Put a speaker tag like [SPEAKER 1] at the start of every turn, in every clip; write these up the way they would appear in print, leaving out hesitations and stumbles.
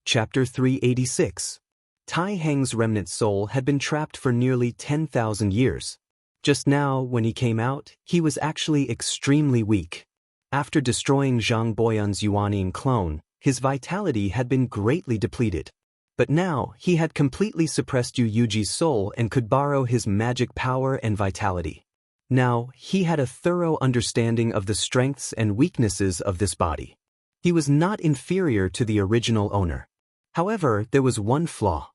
[SPEAKER 1] Chapter 386. Tai Heng's remnant soul had been trapped for nearly 10,000 years. Just now, when he came out, he was actually extremely weak. After destroying Zhang Boyan's Yuanian clone, his vitality had been greatly depleted. But now, he had completely suppressed Yu Yuji's soul and could borrow his magic power and vitality. Now, he had a thorough understanding of the strengths and weaknesses of this body. He was not inferior to the original owner. However, there was one flaw.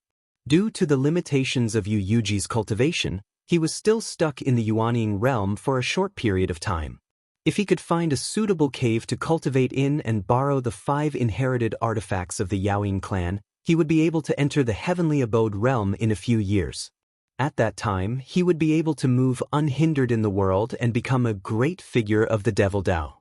[SPEAKER 1] Due to the limitations of Yu Yuji's cultivation, he was still stuck in the Yuanian realm for a short period of time. If he could find a suitable cave to cultivate in and borrow the 5 inherited artifacts of the Yaoyin clan, he would be able to enter the heavenly abode realm in a few years. At that time, he would be able to move unhindered in the world and become a great figure of the Devil Dao.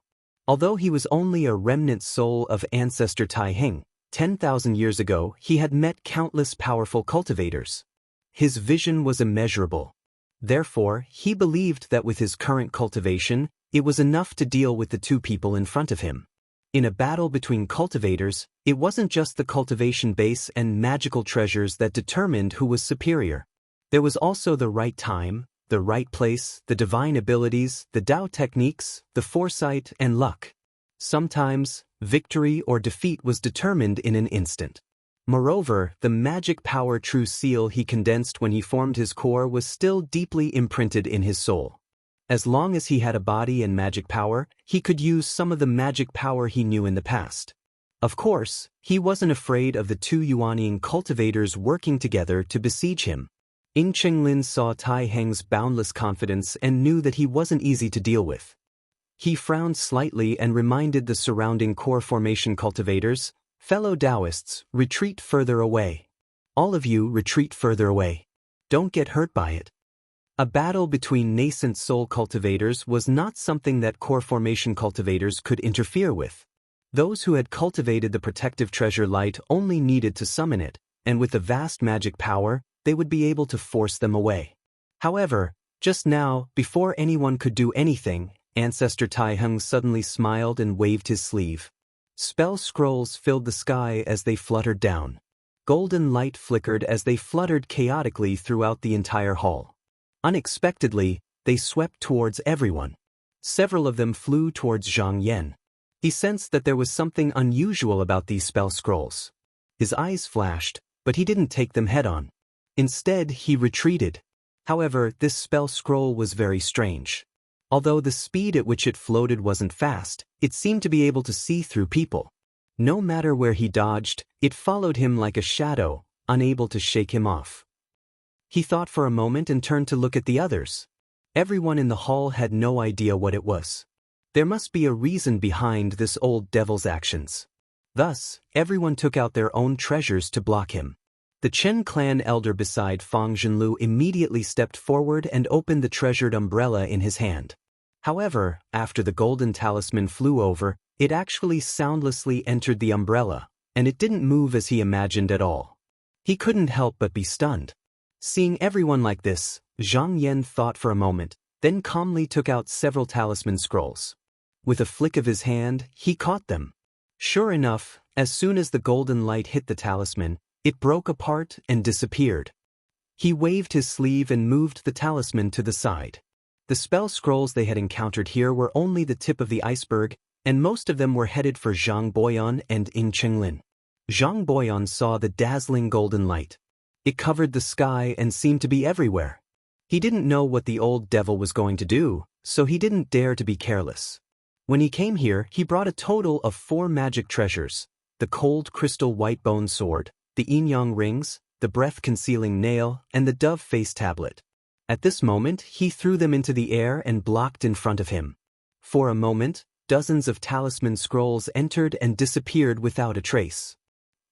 [SPEAKER 1] Although he was only a remnant soul of ancestor Tai Heng, 10,000 years ago he had met countless powerful cultivators. His vision was immeasurable. Therefore, he believed that with his current cultivation, it was enough to deal with the 2 people in front of him. In a battle between cultivators, it wasn't just the cultivation base and magical treasures that determined who was superior. There was also the right time, the right place, the divine abilities, the Dao techniques, the foresight and luck. Sometimes, victory or defeat was determined in an instant. Moreover, the magic power true seal he condensed when he formed his core was still deeply imprinted in his soul. As long as he had a body and magic power, he could use some of the magic power he knew in the past. Of course, he wasn't afraid of the 2 Yuanian cultivators working together to besiege him. Ying Qinglin saw Tai Heng's boundless confidence and knew that he wasn't easy to deal with. He frowned slightly and reminded the surrounding core formation cultivators, "Fellow Taoists, retreat further away. All of you retreat further away. Don't get hurt by it." A battle between nascent soul cultivators was not something that core formation cultivators could interfere with. Those who had cultivated the protective treasure light only needed to summon it, and with the vast magic power, they would be able to force them away. However, just now, before anyone could do anything, Ancestor Tai Heng suddenly smiled and waved his sleeve. Spell scrolls filled the sky as they fluttered down. Golden light flickered as they fluttered chaotically throughout the entire hall. Unexpectedly, they swept towards everyone. Several of them flew towards Zhang Yan. He sensed that there was something unusual about these spell scrolls. His eyes flashed, but he didn't take them head-on. Instead, he retreated. However, this spell scroll was very strange. Although the speed at which it floated wasn't fast, it seemed to be able to see through people. No matter where he dodged, it followed him like a shadow, unable to shake him off. He thought for a moment and turned to look at the others. Everyone in the hall had no idea what it was. There must be a reason behind this old devil's actions. Thus, everyone took out their own treasures to block him. The Chen clan elder beside Fang Zhenlu immediately stepped forward and opened the treasured umbrella in his hand. However, after the golden talisman flew over, it actually soundlessly entered the umbrella, and it didn't move as he imagined at all. He couldn't help but be stunned. Seeing everyone like this, Zhang Yan thought for a moment, then calmly took out several talisman scrolls. With a flick of his hand, he caught them. Sure enough, as soon as the golden light hit the talisman, it broke apart and disappeared. He waved his sleeve and moved the talisman to the side. The spell scrolls they had encountered here were only the tip of the iceberg, and most of them were headed for Zhang Boyan and Ying Qinglin. Zhang Boyan saw the dazzling golden light. It covered the sky and seemed to be everywhere. He didn't know what the old devil was going to do, so he didn't dare to be careless. When he came here, he brought a total of 4 magic treasures: the cold crystal white bone sword, the yin-yang rings, the breath-concealing nail, and the dove face tablet. At this moment, he threw them into the air and blocked in front of him. For a moment, dozens of talisman scrolls entered and disappeared without a trace.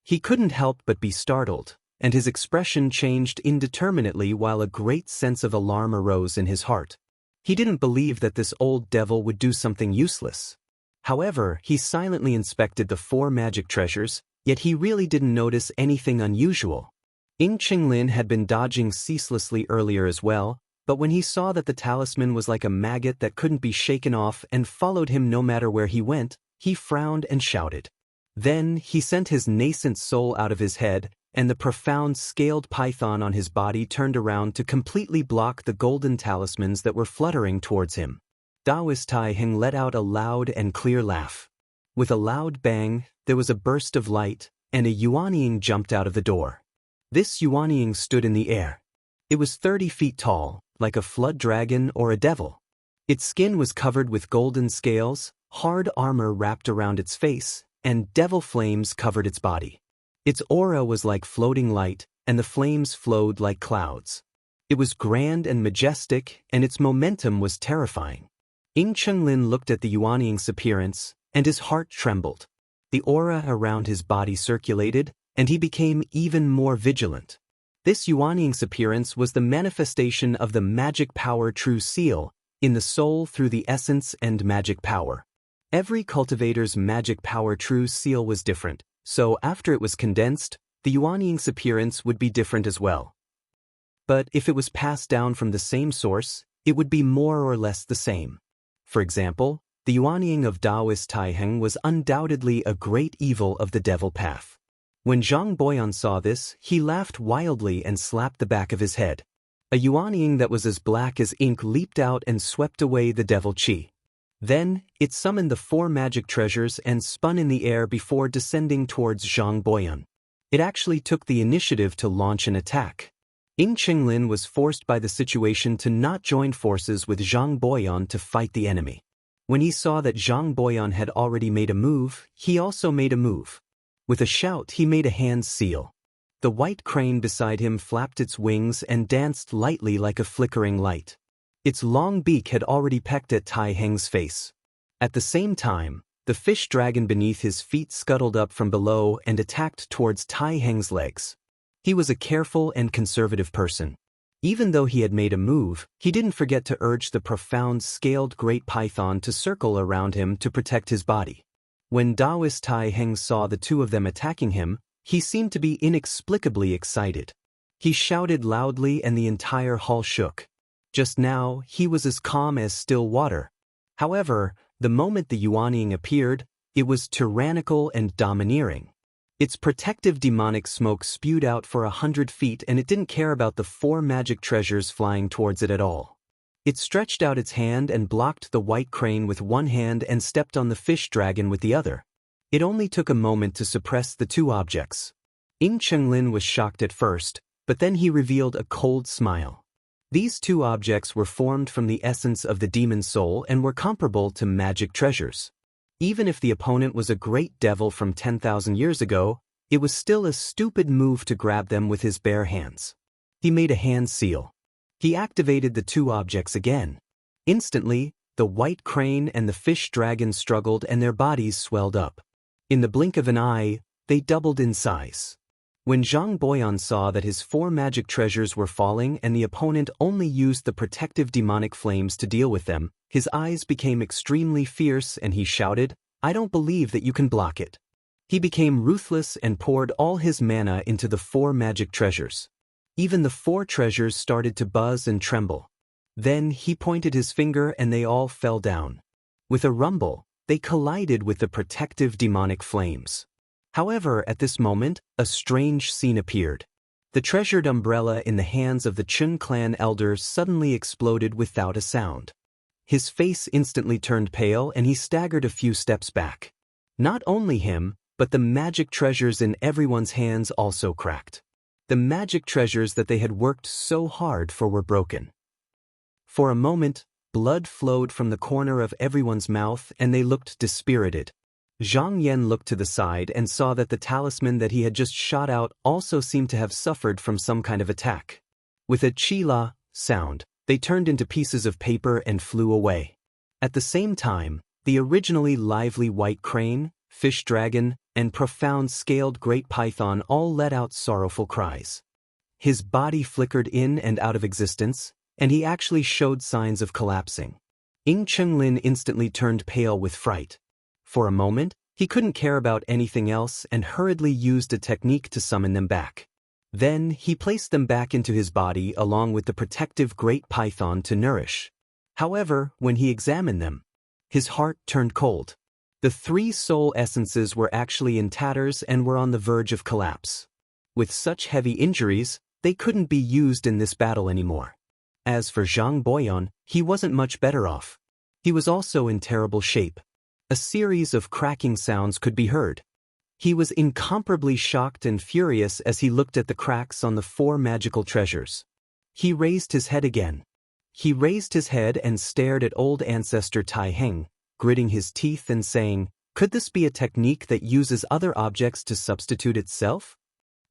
[SPEAKER 1] He couldn't help but be startled, and his expression changed indeterminately while a great sense of alarm arose in his heart. He didn't believe that this old devil would do something useless. However, he silently inspected the 4 magic treasures, yet he really didn't notice anything unusual. Ying Qinglin had been dodging ceaselessly earlier as well, but when he saw that the talisman was like a maggot that couldn't be shaken off and followed him no matter where he went, he frowned and shouted. Then he sent his nascent soul out of his head, and the profound scaled python on his body turned around to completely block the golden talismans that were fluttering towards him. Taoist Tai Heng let out a loud and clear laugh. With a loud bang, there was a burst of light, and a Yuanying jumped out of the door. This Yuanying stood in the air. It was 30 feet tall, like a flood dragon or a devil. Its skin was covered with golden scales, hard armor wrapped around its face, and devil flames covered its body. Its aura was like floating light, and the flames flowed like clouds. It was grand and majestic, and its momentum was terrifying. Ying Chenglin looked at the Yuanying's appearance, and his heart trembled. The aura around his body circulated, and he became even more vigilant. This Yuanying's appearance was the manifestation of the magic power true seal, in the soul through the essence and magic power. Every cultivator's magic power true seal was different, so after it was condensed, the Yuanying's appearance would be different as well. But if it was passed down from the same source, it would be more or less the same. For example, the Yuanying of Taoist Tai Heng was undoubtedly a great evil of the devil path. When Zhang Boyan saw this, he laughed wildly and slapped the back of his head. A Yuanying that was as black as ink leaped out and swept away the devil chi. Then, it summoned the 4 magic treasures and spun in the air before descending towards Zhang Boyan. It actually took the initiative to launch an attack. Ying Chenglin was forced by the situation to not join forces with Zhang Boyan to fight the enemy. When he saw that Zhang Boyan had already made a move, he also made a move. With a shout, he made a hand seal. The white crane beside him flapped its wings and danced lightly like a flickering light. Its long beak had already pecked at Tai Heng's face. At the same time, the fish dragon beneath his feet scuttled up from below and attacked towards Tai Heng's legs. He was a careful and conservative person. Even though he had made a move, he didn't forget to urge the profound scaled great python to circle around him to protect his body. When Taoist Tai Heng saw the two of them attacking him, he seemed to be inexplicably excited. He shouted loudly and the entire hall shook. Just now, he was as calm as still water. However, the moment the Yuanying appeared, it was tyrannical and domineering. Its protective demonic smoke spewed out for 100 feet and it didn't care about the 4 magic treasures flying towards it at all. It stretched out its hand and blocked the white crane with one hand and stepped on the fish dragon with the other. It only took a moment to suppress the 2 objects. Ying Chenglin was shocked at first, but then he revealed a cold smile. These 2 objects were formed from the essence of the demon soul and were comparable to magic treasures. Even if the opponent was a great devil from 10,000 years ago, it was still a stupid move to grab them with his bare hands. He made a hand seal. He activated the 2 objects again. Instantly, the white crane and the fish dragon struggled and their bodies swelled up. In the blink of an eye, they doubled in size. When Zhang Boyan saw that his 4 magic treasures were falling and the opponent only used the protective demonic flames to deal with them, his eyes became extremely fierce and he shouted, "I don't believe that you can block it." He became ruthless and poured all his mana into the 4 magic treasures. Even the 4 treasures started to buzz and tremble. Then he pointed his finger and they all fell down. With a rumble, they collided with the protective demonic flames. However, at this moment, a strange scene appeared. The treasured umbrella in the hands of the Chun clan elder suddenly exploded without a sound. His face instantly turned pale and he staggered a few steps back. Not only him, but the magic treasures in everyone's hands also cracked. The magic treasures that they had worked so hard for were broken. For a moment, blood flowed from the corner of everyone's mouth and they looked dispirited. Zhang Yan looked to the side and saw that the talisman that he had just shot out also seemed to have suffered from some kind of attack. With a chi-la sound, they turned into pieces of paper and flew away. At the same time, the originally lively white crane, fish dragon, and profound scaled great python all let out sorrowful cries. His body flickered in and out of existence, and he actually showed signs of collapsing. Ying Chenglin instantly turned pale with fright. For a moment, he couldn't care about anything else and hurriedly used a technique to summon them back. Then, he placed them back into his body along with the protective great python to nourish. However, when he examined them, his heart turned cold. The 3 soul essences were actually in tatters and were on the verge of collapse. With such heavy injuries, they couldn't be used in this battle anymore. As for Zhang Boyan, he wasn't much better off. He was also in terrible shape. A series of cracking sounds could be heard. He was incomparably shocked and furious as he looked at the cracks on the 4 magical treasures. He raised his head again. He raised his head and stared at old ancestor Tai Heng, gritting his teeth and saying, "Could this be a technique that uses other objects to substitute itself?"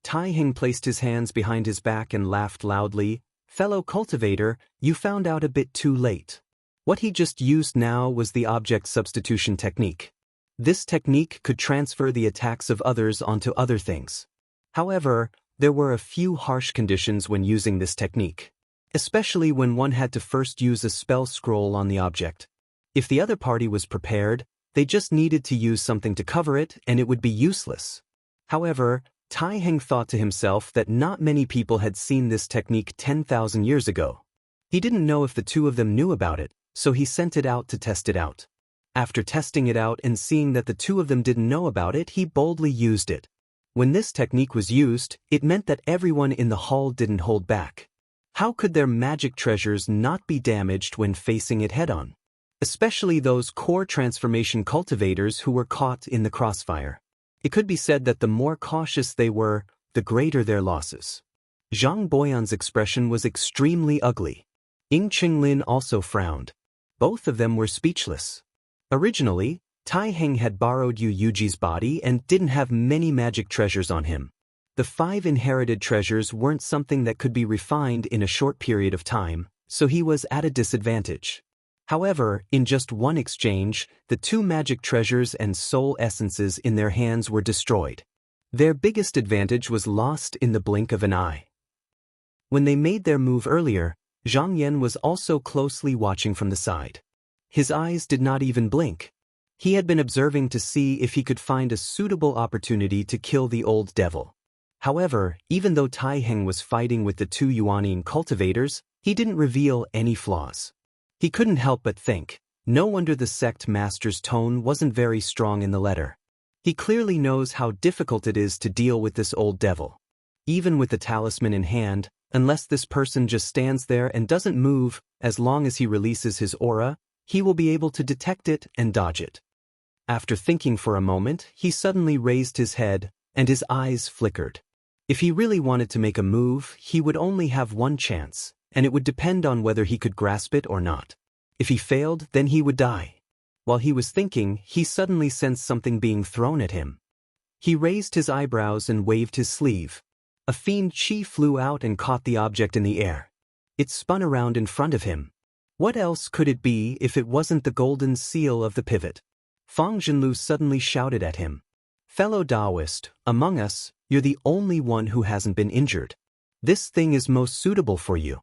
[SPEAKER 1] Tai Heng placed his hands behind his back and laughed loudly. "Fellow cultivator, you found out a bit too late. What he just used now was the object substitution technique. This technique could transfer the attacks of others onto other things. However, there were a few harsh conditions when using this technique, especially when one had to first use a spell scroll on the object. If the other party was prepared, they just needed to use something to cover it and it would be useless." However, Tai Heng thought to himself that not many people had seen this technique 10,000 years ago. He didn't know if the 2 of them knew about it, so he sent it out to test it out. After testing it out and seeing that the 2 of them didn't know about it, he boldly used it. When this technique was used, it meant that everyone in the hall didn't hold back. How could their magic treasures not be damaged when facing it head-on? Especially those core transformation cultivators who were caught in the crossfire. It could be said that the more cautious they were, the greater their losses. Zhang Boyan's expression was extremely ugly. Ying Qinglin also frowned. Both of them were speechless. Originally, Tai Heng had borrowed Yu Yuji's body and didn't have many magic treasures on him. The 5 inherited treasures weren't something that could be refined in a short period of time, so he was at a disadvantage. However, in just one exchange, the 2 magic treasures and soul essences in their hands were destroyed. Their biggest advantage was lost in the blink of an eye. When they made their move earlier, Zhang Yan was also closely watching from the side. His eyes did not even blink. He had been observing to see if he could find a suitable opportunity to kill the old devil. However, even though Tai Heng was fighting with the 2 Yuanine cultivators, he didn't reveal any flaws. He couldn't help but think, no wonder the sect master's tone wasn't very strong in the letter. He clearly knows how difficult it is to deal with this old devil. Even with the talisman in hand, unless this person just stands there and doesn't move, as long as he releases his aura, he will be able to detect it and dodge it. After thinking for a moment, he suddenly raised his head, and his eyes flickered. If he really wanted to make a move, he would only have one chance, and it would depend on whether he could grasp it or not. If he failed, then he would die. While he was thinking, he suddenly sensed something being thrown at him. He raised his eyebrows and waved his sleeve. A fiend chi flew out and caught the object in the air. It spun around in front of him. What else could it be if it wasn't the golden seal of the pivot? Fang Zhenlu suddenly shouted at him. "Fellow Taoist, among us, you're the only one who hasn't been injured. This thing is most suitable for you."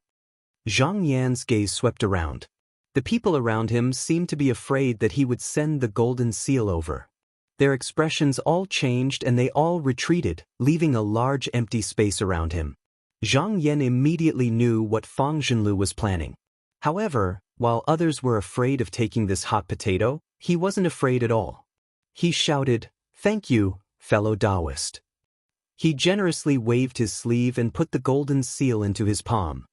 [SPEAKER 1] Zhang Yan's gaze swept around. The people around him seemed to be afraid that he would send the golden seal over. Their expressions all changed and they all retreated, leaving a large empty space around him. Zhang Yan immediately knew what Fang Zhenlu was planning. However, while others were afraid of taking this hot potato, he wasn't afraid at all. He shouted, "Thank you, fellow Taoist." He generously waved his sleeve and put the golden seal into his palm.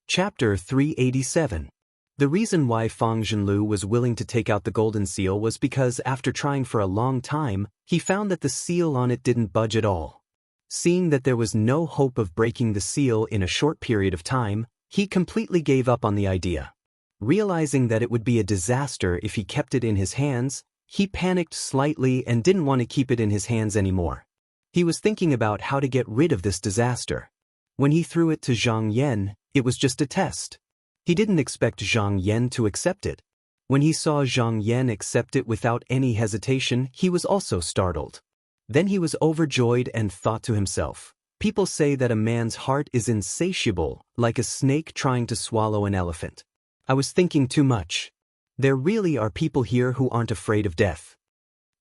[SPEAKER 1] Chapter 387. The reason why Fang Zhenlu was willing to take out the golden seal was because after trying for a long time, he found that the seal on it didn't budge at all. Seeing that there was no hope of breaking the seal in a short period of time, he completely gave up on the idea. Realizing that it would be a disaster if he kept it in his hands, he panicked slightly and didn't want to keep it in his hands anymore. He was thinking about how to get rid of this disaster. When he threw it to Zhang Yan, it was just a test. He didn't expect Zhang Yan to accept it. When he saw Zhang Yan accept it without any hesitation, he was also startled. Then he was overjoyed and thought to himself, "People say that a man's heart is insatiable, like a snake trying to swallow an elephant. I was thinking too much. There really are people here who aren't afraid of death."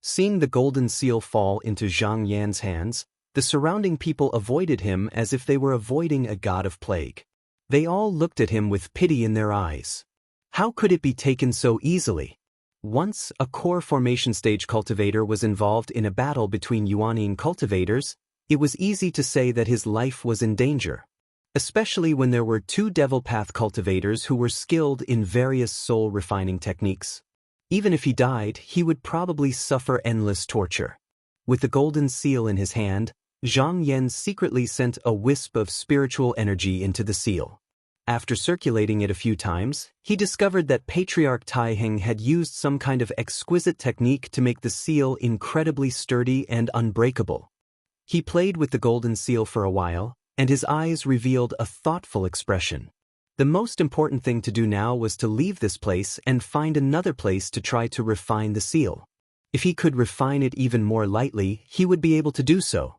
[SPEAKER 1] Seeing the golden seal fall into Zhang Yan's hands, the surrounding people avoided him as if they were avoiding a god of plague. They all looked at him with pity in their eyes. How could it be taken so easily? Once, a core formation stage cultivator was involved in a battle between Yuanine cultivators, it was easy to say that his life was in danger. Especially when there were two Devil Path cultivators who were skilled in various soul-refining techniques. Even if he died, he would probably suffer endless torture. With the golden seal in his hand, Zhang Yan secretly sent a wisp of spiritual energy into the seal. After circulating it a few times, he discovered that Patriarch Taiheng had used some kind of exquisite technique to make the seal incredibly sturdy and unbreakable. He played with the golden seal for a while, and his eyes revealed a thoughtful expression. The most important thing to do now was to leave this place and find another place to try to refine the seal. If he could refine it even more lightly, he would be able to do so.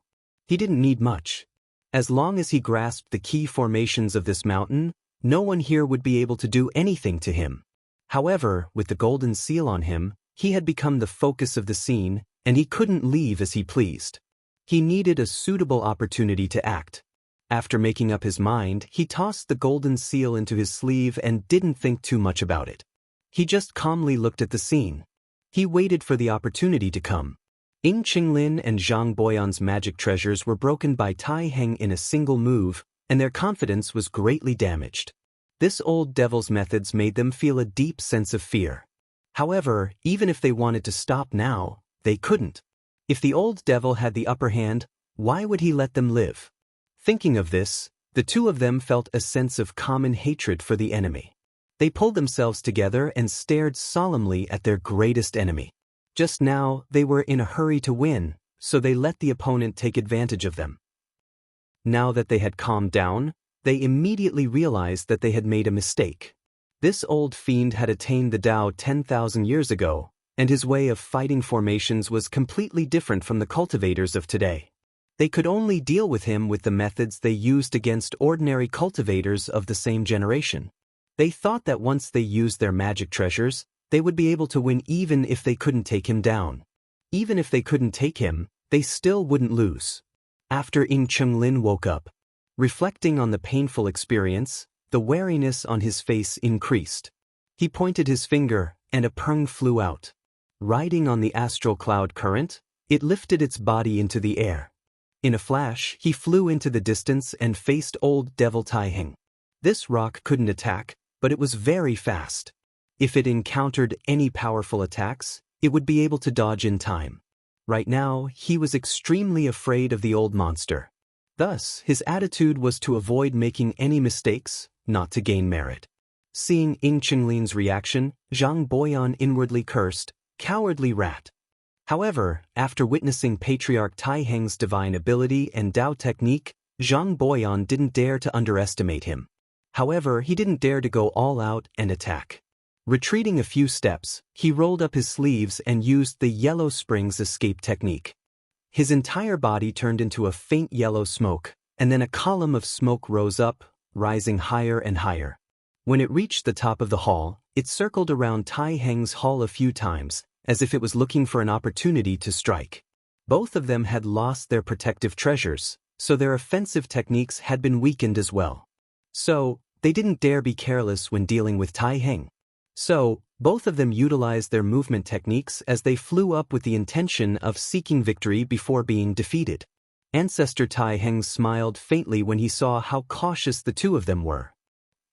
[SPEAKER 1] He didn't need much. As long as he grasped the key formations of this mountain, no one here would be able to do anything to him. However, with the golden seal on him, he had become the focus of the scene, and he couldn't leave as he pleased. He needed a suitable opportunity to act. After making up his mind, he tossed the golden seal into his sleeve and didn't think too much about it. He just calmly looked at the scene. He waited for the opportunity to come. Ying Qinglin and Zhang Boyan's magic treasures were broken by Taiheng in a single move, and their confidence was greatly damaged. This old devil's methods made them feel a deep sense of fear. However, even if they wanted to stop now, they couldn't. If the old devil had the upper hand, why would he let them live? Thinking of this, the two of them felt a sense of common hatred for the enemy. They pulled themselves together and stared solemnly at their greatest enemy. Just now, they were in a hurry to win, so they let the opponent take advantage of them. Now that they had calmed down, they immediately realized that they had made a mistake. This old fiend had attained the Tao 10,000 years ago, and his way of fighting formations was completely different from the cultivators of today. They could only deal with him with the methods they used against ordinary cultivators of the same generation. They thought that once they used their magic treasures, they would be able to win even if they couldn't take him down. Even if they couldn't take him, they still wouldn't lose. After Ying Qinglin woke up, reflecting on the painful experience, the wariness on his face increased. He pointed his finger, and a peng flew out. Riding on the astral cloud current, it lifted its body into the air. In a flash, he flew into the distance and faced old Devil Taiheng. This rock couldn't attack, but it was very fast. If it encountered any powerful attacks, it would be able to dodge in time. Right now, he was extremely afraid of the old monster. Thus, his attitude was to avoid making any mistakes, not to gain merit. Seeing Ying Qinglin's reaction, Zhang Boyan inwardly cursed, "Cowardly rat." However, after witnessing Patriarch Taiheng's divine ability and Tao technique, Zhang Boyan didn't dare to underestimate him. However, he didn't dare to go all out and attack. Retreating a few steps, he rolled up his sleeves and used the Yellow Springs escape technique. His entire body turned into a faint yellow smoke, and then a column of smoke rose up, rising higher and higher. When it reached the top of the hall, it circled around Taiheng's hall a few times, as if it was looking for an opportunity to strike. Both of them had lost their protective treasures, so their offensive techniques had been weakened as well. So, they didn't dare be careless when dealing with Taiheng. So, both of them utilized their movement techniques as they flew up with the intention of seeking victory before being defeated. Ancestor Taiheng smiled faintly when he saw how cautious the two of them were.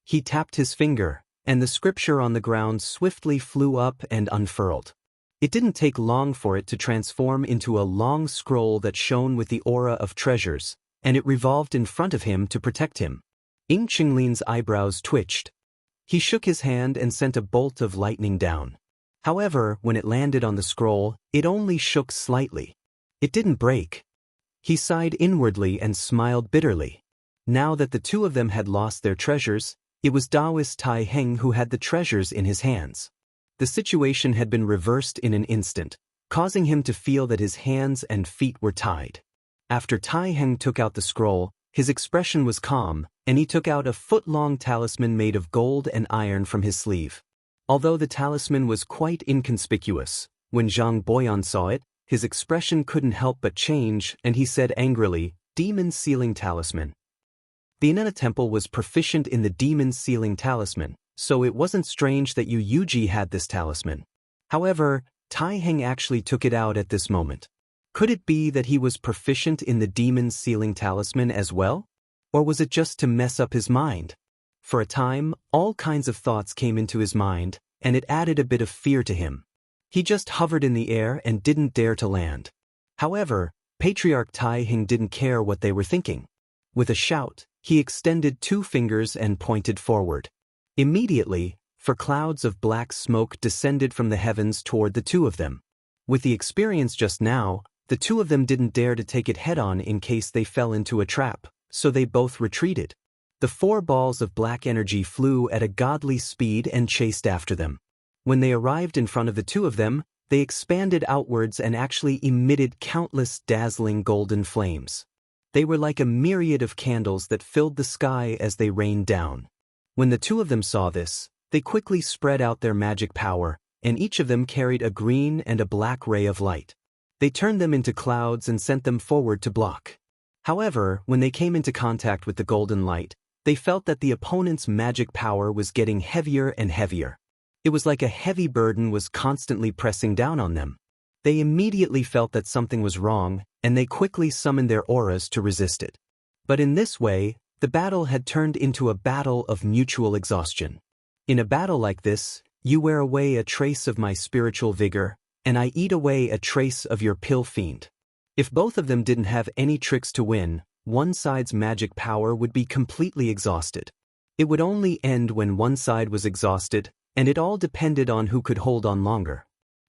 [SPEAKER 1] He tapped his finger, and the scripture on the ground swiftly flew up and unfurled. It didn't take long for it to transform into a long scroll that shone with the aura of treasures, and it revolved in front of him to protect him. Ying Qinglin's eyebrows twitched. He shook his hand and sent a bolt of lightning down. However, when it landed on the scroll, it only shook slightly. It didn't break. He sighed inwardly and smiled bitterly. Now that the two of them had lost their treasures, it was Taoist Taiheng who had the treasures in his hands. The situation had been reversed in an instant, causing him to feel that his hands and feet were tied. After Taiheng took out the scroll, his expression was calm, and he took out a foot-long talisman made of gold and iron from his sleeve. Although the talisman was quite inconspicuous, when Zhang Boyan saw it, his expression couldn't help but change, and he said angrily, "Demon Sealing Talisman." The Inanna Temple was proficient in the Demon Sealing Talisman, so it wasn't strange that Yu Yuji had this talisman. However, Tai Heng actually took it out at this moment. Could it be that he was proficient in the demon's sealing talisman as well? Or was it just to mess up his mind? For a time, all kinds of thoughts came into his mind, and it added a bit of fear to him. He just hovered in the air and didn't dare to land. However, Patriarch Tai Heng didn't care what they were thinking. With a shout, he extended 2 fingers and pointed forward. Immediately, clouds of black smoke descended from the heavens toward the 2 of them. With the experience just now, the 2 of them didn't dare to take it head-on in case they fell into a trap, so they both retreated. The 4 balls of black energy flew at a godly speed and chased after them. When they arrived in front of the 2 of them, they expanded outwards and actually emitted countless dazzling golden flames. They were like a myriad of candles that filled the sky as they rained down. When the 2 of them saw this, they quickly spread out their magic power, and each of them carried a green and a black ray of light. They turned them into clouds and sent them forward to block. However, when they came into contact with the golden light, they felt that the opponent's magic power was getting heavier and heavier. It was like a heavy burden was constantly pressing down on them. They immediately felt that something was wrong, and they quickly summoned their auras to resist it. But in this way, the battle had turned into a battle of mutual exhaustion. In a battle like this, you wear away a trace of my spiritual vigor, and I eat away a trace of your pill fiend. If both of them didn't have any tricks to win, one side's magic power would be completely exhausted. It would only end when one side was exhausted, and it all depended on who could hold on longer.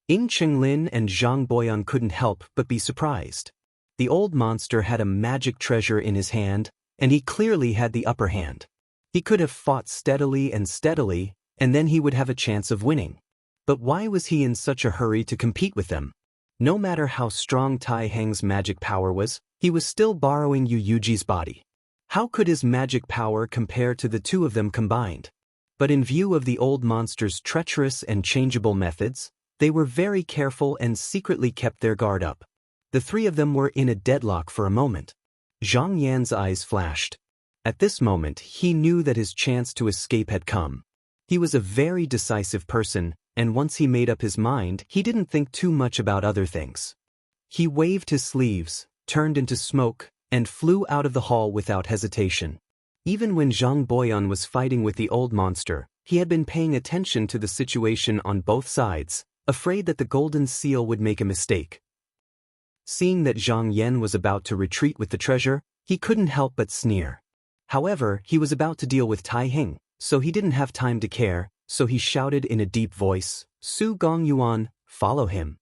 [SPEAKER 1] Ying Qinglin and Zhang Boyan couldn't help but be surprised. The old monster had a magic treasure in his hand, and he clearly had the upper hand. He could have fought steadily, and then he would have a chance of winning. But why was he in such a hurry to compete with them? No matter how strong Tai Heng's magic power was, he was still borrowing Yu Yuji's body. How could his magic power compare to the 2 of them combined? But in view of the old monster's treacherous and changeable methods, they were very careful and secretly kept their guard up. The 3 of them were in a deadlock for a moment. Zhang Yan's eyes flashed. At this moment, he knew that his chance to escape had come. He was a very decisive person, and once he made up his mind, he didn't think too much about other things. He waved his sleeves, turned into smoke, and flew out of the hall without hesitation. Even when Zhang Boyan was fighting with the old monster, he had been paying attention to the situation on both sides, afraid that the golden seal would make a mistake. Seeing that Zhang Yan was about to retreat with the treasure, he couldn't help but sneer. However, he was about to deal with Tai Heng, so he didn't have time to care, so he shouted in a deep voice, "Su Gongyuan, follow him."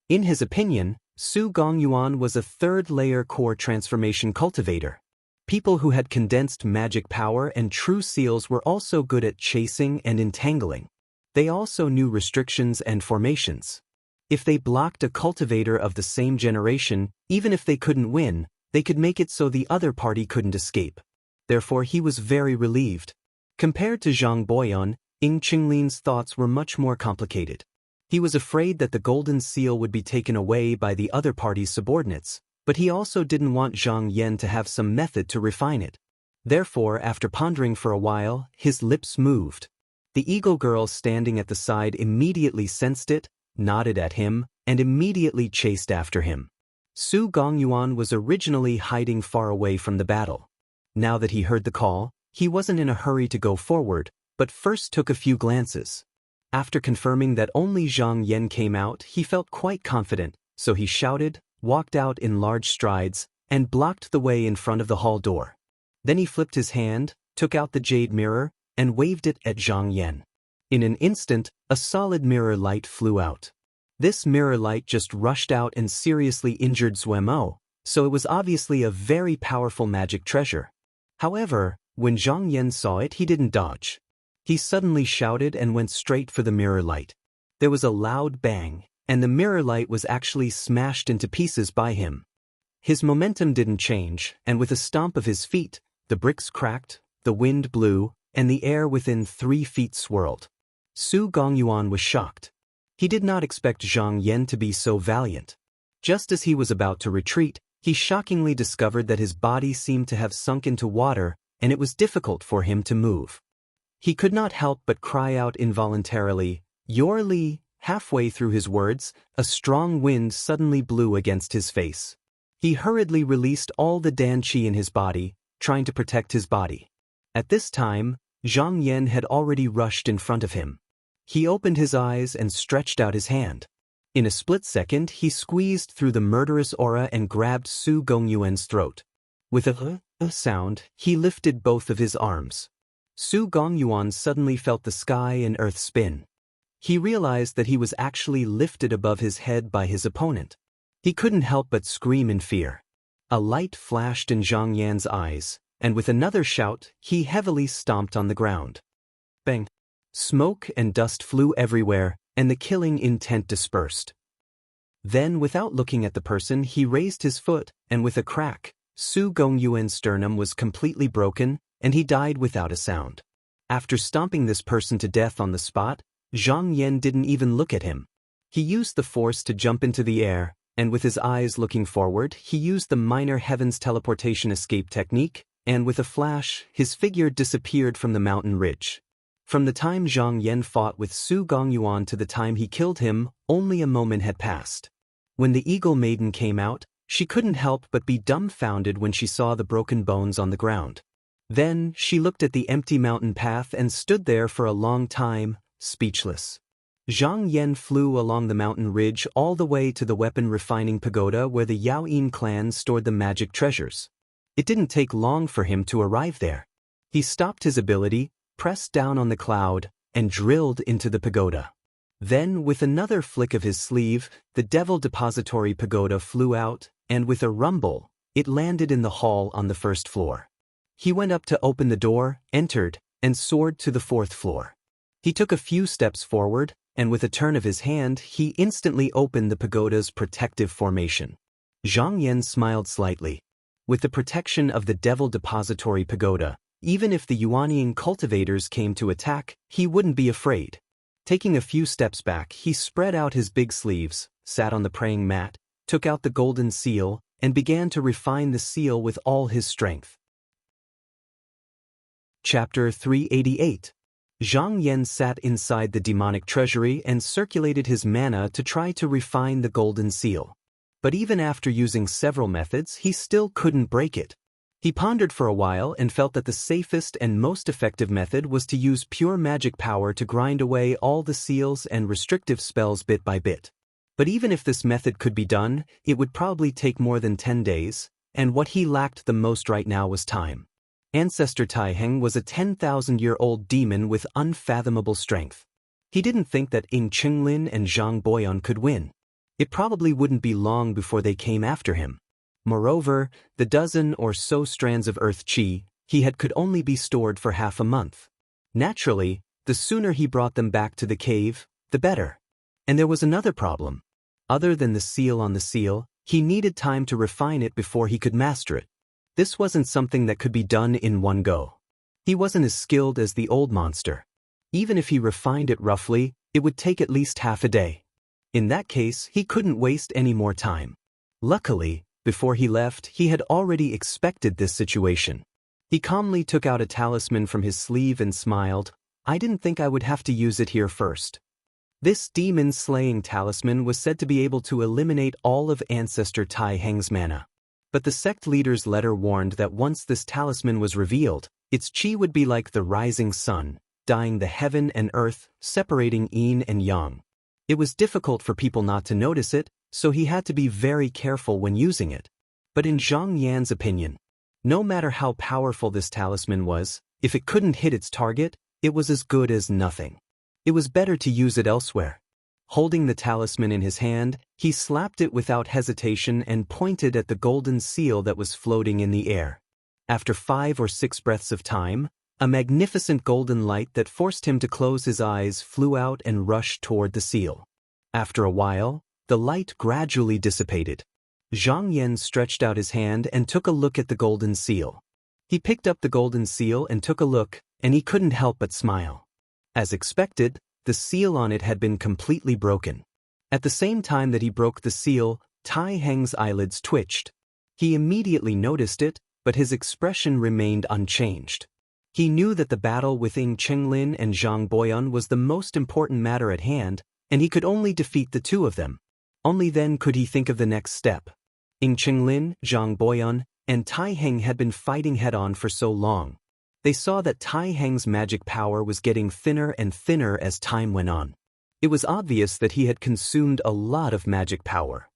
[SPEAKER 1] In his opinion, Su Gongyuan was a 3rd-layer core transformation cultivator. People who had condensed magic power and true seals were also good at chasing and entangling. They also knew restrictions and formations. If they blocked a cultivator of the same generation, even if they couldn't win, they could make it so the other party couldn't escape. Therefore he was very relieved. Compared to Zhang Boyan, Ying Qinglin's thoughts were much more complicated. He was afraid that the golden seal would be taken away by the other party's subordinates, but he also didn't want Zhang Yan to have some method to refine it. Therefore, after pondering for a while, his lips moved. The eagle girl standing at the side immediately sensed it, nodded at him, and immediately chased after him. Su Gongyuan was originally hiding far away from the battle. Now that he heard the call, he wasn't in a hurry to go forward, but first took a few glances. After confirming that only Zhang Yan came out, he felt quite confident, so he shouted, walked out in large strides, and blocked the way in front of the hall door. Then he flipped his hand, took out the jade mirror, and waved it at Zhang Yan. In an instant, a solid mirror light flew out. This mirror light just rushed out and seriously injured Zuemo, so it was obviously a very powerful magic treasure. However, when Zhang Yan saw it, he didn't dodge. He suddenly shouted and went straight for the mirror light. There was a loud bang, and the mirror light was actually smashed into pieces by him. His momentum didn't change, and with a stomp of his feet, the bricks cracked, the wind blew, and the air within 3 feet swirled. Su Gongyuan was shocked. He did not expect Zhang Yan to be so valiant. Just as he was about to retreat, he shockingly discovered that his body seemed to have sunk into water, and it was difficult for him to move. He could not help but cry out involuntarily, "Your Li, Halfway through his words, a strong wind suddenly blew against his face. He hurriedly released all the Dan Qi in his body, trying to protect his body. At this time, Zhang Yan had already rushed in front of him. He opened his eyes and stretched out his hand. In a split second, he squeezed through the murderous aura and grabbed Su Gongyuan's throat. With a sound, he lifted both of his arms. Su Gongyuan suddenly felt the sky and earth spin. He realized that he was actually lifted above his head by his opponent. He couldn't help but scream in fear. A light flashed in Zhang Yan's eyes, and with another shout, he heavily stomped on the ground. Bang! Smoke and dust flew everywhere, and the killing intent dispersed. Then, without looking at the person, he raised his foot, and with a crack, Su Gongyuan's sternum was completely broken, and he died without a sound. After stomping this person to death on the spot, Zhang Yan didn't even look at him. He used the force to jump into the air, and with his eyes looking forward, he used the minor heavens teleportation escape technique, and with a flash, his figure disappeared from the mountain ridge. From the time Zhang Yan fought with Su Gongyuan to the time he killed him, only a moment had passed. When the Eagle Maiden came out, she couldn't help but be dumbfounded when she saw the broken bones on the ground. Then, she looked at the empty mountain path and stood there for a long time, speechless. Zhang Yan flew along the mountain ridge all the way to the weapon refining pagoda where the Yaoyin clan stored the magic treasures. It didn't take long for him to arrive there. He stopped his ability, pressed down on the cloud, and drilled into the pagoda. Then, with another flick of his sleeve, the Devil Depository Pagoda flew out, and with a rumble, it landed in the hall on the first floor. He went up to open the door, entered, and soared to the fourth floor. He took a few steps forward, and with a turn of his hand, he instantly opened the pagoda's protective formation. Zhang Yan smiled slightly. With the protection of the Devil Depository Pagoda, even if the Yuanying cultivators came to attack, he wouldn't be afraid. Taking a few steps back, he spread out his big sleeves, sat on the praying mat, took out the golden seal, and began to refine the seal with all his strength. Chapter 388. Zhang Yan sat inside the demonic treasury and circulated his mana to try to refine the golden seal. But even after using several methods, he still couldn't break it. He pondered for a while and felt that the safest and most effective method was to use pure magic power to grind away all the seals and restrictive spells bit by bit. But even if this method could be done, it would probably take more than 10 days, and what he lacked the most right now was time. Ancestor Taiheng was a 10,000-year-old demon with unfathomable strength. He didn't think that Ying Qinglin and Zhang Boyan could win. It probably wouldn't be long before they came after him. Moreover, the dozen or so strands of earth qi could only be stored for half a month. Naturally, the sooner he brought them back to the cave, the better. And there was another problem. Other than the seal on the seal, he needed time to refine it before he could master it. This wasn't something that could be done in one go. He wasn't as skilled as the old monster. Even if he refined it roughly, it would take at least half a day. In that case, he couldn't waste any more time. Luckily, before he left, he had already expected this situation. He calmly took out a talisman from his sleeve and smiled. I didn't think I would have to use it here first. This demon-slaying talisman was said to be able to eliminate all of Ancestor Taiheng's mana. But the sect leader's letter warned that once this talisman was revealed, its qi would be like the rising sun, dyeing the heaven and earth, separating yin and yang. It was difficult for people not to notice it, so he had to be very careful when using it. But in Zhang Yan's opinion, no matter how powerful this talisman was, if it couldn't hit its target, it was as good as nothing. It was better to use it elsewhere. Holding the talisman in his hand, he slapped it without hesitation and pointed at the golden seal that was floating in the air. After 5 or 6 breaths of time, a magnificent golden light that forced him to close his eyes flew out and rushed toward the seal. After a while, the light gradually dissipated. Zhang Yan stretched out his hand and took a look at the golden seal. He picked up the golden seal and took a look, and he couldn't help but smile. As expected, the seal on it had been completely broken. At the same time that he broke the seal, Taiheng's eyelids twitched. He immediately noticed it, but his expression remained unchanged. He knew that the battle with Ying Qinglin and Zhang Boyan was the most important matter at hand, and he could only defeat the two of them. Only then could he think of the next step. Ying Qinglin, Zhang Boyan, and Tai Heng had been fighting head-on for so long. They saw that Tai Heng's magic power was getting thinner and thinner as time went on. It was obvious that he had consumed a lot of magic power.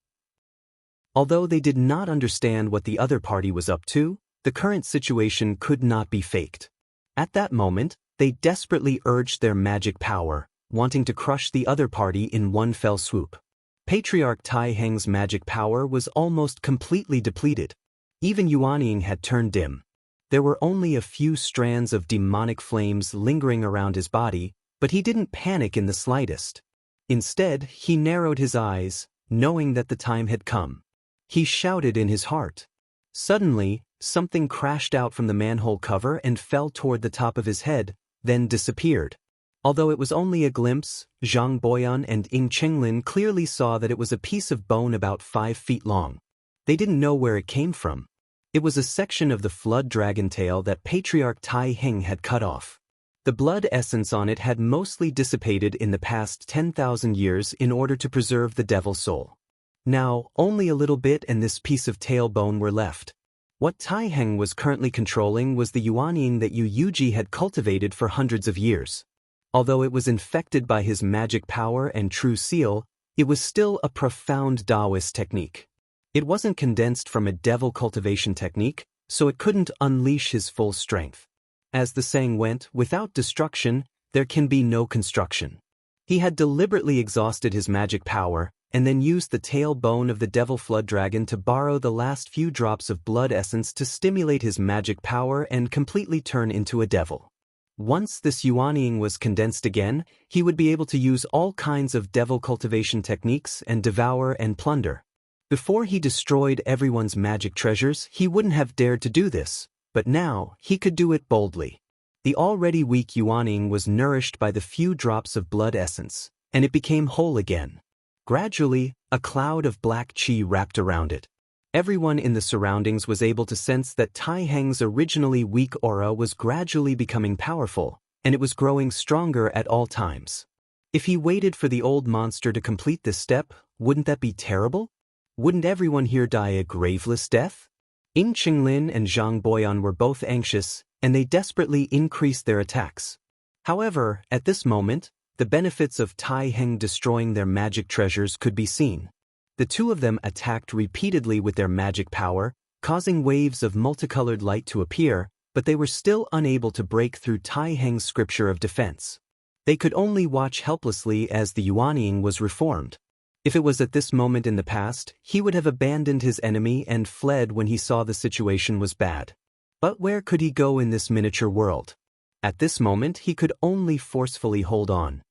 [SPEAKER 1] Although they did not understand what the other party was up to, the current situation could not be faked. At that moment, they desperately urged their magic power, wanting to crush the other party in one fell swoop. Patriarch Tai Heng's magic power was almost completely depleted. Even Yuanying had turned dim. There were only a few strands of demonic flames lingering around his body, but he didn't panic in the slightest. Instead, he narrowed his eyes, knowing that the time had come. He shouted in his heart. Suddenly, something crashed out from the manhole cover and fell toward the top of his head, then disappeared. Although it was only a glimpse, Zhang Boyan and Ying Qinglin clearly saw that it was a piece of bone about 5 feet long. They didn't know where it came from. It was a section of the flood dragon tail that Patriarch Tai Heng had cut off. The blood essence on it had mostly dissipated in the past 10,000 years in order to preserve the devil soul. Now, only a little bit and this piece of tailbone were left. What Tai Heng was currently controlling was the Yuanying that Yu Yuji had cultivated for hundreds of years. Although it was infected by his magic power and true seal, it was still a profound Taoist technique. It wasn't condensed from a devil cultivation technique, so it couldn't unleash his full strength. As the saying went, without destruction, there can be no construction. He had deliberately exhausted his magic power, and then used the tailbone of the devil flood dragon to borrow the last few drops of blood essence to stimulate his magic power and completely turn into a devil. Once this Yuanying was condensed again, he would be able to use all kinds of devil cultivation techniques and devour and plunder. Before he destroyed everyone's magic treasures, he wouldn't have dared to do this, but now he could do it boldly. The already weak Yuanying was nourished by the few drops of blood essence, and it became whole again. Gradually, a cloud of black qi wrapped around it. Everyone in the surroundings was able to sense that Tai Heng's originally weak aura was gradually becoming powerful, and it was growing stronger at all times. If he waited for the old monster to complete this step, wouldn't that be terrible? Wouldn't everyone here die a graveless death? Ying Qinglin and Zhang Boyan were both anxious, and they desperately increased their attacks. However, at this moment, the benefits of Tai Heng destroying their magic treasures could be seen. The two of them attacked repeatedly with their magic power, causing waves of multicolored light to appear, but they were still unable to break through Tai Heng's scripture of defense. They could only watch helplessly as the Yuanying was reformed. If it was at this moment in the past, he would have abandoned his enemy and fled when he saw the situation was bad. But where could he go in this miniature world? At this moment he could only forcefully hold on.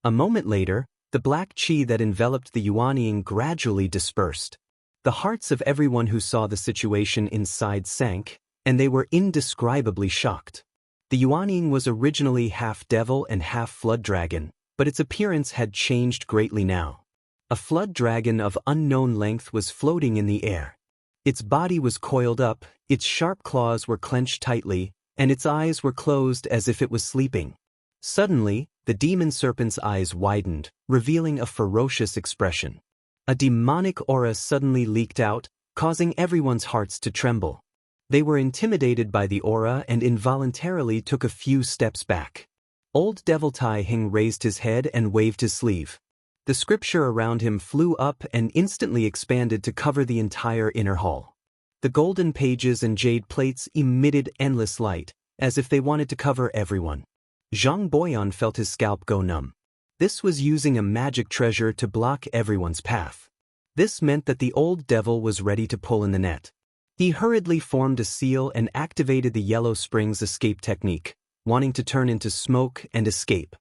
[SPEAKER 1] A moment later, the black qi that enveloped the Yuanying gradually dispersed. The hearts of everyone who saw the situation inside sank, and they were indescribably shocked. The Yuanying was originally half devil and half flood dragon, but its appearance had changed greatly now. A flood dragon of unknown length was floating in the air. Its body was coiled up, its sharp claws were clenched tightly, and its eyes were closed as if it was sleeping. Suddenly, the demon serpent's eyes widened, revealing a ferocious expression. A demonic aura suddenly leaked out, causing everyone's hearts to tremble. They were intimidated by the aura and involuntarily took a few steps back. Old Devil Tai Heng raised his head and waved his sleeve. The scripture around him flew up and instantly expanded to cover the entire inner hall. The golden pages and jade plates emitted endless light, as if they wanted to cover everyone. Zhang Boyan felt his scalp go numb. This was using a magic treasure to block everyone's path. This meant that the old devil was ready to pull in the net. He hurriedly formed a seal and activated the Yellow Springs escape technique, wanting to turn into smoke and escape.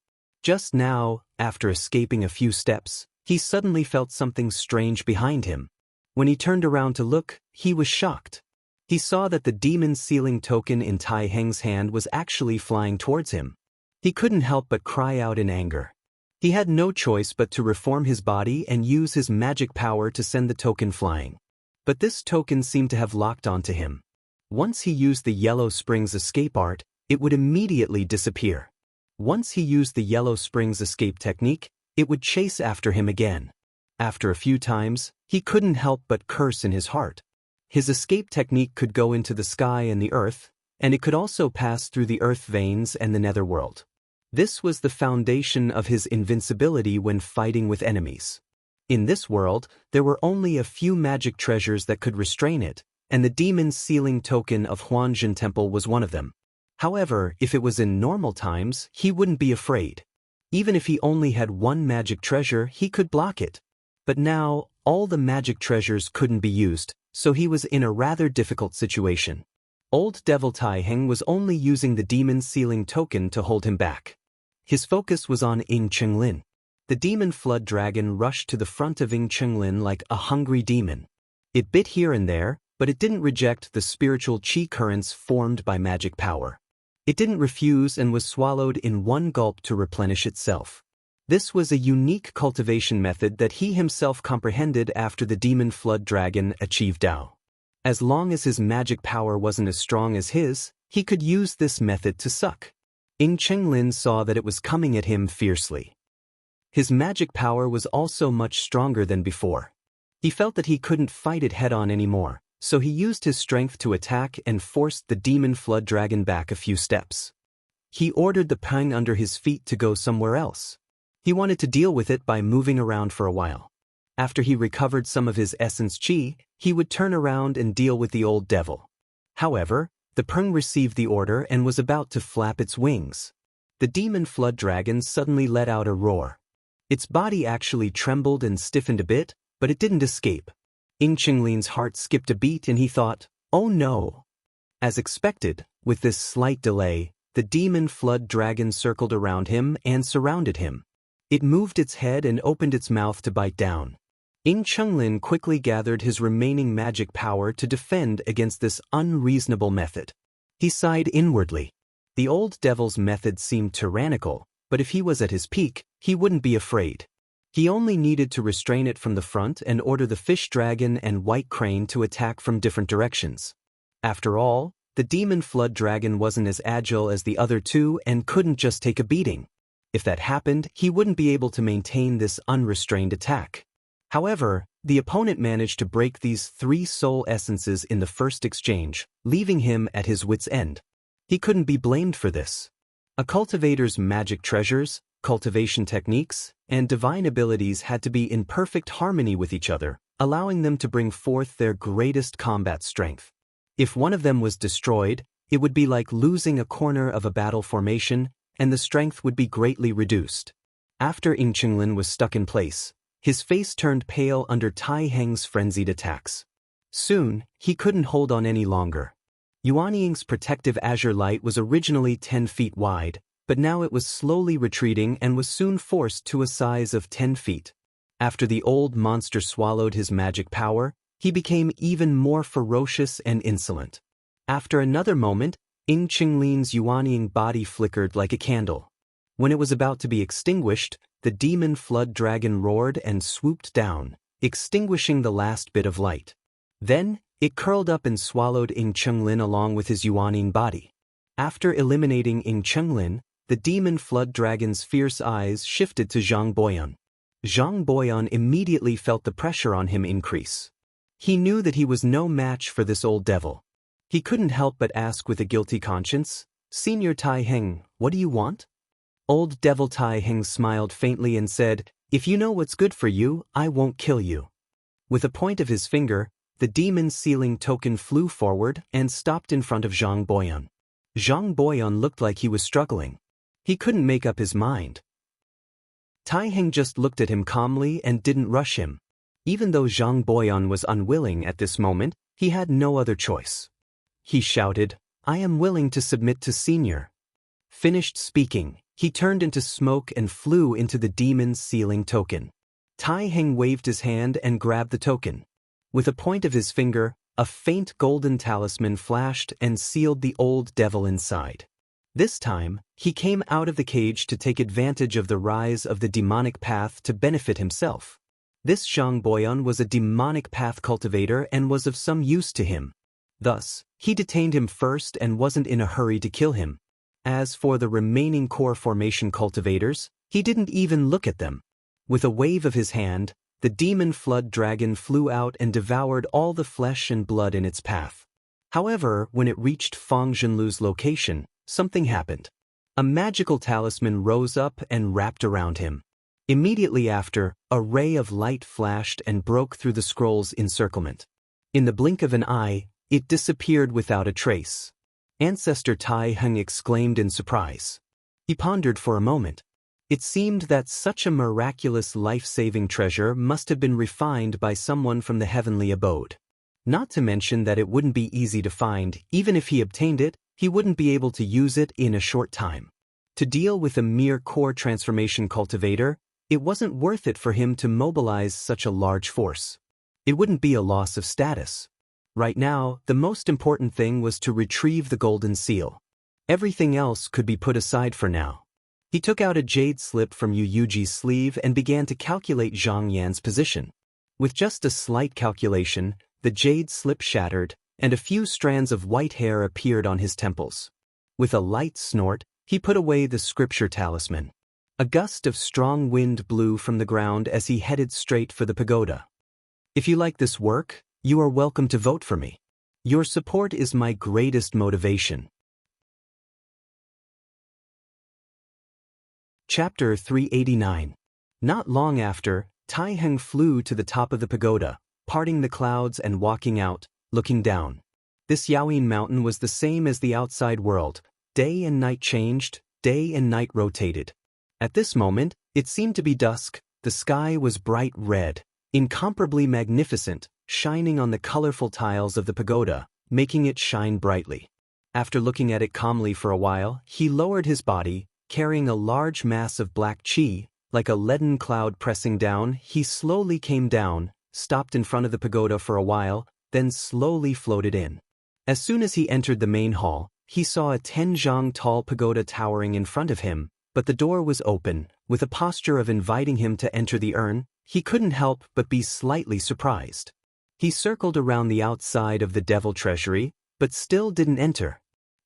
[SPEAKER 1] Just now, after escaping a few steps, he suddenly felt something strange behind him. When he turned around to look, he was shocked. He saw that the demon sealing token in Tai Heng's hand was actually flying towards him. He couldn't help but cry out in anger. He had no choice but to reform his body and use his magic power to send the token flying. But this token seemed to have locked onto him. Once he used the Yellow Springs escape art, it would immediately disappear. Once he used the Yellow Springs escape technique, it would chase after him again. After a few times, he couldn't help but curse in his heart. His escape technique could go into the sky and the earth, and it could also pass through the earth veins and the netherworld. This was the foundation of his invincibility when fighting with enemies. In this world, there were only a few magic treasures that could restrain it, and the demon's sealing token of Huanzhen Temple was one of them. However, if it was in normal times, he wouldn't be afraid. Even if he only had one magic treasure, he could block it. But now, all the magic treasures couldn't be used, so he was in a rather difficult situation. Old Devil Tai Heng was only using the demon's sealing token to hold him back. His focus was on Ying Chenglin. The demon flood dragon rushed to the front of Ying Chenglin like a hungry demon. It bit here and there, but it didn't reject the spiritual qi currents formed by magic power. It didn't refuse and was swallowed in one gulp to replenish itself. This was a unique cultivation method that he himself comprehended after the demon flood dragon achieved Dao. As long as his magic power wasn't as strong as his, he could use this method to suck. Ying Chenglin saw that it was coming at him fiercely. His magic power was also much stronger than before. He felt that he couldn't fight it head-on anymore, so he used his strength to attack and forced the demon flood dragon back a few steps. He ordered the pang under his feet to go somewhere else. He wanted to deal with it by moving around for a while. After he recovered some of his essence qi, he would turn around and deal with the old devil. However, the pang received the order and was about to flap its wings. The demon flood dragon suddenly let out a roar. Its body actually trembled and stiffened a bit, but it didn't escape. Ying Chenglin's heart skipped a beat and he thought, oh no. As expected, with this slight delay, the demon flood dragon circled around him and surrounded him. It moved its head and opened its mouth to bite down. Ying Chenglin quickly gathered his remaining magic power to defend against this unreasonable method. He sighed inwardly. The old devil's method seemed tyrannical, but if he was at his peak, he wouldn't be afraid. He only needed to restrain it from the front and order the fish dragon and white crane to attack from different directions. After all, the demon flood dragon wasn't as agile as the other two and couldn't just take a beating. If that happened, he wouldn't be able to maintain this unrestrained attack. However, the opponent managed to break these 3 soul essences in the first exchange, leaving him at his wit's end. He couldn't be blamed for this. A cultivator's magic treasures, cultivation techniques, and divine abilities had to be in perfect harmony with each other, allowing them to bring forth their greatest combat strength. If one of them was destroyed, it would be like losing a corner of a battle formation, and the strength would be greatly reduced. After Ying Chenglin was stuck in place, his face turned pale under Tai Heng's frenzied attacks. Soon, he couldn't hold on any longer. Yuanying's protective azure light was originally 10 feet wide, but now it was slowly retreating and was soon forced to a size of 10 feet. After the old monster swallowed his magic power, he became even more ferocious and insolent. After another moment, Ying Chenglin's Yuanying body flickered like a candle. When it was about to be extinguished, the demon flood dragon roared and swooped down, extinguishing the last bit of light. Then, it curled up and swallowed Ying Chenglin along with his Yuanying body. After eliminating Ying Chenglin, the demon flood dragon's fierce eyes shifted to Zhang Boyan. Zhang Boyan immediately felt the pressure on him increase. He knew that he was no match for this old devil. He couldn't help but ask with a guilty conscience, "Senior Tai Heng, what do you want?" Old Devil Tai Heng smiled faintly and said, "If you know what's good for you, I won't kill you." With a point of his finger, the demon sealing token flew forward and stopped in front of Zhang Boyan. Zhang Boyan looked like he was struggling. He couldn't make up his mind. Tai Heng just looked at him calmly and didn't rush him. Even though Zhang Boyan was unwilling at this moment, he had no other choice. He shouted, "I am willing to submit to Senior." Finished speaking, he turned into smoke and flew into the demon's sealing token. Tai Heng waved his hand and grabbed the token. With a point of his finger, a faint golden talisman flashed and sealed the old devil inside. This time, he came out of the cage to take advantage of the rise of the demonic path to benefit himself. This Zhang Boyan was a demonic path cultivator and was of some use to him. Thus, he detained him first and wasn't in a hurry to kill him. As for the remaining core formation cultivators, he didn't even look at them. With a wave of his hand, the demon flood dragon flew out and devoured all the flesh and blood in its path. However, when it reached Feng Zhenlu's location, something happened. A magical talisman rose up and wrapped around him. Immediately after, a ray of light flashed and broke through the scroll's encirclement. In the blink of an eye, it disappeared without a trace. Ancestor Tai Heng exclaimed in surprise. He pondered for a moment. It seemed that such a miraculous life-saving treasure must have been refined by someone from the heavenly abode. Not to mention that it wouldn't be easy to find. Even if he obtained it, he wouldn't be able to use it in a short time. To deal with a mere core transformation cultivator, it wasn't worth it for him to mobilize such a large force. It wouldn't be a loss of status. Right now, the most important thing was to retrieve the golden seal. Everything else could be put aside for now. He took out a jade slip from Yu Yuji's sleeve and began to calculate Zhang Yan's position. With just a slight calculation, the jade slip shattered, and a few strands of white hair appeared on his temples. With a light snort, he put away the scripture talisman. A gust of strong wind blew from the ground as he headed straight for the pagoda. If you like this work, you are welcome to vote for me. Your support is my greatest motivation. Chapter 389. Not long after, Tai Heng flew to the top of the pagoda, parting the clouds and walking out, looking down. This Yaoyin mountain was the same as the outside world. Day and night changed, day and night rotated. At this moment, it seemed to be dusk. The sky was bright red, incomparably magnificent, shining on the colorful tiles of the pagoda, making it shine brightly. After looking at it calmly for a while, he lowered his body, carrying a large mass of black qi. Like a leaden cloud pressing down, he slowly came down, stopped in front of the pagoda for a while, then slowly floated in. As soon as he entered the main hall, he saw a 10-zhang tall pagoda towering in front of him, but the door was open. With a posture of inviting him to enter the urn, he couldn't help but be slightly surprised. He circled around the outside of the devil treasury, but still didn't enter.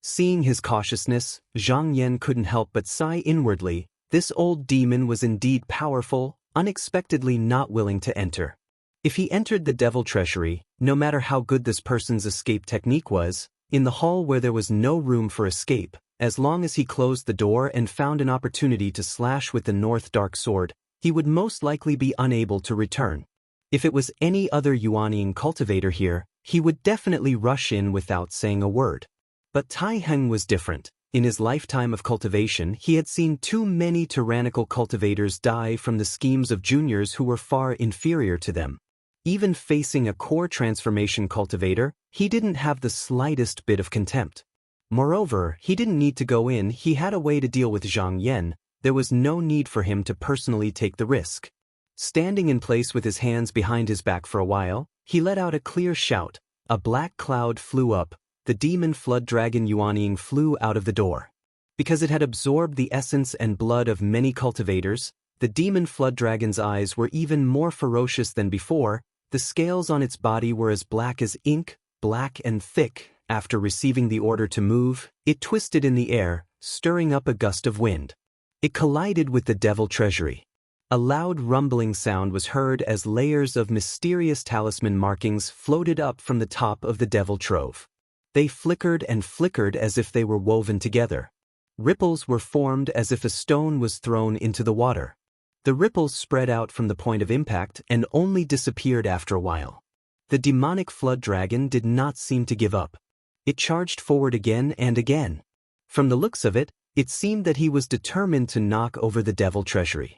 [SPEAKER 1] Seeing his cautiousness, Zhang Yan couldn't help but sigh inwardly. This old demon was indeed powerful, unexpectedly not willing to enter. If he entered the devil treasury, no matter how good this person's escape technique was, in the hall where there was no room for escape, as long as he closed the door and found an opportunity to slash with the North Dark Sword, he would most likely be unable to return. If it was any other Yuanian cultivator here, he would definitely rush in without saying a word. But Tai Heng was different. In his lifetime of cultivation, he had seen too many tyrannical cultivators die from the schemes of juniors who were far inferior to them. Even facing a core transformation cultivator, he didn't have the slightest bit of contempt. Moreover, he didn't need to go in. He had a way to deal with Zhang Yan. There was no need for him to personally take the risk. Standing in place with his hands behind his back for a while, he let out a clear shout. A black cloud flew up. The demon flood dragon Yuanying flew out of the door. Because it had absorbed the essence and blood of many cultivators, the demon flood dragon's eyes were even more ferocious than before. The scales on its body were as black as ink, black and thick. After receiving the order to move, it twisted in the air, stirring up a gust of wind. It collided with the devil treasury. A loud rumbling sound was heard as layers of mysterious talisman markings floated up from the top of the devil trove. They flickered and flickered as if they were woven together. Ripples were formed as if a stone was thrown into the water. The ripples spread out from the point of impact and only disappeared after a while. The demonic flood dragon did not seem to give up. It charged forward again and again. From the looks of it, it seemed that he was determined to knock over the devil treasury.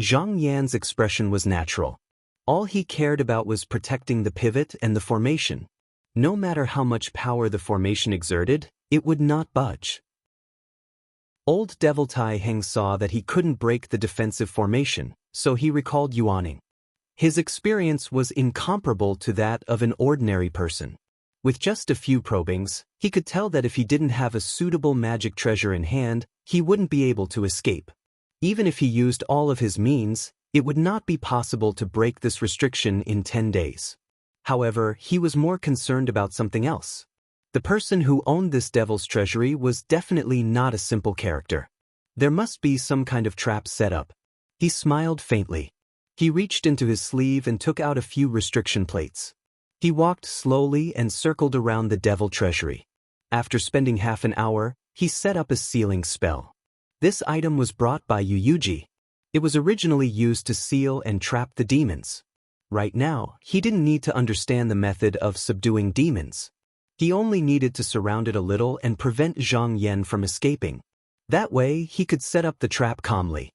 [SPEAKER 1] Zhang Yan's expression was natural. All he cared about was protecting the pivot and the formation. No matter how much power the formation exerted, it would not budge. Old Devil Tai Heng saw that he couldn't break the defensive formation, so he recalled Yuaning. His experience was incomparable to that of an ordinary person. With just a few probings, he could tell that if he didn't have a suitable magic treasure in hand, he wouldn't be able to escape. Even if he used all of his means, it would not be possible to break this restriction in 10 days. However, he was more concerned about something else. The person who owned this devil's treasury was definitely not a simple character. There must be some kind of trap set up. He smiled faintly. He reached into his sleeve and took out a few restriction plates. He walked slowly and circled around the devil treasury. After spending half an hour, he set up a sealing spell. This item was brought by Yuji. It was originally used to seal and trap the demons. Right now, he didn't need to understand the method of subduing demons. He only needed to surround it a little and prevent Zhang Yan from escaping. That way, he could set up the trap calmly.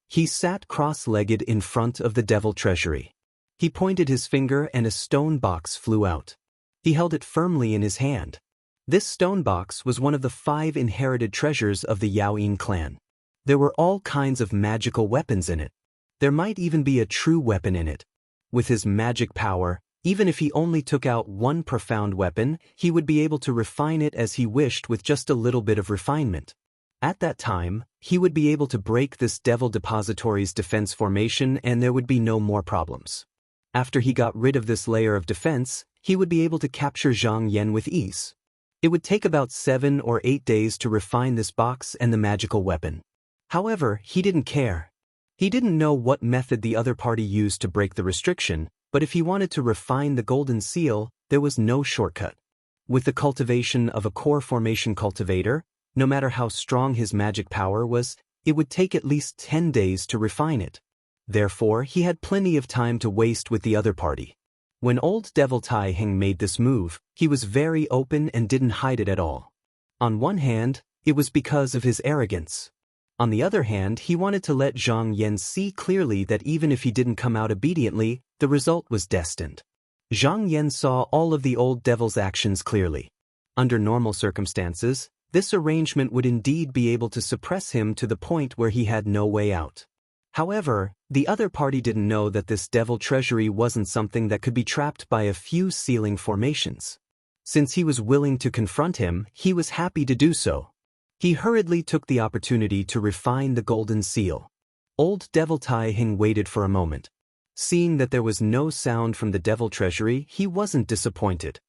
[SPEAKER 1] He sat cross-legged in front of the devil treasury. He pointed his finger and a stone box flew out. He held it firmly in his hand. This stone box was one of the 5 inherited treasures of the Yaoyin clan. There were all kinds of magical weapons in it. There might even be a true weapon in it. With his magic power, even if he only took out one profound weapon, he would be able to refine it as he wished with just a little bit of refinement. At that time, he would be able to break this devil depository's defense formation and there would be no more problems. After he got rid of this layer of defense, he would be able to capture Zhang Yan with ease. It would take about 7 or 8 days to refine this box and the magical weapon. However, he didn't care. He didn't know what method the other party used to break the restriction, but if he wanted to refine the golden seal, there was no shortcut. With the cultivation of a core formation cultivator, no matter how strong his magic power was, it would take at least 10 days to refine it. Therefore, he had plenty of time to waste with the other party. When old Devil Tai Heng made this move, he was very open and didn't hide it at all. On one hand, it was because of his arrogance. On the other hand, he wanted to let Zhang Yan see clearly that even if he didn't come out obediently, the result was destined. Zhang Yan saw all of the old devil's actions clearly. Under normal circumstances, this arrangement would indeed be able to suppress him to the point where he had no way out. However, the other party didn't know that this devil treasury wasn't something that could be trapped by a few sealing formations. Since he was willing to confront him, he was happy to do so. He hurriedly took the opportunity to refine the golden seal. Old Devil Tai Heng waited for a moment. Seeing that there was no sound from the devil treasury, he wasn't disappointed.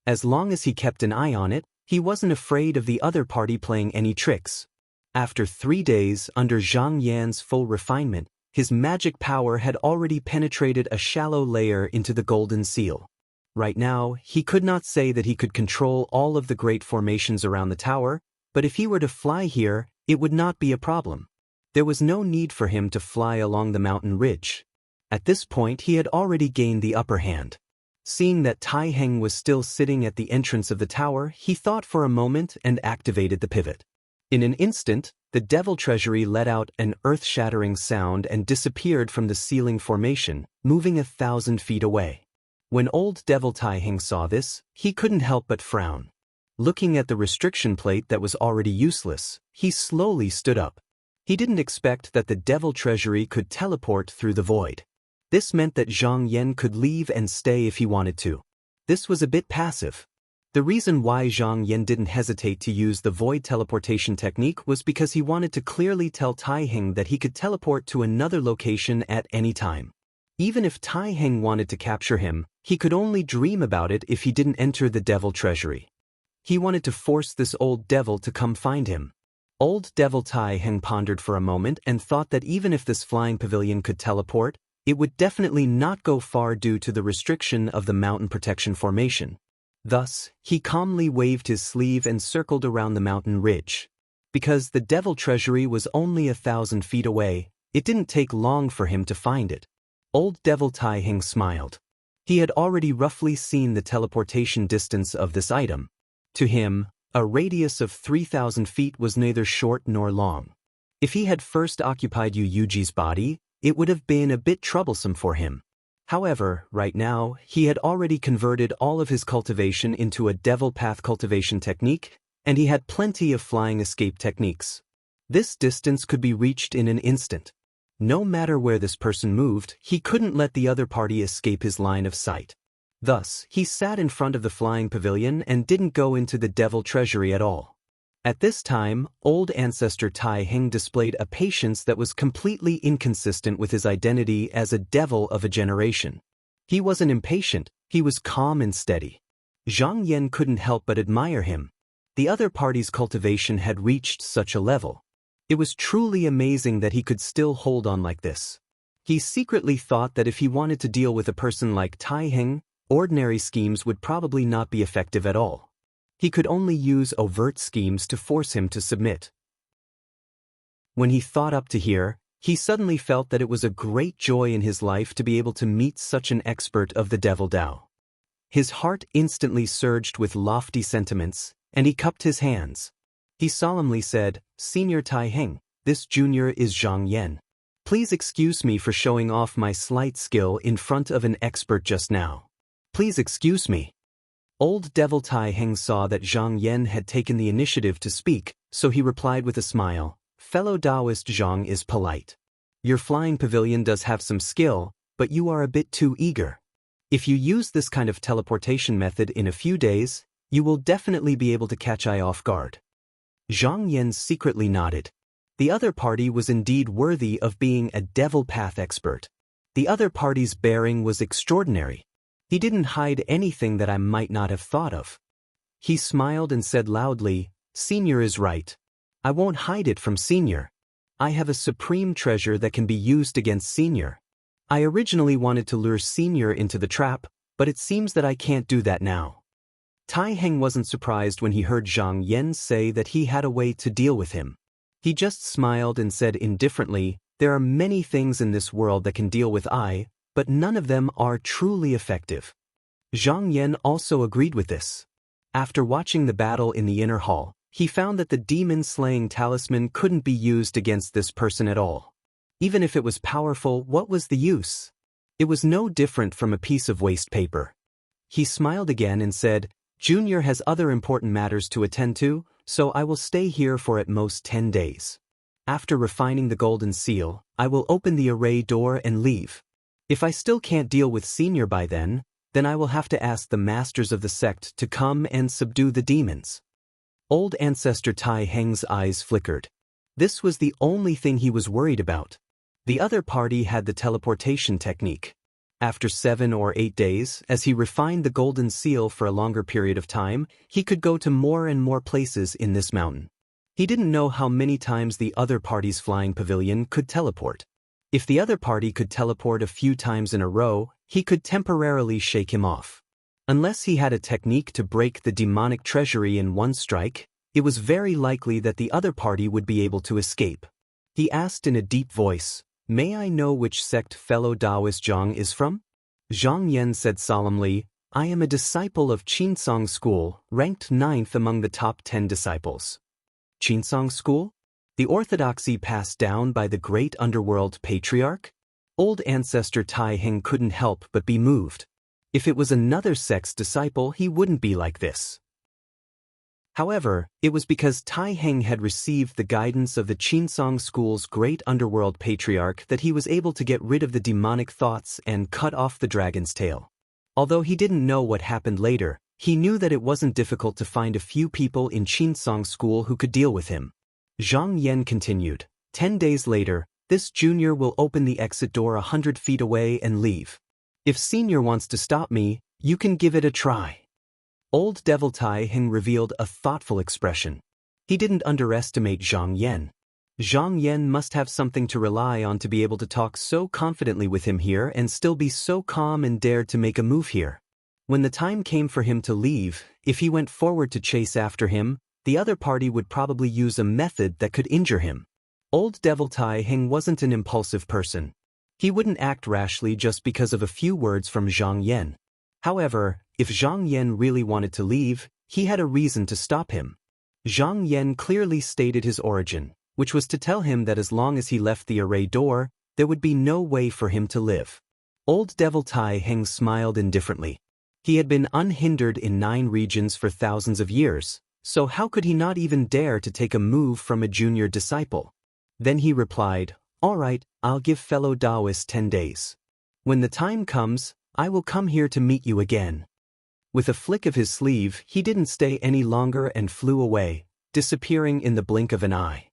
[SPEAKER 1] As long as he kept an eye on it, he wasn't afraid of the other party playing any tricks. After 3 days under Zhang Yan's full refinement, his magic power had already penetrated a shallow layer into the golden seal. Right now, he could not say that he could control all of the great formations around the tower, but if he were to fly here, it would not be a problem. There was no need for him to fly along the mountain ridge. At this point, he had already gained the upper hand. Seeing that Tai Heng was still sitting at the entrance of the tower, he thought for a moment and activated the pivot. In an instant, the devil treasury let out an earth-shattering sound and disappeared from the ceiling formation, moving 1,000 feet away. When old Devil Tai Heng saw this, he couldn't help but frown. Looking at the restriction plate that was already useless, he slowly stood up. He didn't expect that the devil treasury could teleport through the void. This meant that Zhang Yan could leave and stay if he wanted to. This was a bit passive. The reason why Zhang Yan didn't hesitate to use the void teleportation technique was because he wanted to clearly tell Tai Heng that he could teleport to another location at any time. Even if Tai Heng wanted to capture him, he could only dream about it if he didn't enter the devil treasury. He wanted to force this old devil to come find him. Old Devil Tai Heng pondered for a moment and thought that even if this flying pavilion could teleport, it would definitely not go far due to the restriction of the mountain protection formation. Thus, he calmly waved his sleeve and circled around the mountain ridge. Because the devil treasury was only 1,000 feet away, it didn't take long for him to find it. Old Devil Tai Heng smiled. He had already roughly seen the teleportation distance of this item. To him, a radius of 3,000 feet was neither short nor long. If he had first occupied Yuji's body, it would have been a bit troublesome for him. However, right now, he had already converted all of his cultivation into a devil path cultivation technique, and he had plenty of flying escape techniques. This distance could be reached in an instant. No matter where this person moved, he couldn't let the other party escape his line of sight. Thus, he sat in front of the flying pavilion and didn't go into the devil treasury at all. At this time, old ancestor Tai Heng displayed a patience that was completely inconsistent with his identity as a devil of a generation. He wasn't impatient, he was calm and steady. Zhang Yan couldn't help but admire him. The other party's cultivation had reached such a level. It was truly amazing that he could still hold on like this. He secretly thought that if he wanted to deal with a person like Tai Heng, ordinary schemes would probably not be effective at all. He could only use overt schemes to force him to submit. When he thought up to here, he suddenly felt that it was a great joy in his life to be able to meet such an expert of the Devil Dao. His heart instantly surged with lofty sentiments, and he cupped his hands. He solemnly said, "Senior Tai Heng, this junior is Zhang Yan. Please excuse me for showing off my slight skill in front of an expert just now. Please excuse me." Old Devil Tai Heng saw that Zhang Yan had taken the initiative to speak, so he replied with a smile, "Fellow Taoist Zhang is polite. Your flying pavilion does have some skill, but you are a bit too eager. If you use this kind of teleportation method in a few days, you will definitely be able to catch I off guard." Zhang Yan secretly nodded. The other party was indeed worthy of being a devil path expert. The other party's bearing was extraordinary. He didn't hide anything that I might not have thought of. He smiled and said loudly, "Senior is right. I won't hide it from Senior. I have a supreme treasure that can be used against Senior. I originally wanted to lure Senior into the trap, but it seems that I can't do that now." Tai Heng wasn't surprised when he heard Zhang Yan say that he had a way to deal with him. He just smiled and said indifferently, "There are many things in this world that can deal with I, but none of them are truly effective." Zhang Yan also agreed with this. After watching the battle in the inner hall, he found that the demon-slaying talisman couldn't be used against this person at all. Even if it was powerful, what was the use? It was no different from a piece of waste paper. He smiled again and said, "Junior has other important matters to attend to, so I will stay here for at most 10 days. After refining the golden seal, I will open the array door and leave. If I still can't deal with Senior by then I will have to ask the masters of the sect to come and subdue the demons." Old Ancestor Tai Heng's eyes flickered. This was the only thing he was worried about. The other party had the teleportation technique. After 7 or 8 days, as he refined the golden seal for a longer period of time, he could go to more and more places in this mountain. He didn't know how many times the other party's flying pavilion could teleport. If the other party could teleport a few times in a row, he could temporarily shake him off. Unless he had a technique to break the demonic treasury in one strike, it was very likely that the other party would be able to escape. He asked in a deep voice, "May I know which sect fellow Taoist Zhang is from?" Zhang Yan said solemnly, "I am a disciple of Qinsong School, ranked 9th among the top 10 disciples." Qinsong School? The orthodoxy passed down by the great underworld patriarch? Old Ancestor Tai Heng couldn't help but be moved. If it was another sect's disciple, he wouldn't be like this. However, it was because Tai Heng had received the guidance of the Qinsong School's great underworld patriarch that he was able to get rid of the demonic thoughts and cut off the dragon's tail. Although he didn't know what happened later, he knew that it wasn't difficult to find a few people in Qinsong School who could deal with him. Zhang Yan continued, 10 days later, this junior will open the exit door 100 feet away and leave. If Senior wants to stop me, you can give it a try." Old Devil Tai Heng revealed a thoughtful expression. He didn't underestimate Zhang Yan. Zhang Yan must have something to rely on to be able to talk so confidently with him here and still be so calm and dared to make a move here. When the time came for him to leave, if he went forward to chase after him, the other party would probably use a method that could injure him. Old Devil Tai Heng wasn't an impulsive person. He wouldn't act rashly just because of a few words from Zhang Yan. However, if Zhang Yan really wanted to leave, he had a reason to stop him. Zhang Yan clearly stated his origin, which was to tell him that as long as he left the array door, there would be no way for him to live. Old Devil Tai Heng smiled indifferently. He had been unhindered in 9 regions for thousands of years, so how could he not even dare to take a move from a junior disciple? Then he replied, "All right, I'll give fellow Taoists 10 days. When the time comes, I will come here to meet you again." With a flick of his sleeve, he didn't stay any longer and flew away, disappearing in the blink of an eye.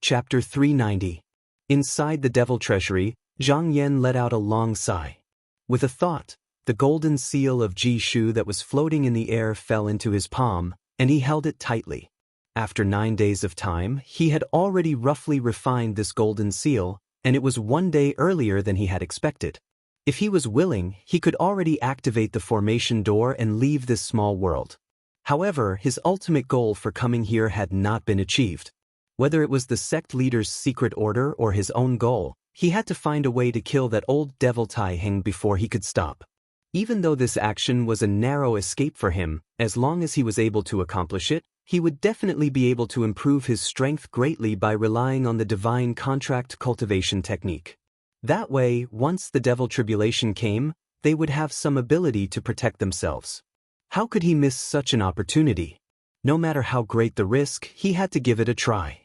[SPEAKER 1] Chapter 390. Inside the Devil Treasury, Zhang Yan let out a long sigh. With a thought, the golden seal of Ji Shu that was floating in the air fell into his palm, and he held it tightly. After 9 days of time, he had already roughly refined this golden seal, and it was 1 day earlier than he had expected. If he was willing, he could already activate the formation door and leave this small world. However, his ultimate goal for coming here had not been achieved. Whether it was the sect leader's secret order or his own goal, he had to find a way to kill that old devil Tai Heng before he could stop. Even though this action was a narrow escape for him, as long as he was able to accomplish it, he would definitely be able to improve his strength greatly by relying on the divine contract cultivation technique. That way, once the devil tribulation came, they would have some ability to protect themselves. How could he miss such an opportunity? No matter how great the risk, he had to give it a try.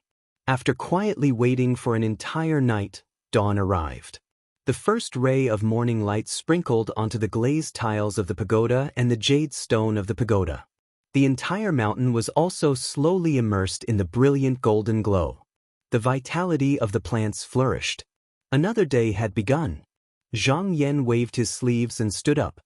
[SPEAKER 1] After quietly waiting for an entire night, dawn arrived. The first ray of morning light sprinkled onto the glazed tiles of the pagoda and the jade stone of the pagoda. The entire mountain was also slowly immersed in the brilliant golden glow. The vitality of the plants flourished. Another day had begun. Zhang Yan waved his sleeves and stood up.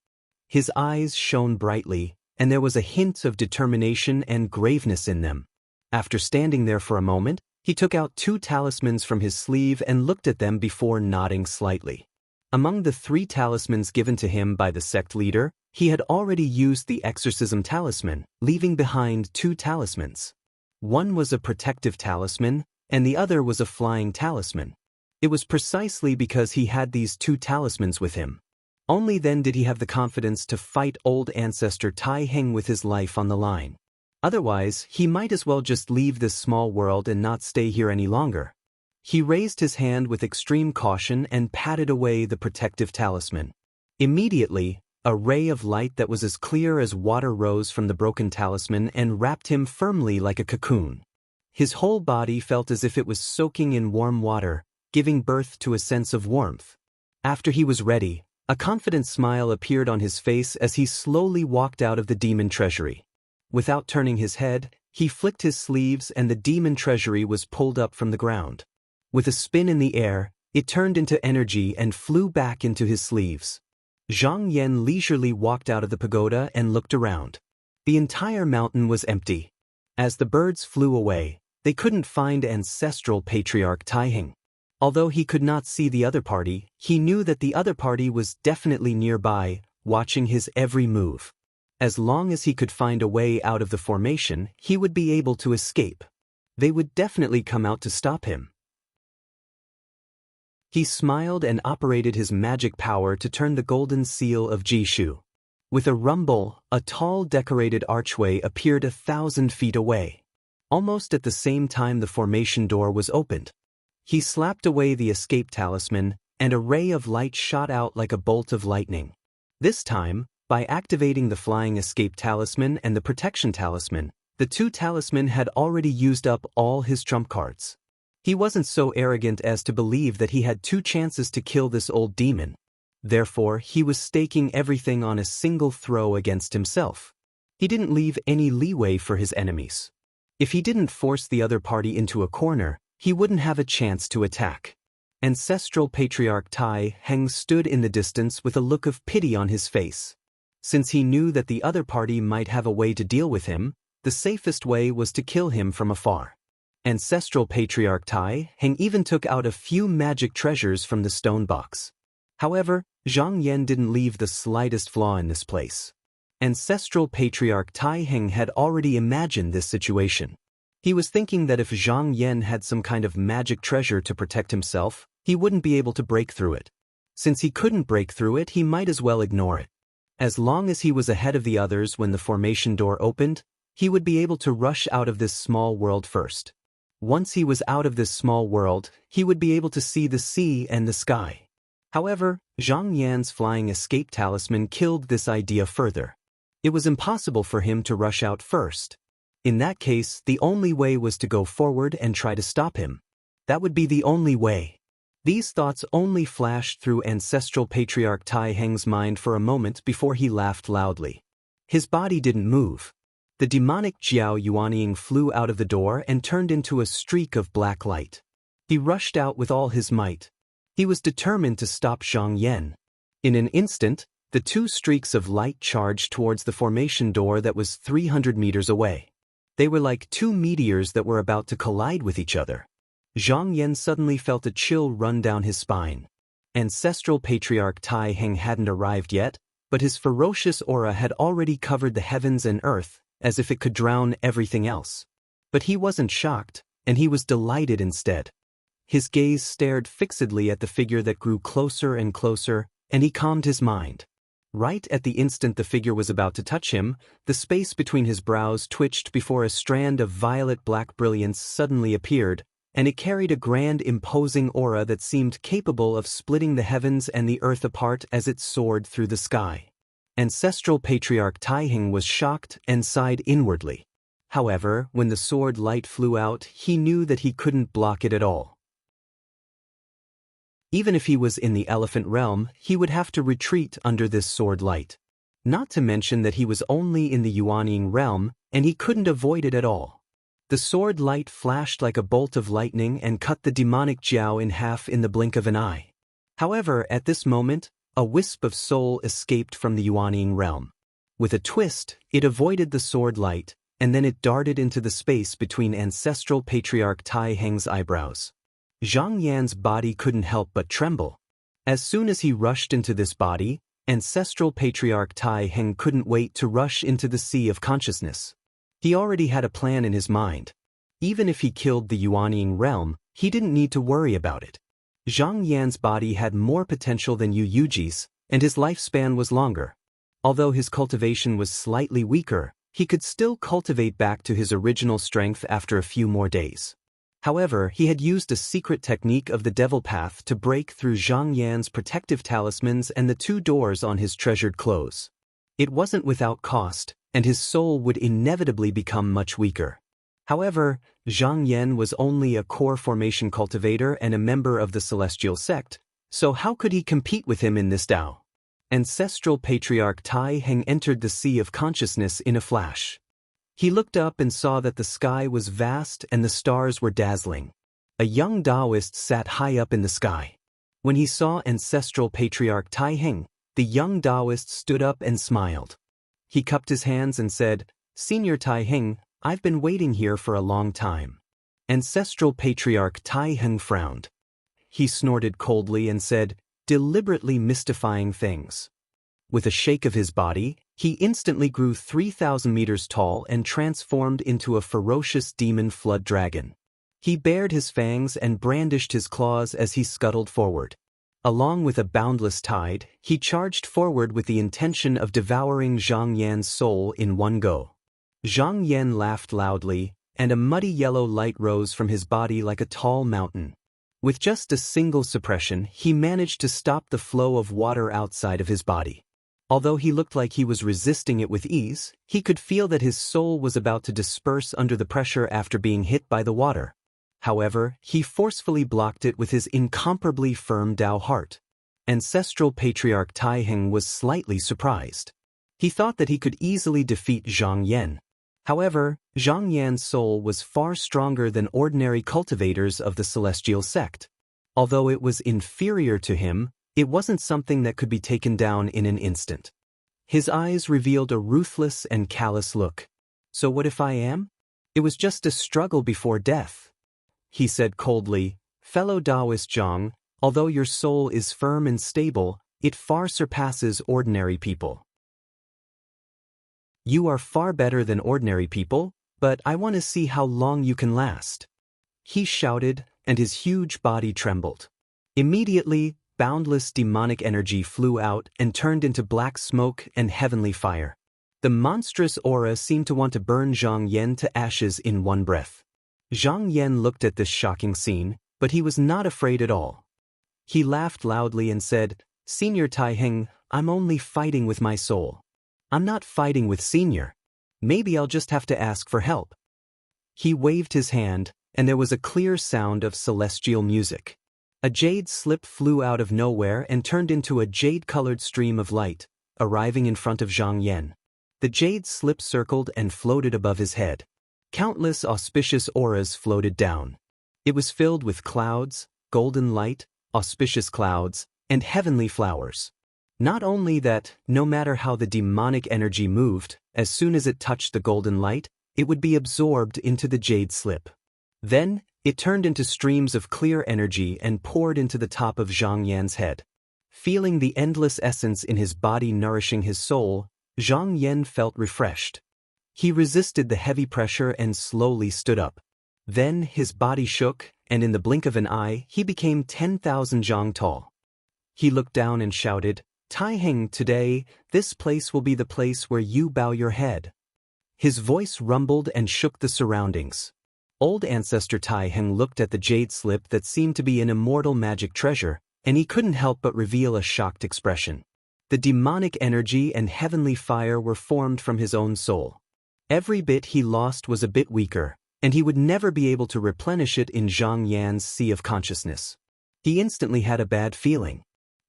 [SPEAKER 1] His eyes shone brightly, and there was a hint of determination and graveness in them. After standing there for a moment, he took out 2 talismans from his sleeve and looked at them before nodding slightly. Among the 3 talismans given to him by the sect leader, he had already used the exorcism talisman, leaving behind 2 talismans. One was a protective talisman, and the other was a flying talisman. It was precisely because he had these 2 talismans with him. Only then did he have the confidence to fight old ancestor Tai Heng with his life on the line. Otherwise, he might as well just leave this small world and not stay here any longer. He raised his hand with extreme caution and patted away the protective talisman. Immediately, a ray of light that was as clear as water rose from the broken talisman and wrapped him firmly like a cocoon. His whole body felt as if it was soaking in warm water, giving birth to a sense of warmth. After he was ready, a confident smile appeared on his face as he slowly walked out of the demon treasury. Without turning his head, he flicked his sleeves and the demon treasury was pulled up from the ground. With a spin in the air, it turned into energy and flew back into his sleeves. Zhang Yan leisurely walked out of the pagoda and looked around. The entire mountain was empty. As the birds flew away, they couldn't find ancestral patriarch Tai Heng. Although he could not see the other party, he knew that the other party was definitely nearby, watching his every move. As long as he could find a way out of the formation, he would be able to escape. They would definitely come out to stop him. He smiled and operated his magic power to turn the golden seal of Jishu. With a rumble, a tall decorated archway appeared 1,000 feet away. Almost at the same time the formation door was opened. He slapped away the escape talisman, and a ray of light shot out like a bolt of lightning. This time, by activating the flying escape talisman and the protection talisman, the 2 talismen had already used up all his trump cards. He wasn't so arrogant as to believe that he had 2 chances to kill this old demon. Therefore, he was staking everything on a single throw against himself. He didn't leave any leeway for his enemies. If he didn't force the other party into a corner, he wouldn't have a chance to attack. Ancestral Patriarch Tai Heng stood in the distance with a look of pity on his face. Since he knew that the other party might have a way to deal with him, the safest way was to kill him from afar. Ancestral Patriarch Tai Heng even took out a few magic treasures from the stone box. However, Zhang Yan didn't leave the slightest flaw in this place. Ancestral Patriarch Tai Heng had already imagined this situation. He was thinking that if Zhang Yan had some kind of magic treasure to protect himself, he wouldn't be able to break through it. Since he couldn't break through it, he might as well ignore it. As long as he was ahead of the others when the formation door opened, he would be able to rush out of this small world first. Once he was out of this small world, he would be able to see the sea and the sky. However, Zhang Yan's flying escape talisman killed this idea further. It was impossible for him to rush out first. In that case, the only way was to go forward and try to stop him. That would be the only way. These thoughts only flashed through Ancestral Patriarch Tai Heng's mind for a moment before he laughed loudly. His body didn't move. The demonic Jiao Yuanying flew out of the door and turned into a streak of black light. He rushed out with all his might. He was determined to stop Zhang Yan. In an instant, the 2 streaks of light charged towards the formation door that was 300 meters away. They were like two meteors that were about to collide with each other. Zhang Yan suddenly felt a chill run down his spine. Ancestral Patriarch Tai Heng hadn't arrived yet, but his ferocious aura had already covered the heavens and earth, as if it could drown everything else. But he wasn't shocked, and he was delighted instead. His gaze stared fixedly at the figure that grew closer and closer, and he calmed his mind. Right at the instant the figure was about to touch him, the space between his brows twitched before a strand of violet-black brilliance suddenly appeared, and it carried a grand, imposing aura that seemed capable of splitting the heavens and the earth apart as it soared through the sky. Ancestral Patriarch Tai Heng was shocked and sighed inwardly. However, when the sword light flew out, he knew that he couldn't block it at all. Even if he was in the elephant realm, he would have to retreat under this sword light. Not to mention that he was only in the Yuanying realm, and he couldn't avoid it at all. The sword light flashed like a bolt of lightning and cut the demonic Jiao in half in the blink of an eye. However, at this moment, a wisp of soul escaped from the Yuanying realm. With a twist, it avoided the sword light, and then it darted into the space between Ancestral Patriarch Tai Heng's eyebrows. Zhang Yan's body couldn't help but tremble. As soon as he rushed into this body, Ancestral Patriarch Tai Heng couldn't wait to rush into the sea of consciousness. He already had a plan in his mind. Even if he killed the Yuanying realm, he didn't need to worry about it. Zhang Yan's body had more potential than Yu Yuji's, and his lifespan was longer. Although his cultivation was slightly weaker, he could still cultivate back to his original strength after a few more days. However, he had used a secret technique of the Devil Path to break through Zhang Yan's protective talismans and the two doors on his treasured clothes. It wasn't without cost, and his soul would inevitably become much weaker. However, Zhang Yan was only a core formation cultivator and a member of the Celestial Sect, so how could he compete with him in this Tao? Ancestral Patriarch Tai Heng entered the sea of consciousness in a flash. He looked up and saw that the sky was vast and the stars were dazzling. A young Taoist sat high up in the sky. When he saw Ancestral Patriarch Tai Heng, the young Taoist stood up and smiled. He cupped his hands and said, "Senior Tai Heng, I've been waiting here for a long time." Ancestral Patriarch Tai Heng frowned. He snorted coldly and said, deliberately mystifying things. With a shake of his body, he instantly grew 3,000 meters tall and transformed into a ferocious demon flood dragon. He bared his fangs and brandished his claws as he scuttled forward. Along with a boundless tide, he charged forward with the intention of devouring Zhang Yan's soul in one go. Zhang Yan laughed loudly, and a muddy yellow light rose from his body like a tall mountain. With just a single suppression, he managed to stop the flow of water outside of his body. Although he looked like he was resisting it with ease, he could feel that his soul was about to disperse under the pressure after being hit by the water. However, he forcefully blocked it with his incomparably firm Tao heart. Ancestral Patriarch Tai Heng was slightly surprised. He thought that he could easily defeat Zhang Yan. However, Zhang Yan's soul was far stronger than ordinary cultivators of the Celestial Sect. Although it was inferior to him, it wasn't something that could be taken down in an instant. His eyes revealed a ruthless and callous look. "So what if I am? It was just a struggle before death," he said coldly. "Fellow Taoist Zhang, although your soul is firm and stable, it far surpasses ordinary people. You are far better than ordinary people, but I want to see how long you can last," he shouted, and his huge body trembled. Immediately, boundless demonic energy flew out and turned into black smoke and heavenly fire. The monstrous aura seemed to want to burn Zhang Yan to ashes in one breath. Zhang Yan looked at this shocking scene, but he was not afraid at all. He laughed loudly and said, "Senior Tai Heng, I'm only fighting with my soul. I'm not fighting with Senior. Maybe I'll just have to ask for help." He waved his hand, and there was a clear sound of celestial music. A jade slip flew out of nowhere and turned into a jade-colored stream of light, arriving in front of Zhang Yan. The jade slip circled and floated above his head. Countless auspicious auras floated down. It was filled with clouds, golden light, auspicious clouds, and heavenly flowers. Not only that, no matter how the demonic energy moved, as soon as it touched the golden light, it would be absorbed into the jade slip. Then, it turned into streams of clear energy and poured into the top of Zhang Yan's head. Feeling the endless essence in his body nourishing his soul, Zhang Yan felt refreshed. He resisted the heavy pressure and slowly stood up. Then his body shook, and in the blink of an eye, he became 10,000 zhang tall. He looked down and shouted, "Tai Heng, today, this place will be the place where you bow your head." His voice rumbled and shook the surroundings. Old ancestor Tai Heng looked at the jade slip that seemed to be an immortal magic treasure, and he couldn't help but reveal a shocked expression. The demonic energy and heavenly fire were formed from his own soul. Every bit he lost was a bit weaker, and he would never be able to replenish it in Zhang Yan's sea of consciousness. He instantly had a bad feeling.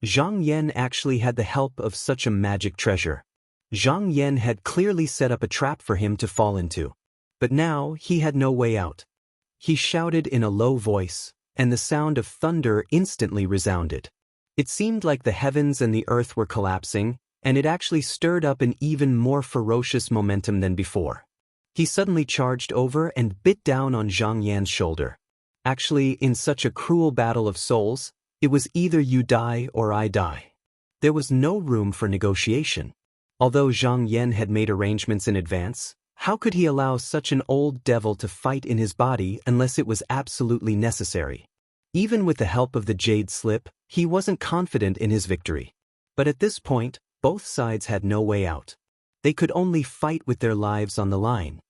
[SPEAKER 1] Zhang Yan actually had the help of such a magic treasure. Zhang Yan had clearly set up a trap for him to fall into. But now he had no way out. He shouted in a low voice, and the sound of thunder instantly resounded. It seemed like the heavens and the earth were collapsing, and it actually stirred up an even more ferocious momentum than before. He suddenly charged over and bit down on Zhang Yan's shoulder. Actually, in such a cruel battle of souls, it was either you die or I die. There was no room for negotiation. Although Zhang Yan had made arrangements in advance, how could he allow such an old devil to fight in his body unless it was absolutely necessary? Even with the help of the jade slip, he wasn't confident in his victory. But at this point, both sides had no way out. They could only fight with their lives on the line.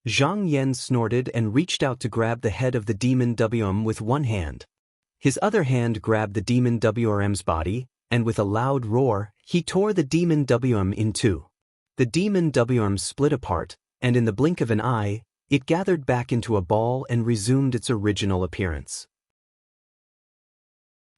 [SPEAKER 1] Zhang Yan snorted and reached out to grab the head of the demon WM with one hand. His other hand grabbed the demon WRM's body, and with a loud roar, he tore the demon WM in two. The demon WM split apart, and in the blink of an eye, it gathered back into a ball and resumed its original appearance.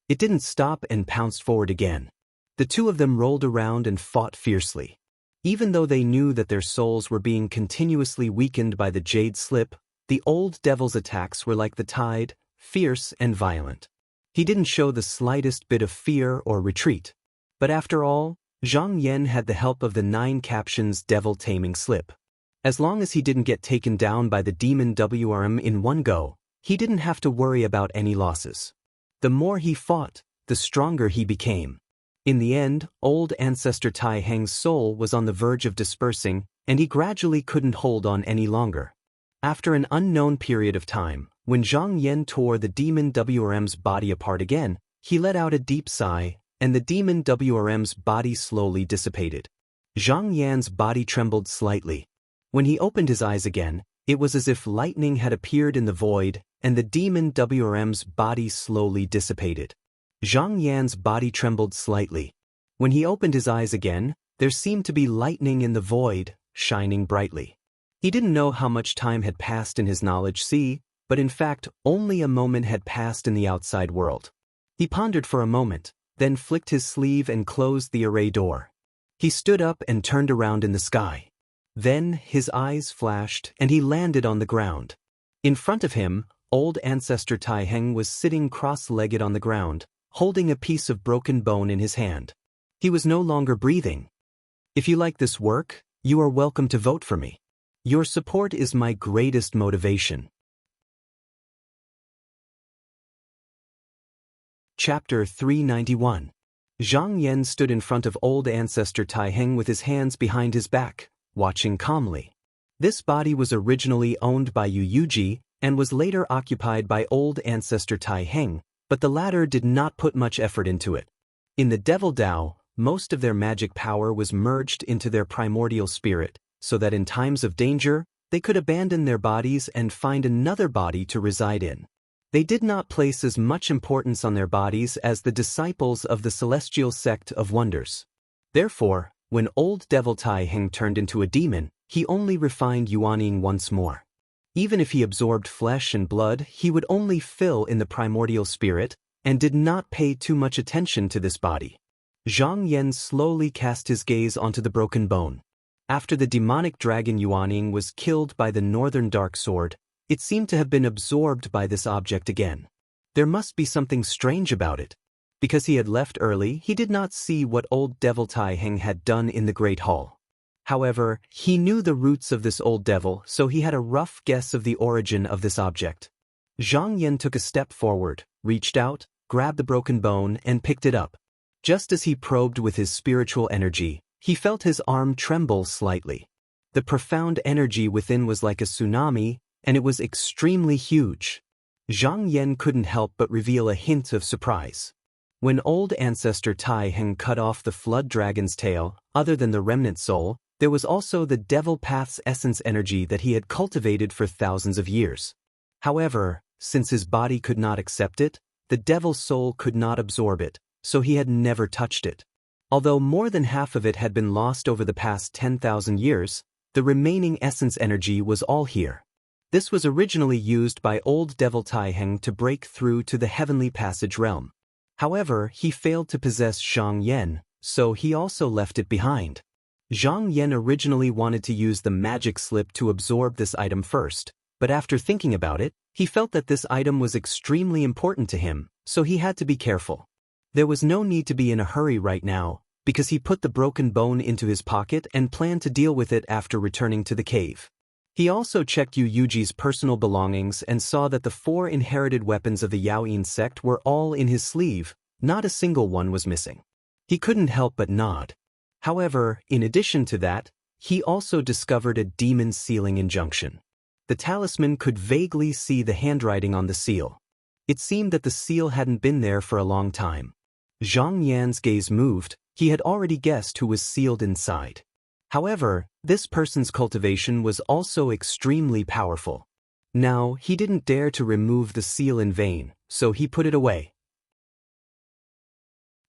[SPEAKER 1] It didn't stop and pounced forward again. The two of them rolled around and fought fiercely. Even though they knew that their souls were being continuously weakened by the jade slip, the old devil's attacks were like the tide, fierce and violent. He didn't show the slightest bit of fear or retreat. But after all, Zhang Yan had the help of the 9 captions devil-taming slip. As long as he didn't get taken down by the demon WRM in one go, he didn't have to worry about any losses. The more he fought, the stronger he became. In the end, old ancestor Tai Heng's soul was on the verge of dispersing, and he gradually couldn't hold on any longer. After an unknown period of time, when Zhang Yan tore the demon WRM's body apart again, he let out a deep sigh, and the demon WRM's body slowly dissipated. Zhang Yan's body trembled slightly. When he opened his eyes again, it was as if lightning had appeared in the void, and the demon WRM's body slowly dissipated. Zhang Yan's body trembled slightly. When he opened his eyes again, there seemed to be lightning in the void, shining brightly. He didn't know how much time had passed in his knowledge sea, but in fact, only a moment had passed in the outside world. He pondered for a moment, then flicked his sleeve and closed the array door. He stood up and turned around in the sky. Then his eyes flashed and he landed on the ground. In front of him, old ancestor Tai Heng was sitting cross-legged on the ground, holding a piece of broken bone in his hand. He was no longer breathing. If you like this work, you are welcome to vote for me. Your support is my greatest motivation. Chapter 391. Zhang Yan stood in front of old ancestor Tai Heng with his hands behind his back, watching calmly. This body was originally owned by Yu Yuji and was later occupied by old ancestor Tai Heng, but the latter did not put much effort into it. In the Devil Dao, most of their magic power was merged into their primordial spirit, so that in times of danger, they could abandon their bodies and find another body to reside in. They did not place as much importance on their bodies as the disciples of the celestial sect of wonders. Therefore, when old Devil Tai Heng turned into a demon, he only refined Yuaning once more. Even if he absorbed flesh and blood, he would only fill in the primordial spirit and did not pay too much attention to this body. Zhang Yan slowly cast his gaze onto the broken bone. After the demonic dragon Yuaning was killed by the northern dark sword, it seemed to have been absorbed by this object again. There must be something strange about it. Because he had left early, he did not see what old Devil Tai Heng had done in the Great Hall. However, he knew the roots of this old devil, so he had a rough guess of the origin of this object. Zhang Yan took a step forward, reached out, grabbed the broken bone, and picked it up. Just as he probed with his spiritual energy, he felt his arm tremble slightly. The profound energy within was like a tsunami, and it was extremely huge. Zhang Yan couldn't help but reveal a hint of surprise. When old ancestor Tai Heng cut off the flood dragon's tail, other than the remnant soul, there was also the devil path's essence energy that he had cultivated for thousands of years. However, since his body could not accept it, the devil's soul could not absorb it, so he had never touched it. Although more than half of it had been lost over the past 10,000 years, the remaining essence energy was all here. This was originally used by old devil Tai Heng to break through to the heavenly passage realm. However, he failed to possess Zhang Yan, so he also left it behind. Zhang Yan originally wanted to use the magic slip to absorb this item first, but after thinking about it, he felt that this item was extremely important to him, so he had to be careful. There was no need to be in a hurry right now, because he put the broken bone into his pocket and planned to deal with it after returning to the cave. He also checked Yu Yuji's personal belongings and saw that the 4 inherited weapons of the Yaoyin sect were all in his sleeve, not a single one was missing. He couldn't help but nod. However, in addition to that, he also discovered a demon sealing injunction. The talisman could vaguely see the handwriting on the seal. It seemed that the seal hadn't been there for a long time. Zhang Yan's gaze moved. He had already guessed who was sealed inside. However, this person's cultivation was also extremely powerful. Now, he didn't dare to remove the seal in vain, so he put it away.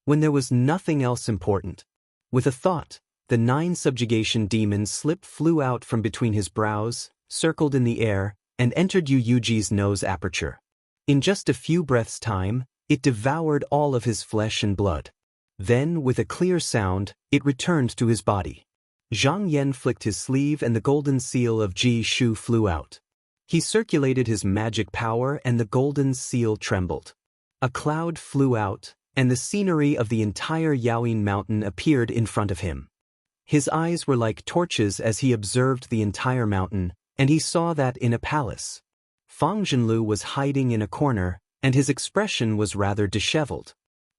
[SPEAKER 1] When there was nothing else important, with a thought, the 9 subjugation demons flew out from between his brows, circled in the air, and entered Yu Yuji's nose aperture. In just a few breaths' time, it devoured all of his flesh and blood. Then, with a clear sound, it returned to his body. Zhang Yan flicked his sleeve and the golden seal of Ji Shu flew out. He circulated his magic power and the golden seal trembled. A cloud flew out, and the scenery of the entire Yaoyin mountain appeared in front of him. His eyes were like torches as he observed the entire mountain, and he saw that in a palace. Fang Zhenlu was hiding in a corner, and his expression was rather disheveled.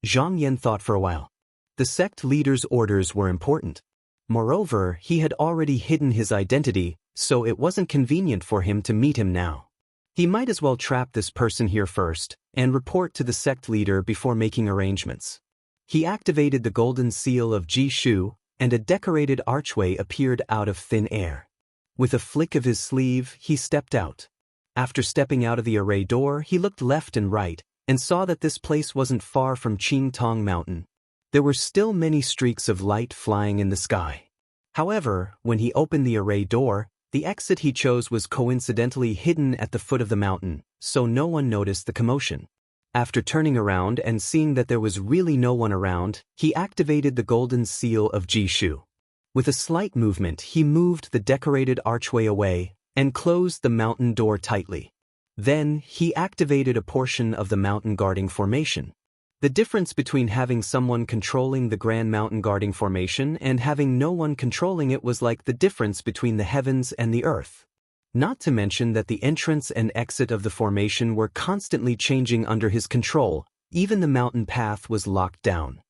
[SPEAKER 1] Zhang Yan thought for a while. The sect leader's orders were important. Moreover, he had already hidden his identity, so it wasn't convenient for him to meet him now. He might as well trap this person here first, and report to the sect leader before making arrangements. He activated the golden seal of Ji Shu, and a decorated archway appeared out of thin air. With a flick of his sleeve, he stepped out. After stepping out of the array door, he looked left and right, and saw that this place wasn't far from Qingtong Mountain. There were still many streaks of light flying in the sky. However, when he opened the array door, the exit he chose was coincidentally hidden at the foot of the mountain, so no one noticed the commotion. After turning around and seeing that there was really no one around, he activated the golden seal of Ji Shu. With a slight movement, he moved the decorated archway away and closed the mountain door tightly. Then, he activated a portion of the mountain guarding formation. The difference between having someone controlling the Grand Mountain Guarding Formation and having no one controlling it was like the difference between the heavens and the earth. Not to mention that the entrance and exit of the formation were constantly changing under his control, even the mountain path was locked down.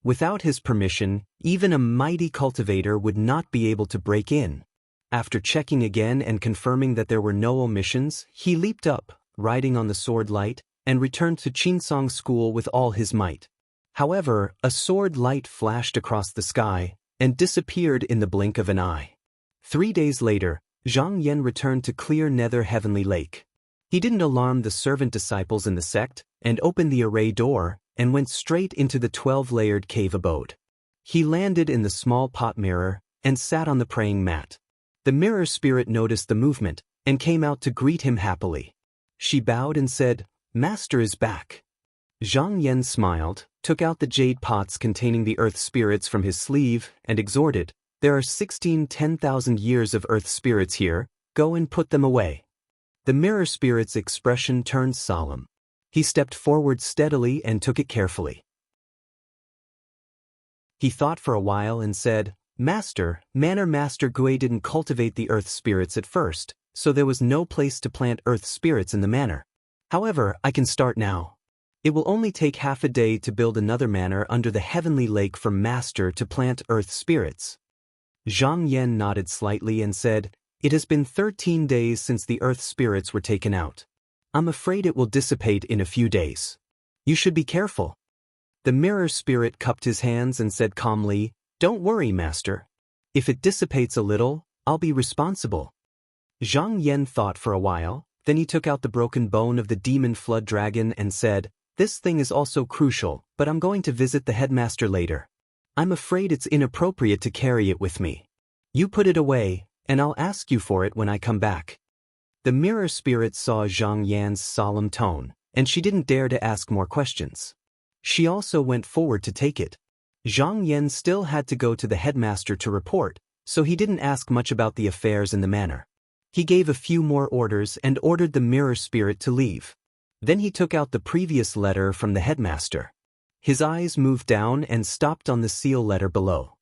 [SPEAKER 1] Without his permission, even a mighty cultivator would not be able to break in. After checking again and confirming that there were no omissions, he leaped up, riding on the sword light, and returned to Qinsong School with all his might. However, a sword light flashed across the sky and disappeared in the blink of an eye. 3 days later, Zhang Yan returned to clear Nether Heavenly Lake. He didn't alarm the servant disciples in the sect and opened the array door and went straight into the 12-layered cave abode. He landed in the small pot mirror and sat on the praying mat. The mirror spirit noticed the movement and came out to greet him happily. She bowed and said, "Master is back." Zhang Yan smiled, took out the jade pots containing the earth spirits from his sleeve, and exhorted, "There are 16 10,000 years of earth spirits here, go and put them away." The mirror spirit's expression turned solemn. He stepped forward steadily and took it carefully. He thought for a while and said, Master, Manor Master Gui didn't cultivate the earth spirits at first, so there was no place to plant earth spirits in the manor. However, I can start now. It will only take half a day to build another manor under the heavenly lake for Master to plant earth spirits. Zhang Yan nodded slightly and said, "It has been 13 days since the earth spirits were taken out. I'm afraid it will dissipate in a few days. You should be careful." The mirror spirit cupped his hands and said calmly, "Don't worry, Master. If it dissipates a little, I'll be responsible." Zhang Yan thought for a while, then he took out the broken bone of the demon flood dragon and said, "This thing is also crucial, but I'm going to visit the headmaster later. I'm afraid it's inappropriate to carry it with me. You put it away, and I'll ask you for it when I come back." The mirror spirit saw Zhang Yan's solemn tone, and she didn't dare to ask more questions. She also went forward to take it. Zhang Yan still had to go to the headmaster to report, so he didn't ask much about the affairs in the manor. He gave a few more orders and ordered the mirror spirit to leave. Then he took out the previous letter from the headmaster. His eyes moved down and stopped on the seal letter below.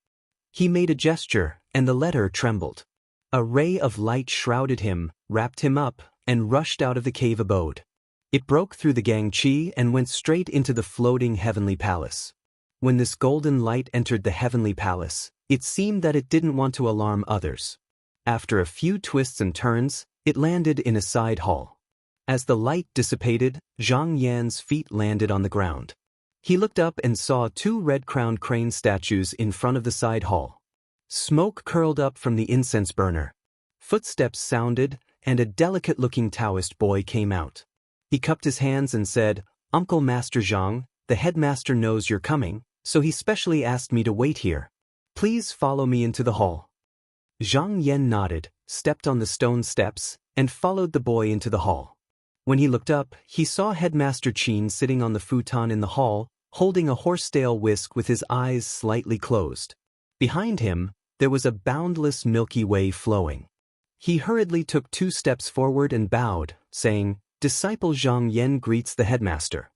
[SPEAKER 1] He made a gesture, and the letter trembled. A ray of light shrouded him, wrapped him up, and rushed out of the cave abode. It broke through the Gangqi and went straight into the floating heavenly palace. When this golden light entered the heavenly palace, it seemed that it didn't want to alarm others. After a few twists and turns, it landed in a side hall. As the light dissipated, Zhang Yan's feet landed on the ground. He looked up and saw two red-crowned crane statues in front of the side hall. Smoke curled up from the incense burner. Footsteps sounded, and a delicate-looking Taoist boy came out. He cupped his hands and said, "Uncle Master Zhang, the headmaster knows you're coming, so he specially asked me to wait here. Please follow me into the hall." Zhang Yan nodded, stepped on the stone steps, and followed the boy into the hall. When he looked up, he saw Headmaster Qin sitting on the futon in the hall, holding a horsetail whisk with his eyes slightly closed. Behind him, there was a boundless Milky Way flowing. He hurriedly took 2 steps forward and bowed, saying, "Disciple Zhang Yan greets the headmaster."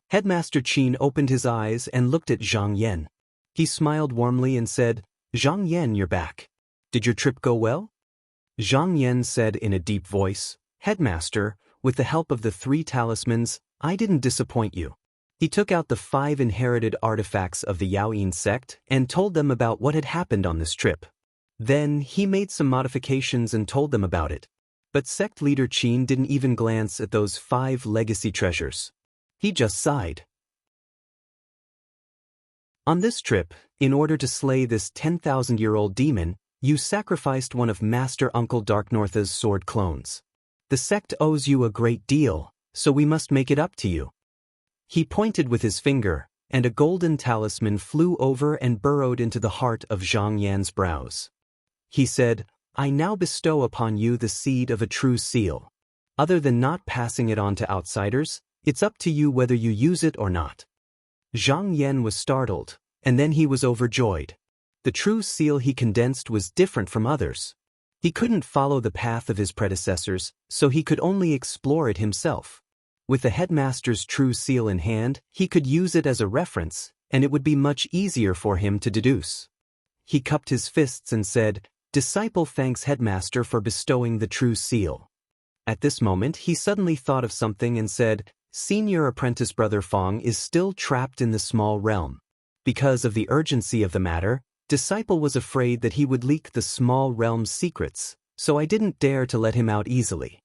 [SPEAKER 1] Headmaster Qin opened his eyes and looked at Zhang Yan. He smiled warmly and said, "Zhang Yan, you're back. Did your trip go well?" Zhang Yan said in a deep voice, "Headmaster, with the help of the 3 talismans, I didn't disappoint you." He took out the 5 inherited artifacts of the Yaoyin sect and told them about what had happened on this trip. Then he made some modifications and told them about it. But sect leader Qin didn't even glance at those 5 legacy treasures. He just sighed. "On this trip, in order to slay this 10,000-year-old demon, you sacrificed one of Master Uncle Darknortha's sword clones. The sect owes you a great deal, so we must make it up to you." He pointed with his finger, and a golden talisman flew over and burrowed into the heart of Zhang Yan's brows. He said, "I now bestow upon you the seed of a true seal. Other than not passing it on to outsiders, it's up to you whether you use it or not." Zhang Yan was startled, and then he was overjoyed. The true seal he condensed was different from others. He couldn't follow the path of his predecessors, so he could only explore it himself. With the headmaster's true seal in hand, he could use it as a reference, and it would be much easier for him to deduce. He cupped his fists and said, "Disciple thanks headmaster for bestowing the true seal." At this moment he suddenly thought of something and said, "Senior apprentice brother Fong is still trapped in the small realm. Because of the urgency of the matter, Disciple was afraid that he would leak the small realm's secrets, so I didn't dare to let him out easily."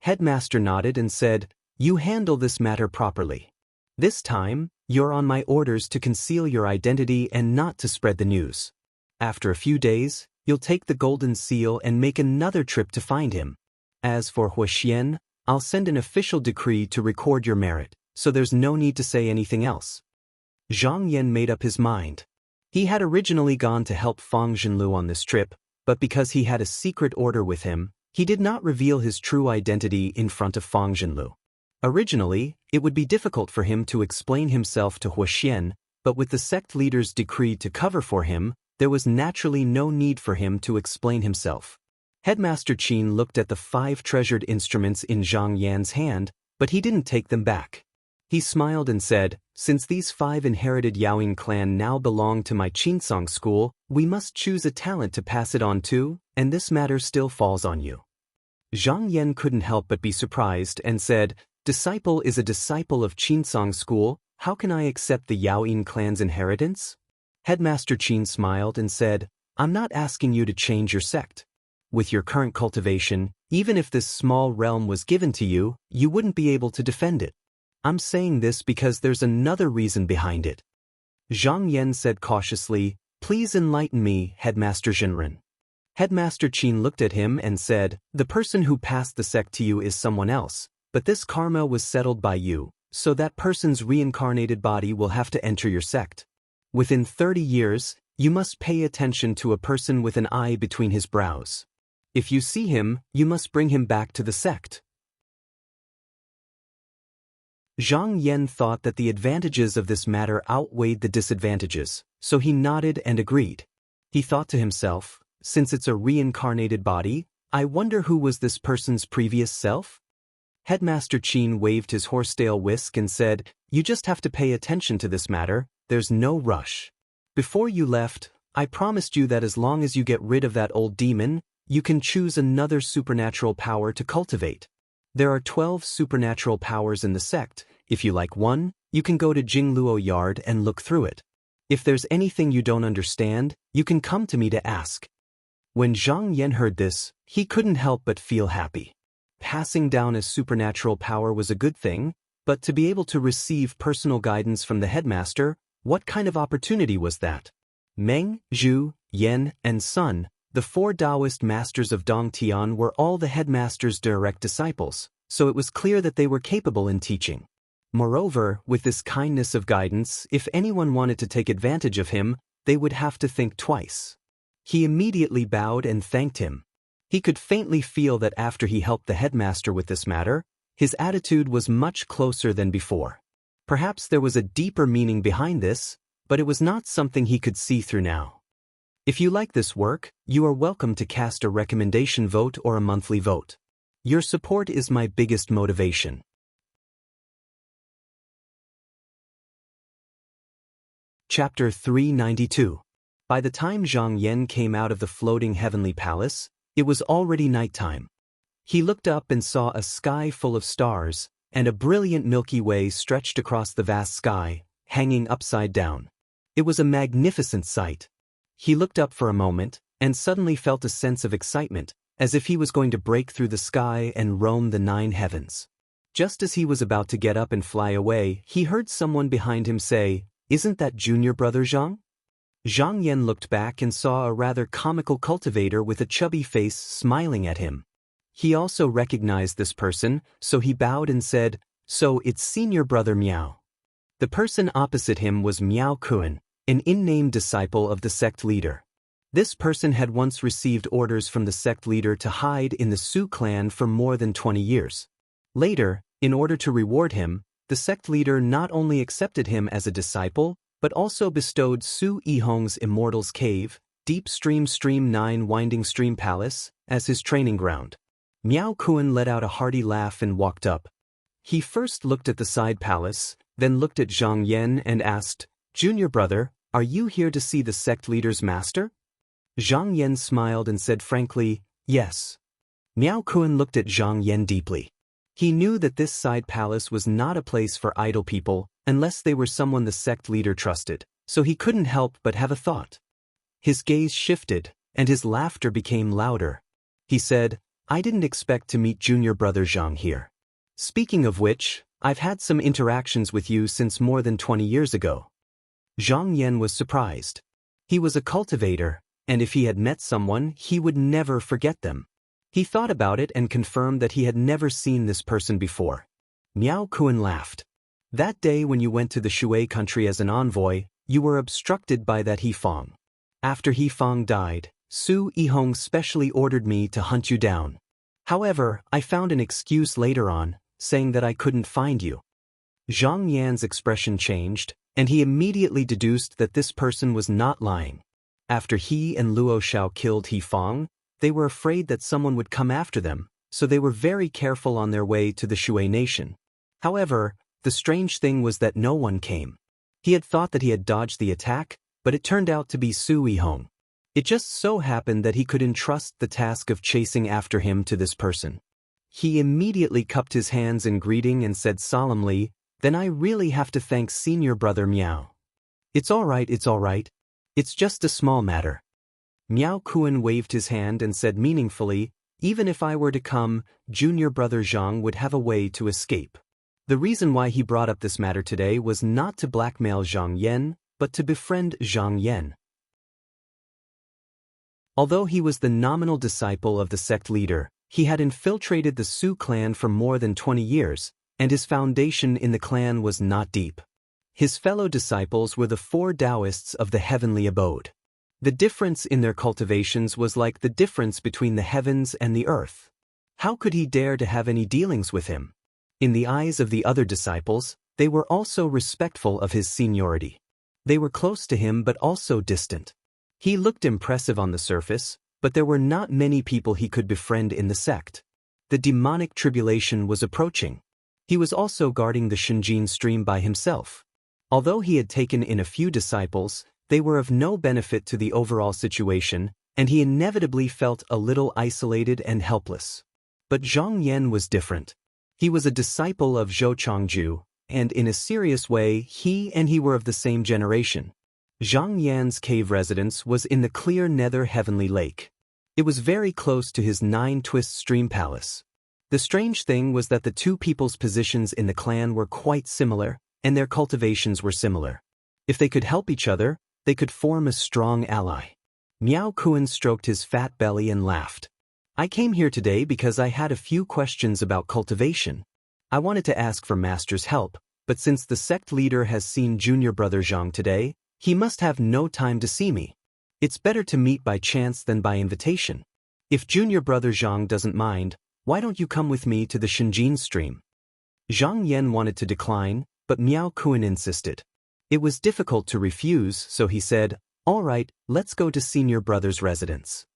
[SPEAKER 1] Headmaster nodded and said, "You handle this matter properly. This time, you're on my orders to conceal your identity and not to spread the news. After a few days, you'll take the golden seal and make another trip to find him. As for Huoxian, I'll send an official decree to record your merit, so there's no need to say anything else." Zhang Yan made up his mind. He had originally gone to help Fang Zhenlu on this trip, but because he had a secret order with him, he did not reveal his true identity in front of Fang Zhenlu. Originally, it would be difficult for him to explain himself to Huoxian, but with the sect leader's decree to cover for him, there was naturally no need for him to explain himself. Headmaster Qin looked at the 5 treasured instruments in Zhang Yan's hand, but he didn't take them back. He smiled and said, "Since these 5 inherited Yaoying clan now belong to my Qinsong school, we must choose a talent to pass it on to, and this matter still falls on you." Zhang Yan couldn't help but be surprised and said, "Disciple is a disciple of Qinsong school, how can I accept the Yaoying clan's inheritance?" Headmaster Qin smiled and said, "I'm not asking you to change your sect. With your current cultivation, even if this small realm was given to you, you wouldn't be able to defend it. I'm saying this because there's another reason behind it." Zhang Yan said cautiously, "Please enlighten me, Headmaster Zhenren." Headmaster Qin looked at him and said, "The person who passed the sect to you is someone else, but this karma was settled by you, so that person's reincarnated body will have to enter your sect. Within 30 years, you must pay attention to a person with an eye between his brows. If you see him, you must bring him back to the sect." Zhang Yan thought that the advantages of this matter outweighed the disadvantages, so he nodded and agreed. He thought to himself, since it's a reincarnated body, I wonder who was this person's previous self? Headmaster Qin waved his horsetail whisk and said, "You just have to pay attention to this matter, there's no rush. Before you left, I promised you that as long as you get rid of that old demon, you can choose another supernatural power to cultivate. There are 12 supernatural powers in the sect. If you like one, you can go to Jingluo Yard and look through it. If there's anything you don't understand, you can come to me to ask." When Zhang Yan heard this, he couldn't help but feel happy. Passing down a supernatural power was a good thing, but to be able to receive personal guidance from the headmaster, what kind of opportunity was that? Meng, Zhu, Yan, and Sun, the 4 Taoist masters of Dongtian, were all the headmaster's direct disciples, so it was clear that they were capable in teaching. Moreover, with this kindness of guidance, if anyone wanted to take advantage of him, they would have to think twice. He immediately bowed and thanked him. He could faintly feel that after he helped the headmaster with this matter, his attitude was much closer than before. Perhaps there was a deeper meaning behind this, but it was not something he could see through now. If you like this work, you are welcome to cast a recommendation vote or a monthly vote. Your support is my biggest motivation. Chapter 392. By the time Zhang Yan came out of the floating heavenly palace, it was already nighttime. He looked up and saw a sky full of stars, and a brilliant Milky Way stretched across the vast sky, hanging upside down. It was a magnificent sight. He looked up for a moment, and suddenly felt a sense of excitement, as if he was going to break through the sky and roam the 9 heavens. Just as he was about to get up and fly away, he heard someone behind him say, "Isn't that junior brother Zhang?" Zhang Yan looked back and saw a rather comical cultivator with a chubby face smiling at him. He also recognized this person, so he bowed and said, "So it's senior brother Miao." The person opposite him was Miao Kuan, an in-name disciple of the sect leader. This person had once received orders from the sect leader to hide in the Su clan for more than 20 years. Later, in order to reward him, the sect leader not only accepted him as a disciple, but also bestowed Su Yihong's Immortal's Cave, Deep Stream 9 Winding Stream Palace, as his training ground. Miao Kuan let out a hearty laugh and walked up. He first looked at the side palace, then looked at Zhang Yan and asked, "Junior brother, are you here to see the sect leader's master?" Zhang Yan smiled and said frankly, "Yes." Miao Kuan looked at Zhang Yan deeply. He knew that this side palace was not a place for idle people, unless they were someone the sect leader trusted, so he couldn't help but have a thought. His gaze shifted, and his laughter became louder. He said, "I didn't expect to meet junior brother Zhang here. Speaking of which, I've had some interactions with you since more than 20 years ago." Zhang Yan was surprised. He was a cultivator, and if he had met someone, he would never forget them. He thought about it and confirmed that he had never seen this person before. Miao Kuan laughed. "That day when you went to the Shui country as an envoy, you were obstructed by that Yifang. After Yifang died, Su Yihong specially ordered me to hunt you down. However, I found an excuse later on, saying that I couldn't find you." Zhang Yan's expression changed, and he immediately deduced that this person was not lying. After he and Luo Xiao killed Yifang, they were afraid that someone would come after them, so they were very careful on their way to the Shui nation. However, The strange thing was that no one came. He had thought that he had dodged the attack, but it turned out to be Su Yihong. It just so happened that he could entrust the task of chasing after him to this person. He immediately cupped his hands in greeting and said solemnly, "Then I really have to thank Senior Brother Miao." It's all right. It's just a small matter." Miao Kuan waved his hand and said meaningfully, "Even if I were to come, Junior Brother Zhang would have a way to escape." The reason why he brought up this matter today was not to blackmail Zhang Yan, but to befriend Zhang Yan. Although he was the nominal disciple of the sect leader, he had infiltrated the Su clan for more than 20 years, and his foundation in the clan was not deep. His fellow disciples were the 4 Taoists of the heavenly abode. The difference in their cultivations was like the difference between the heavens and the earth. How could he dare to have any dealings with him? In the eyes of the other disciples, they were also respectful of his seniority. They were close to him but also distant. He looked impressive on the surface, but there were not many people he could befriend in the sect. The demonic tribulation was approaching. He was also guarding the Shenjin stream by himself. Although he had taken in a few disciples, they were of no benefit to the overall situation, and he inevitably felt a little isolated and helpless. But Zhang Yan was different. He was a disciple of Zhou Chongju, and in a serious way he were of the same generation. Zhang Yan's cave residence was in the clear nether heavenly lake. It was very close to his 9-twist stream palace. The strange thing was that the two people's positions in the clan were quite similar, and their cultivations were similar. If they could help each other, they could form a strong ally. Miao Kuan stroked his fat belly and laughed. "I came here today because I had a few questions about cultivation. I wanted to ask for Master's help, but since the sect leader has seen Junior Brother Zhang today, he must have no time to see me. It's better to meet by chance than by invitation. If Junior Brother Zhang doesn't mind, why don't you come with me to the Shenjin stream?" Zhang Yan wanted to decline, but Miao Kuan insisted. It was difficult to refuse, so he said, "All right, let's go to Senior Brother's residence."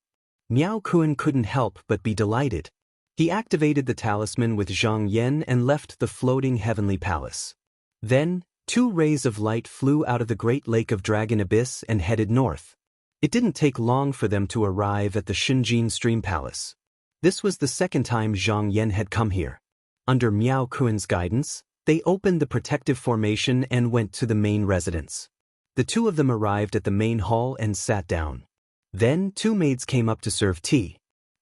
[SPEAKER 1] Miao Kuan couldn't help but be delighted. He activated the talisman with Zhang Yan and left the floating heavenly palace. Then, 2 rays of light flew out of the great lake of Dragon Abyss and headed north. It didn't take long for them to arrive at the Shenjin Stream Palace. This was the second time Zhang Yan had come here. Under Miao Kuan's guidance, they opened the protective formation and went to the main residence. The 2 of them arrived at the main hall and sat down. Then 2 maids came up to serve tea.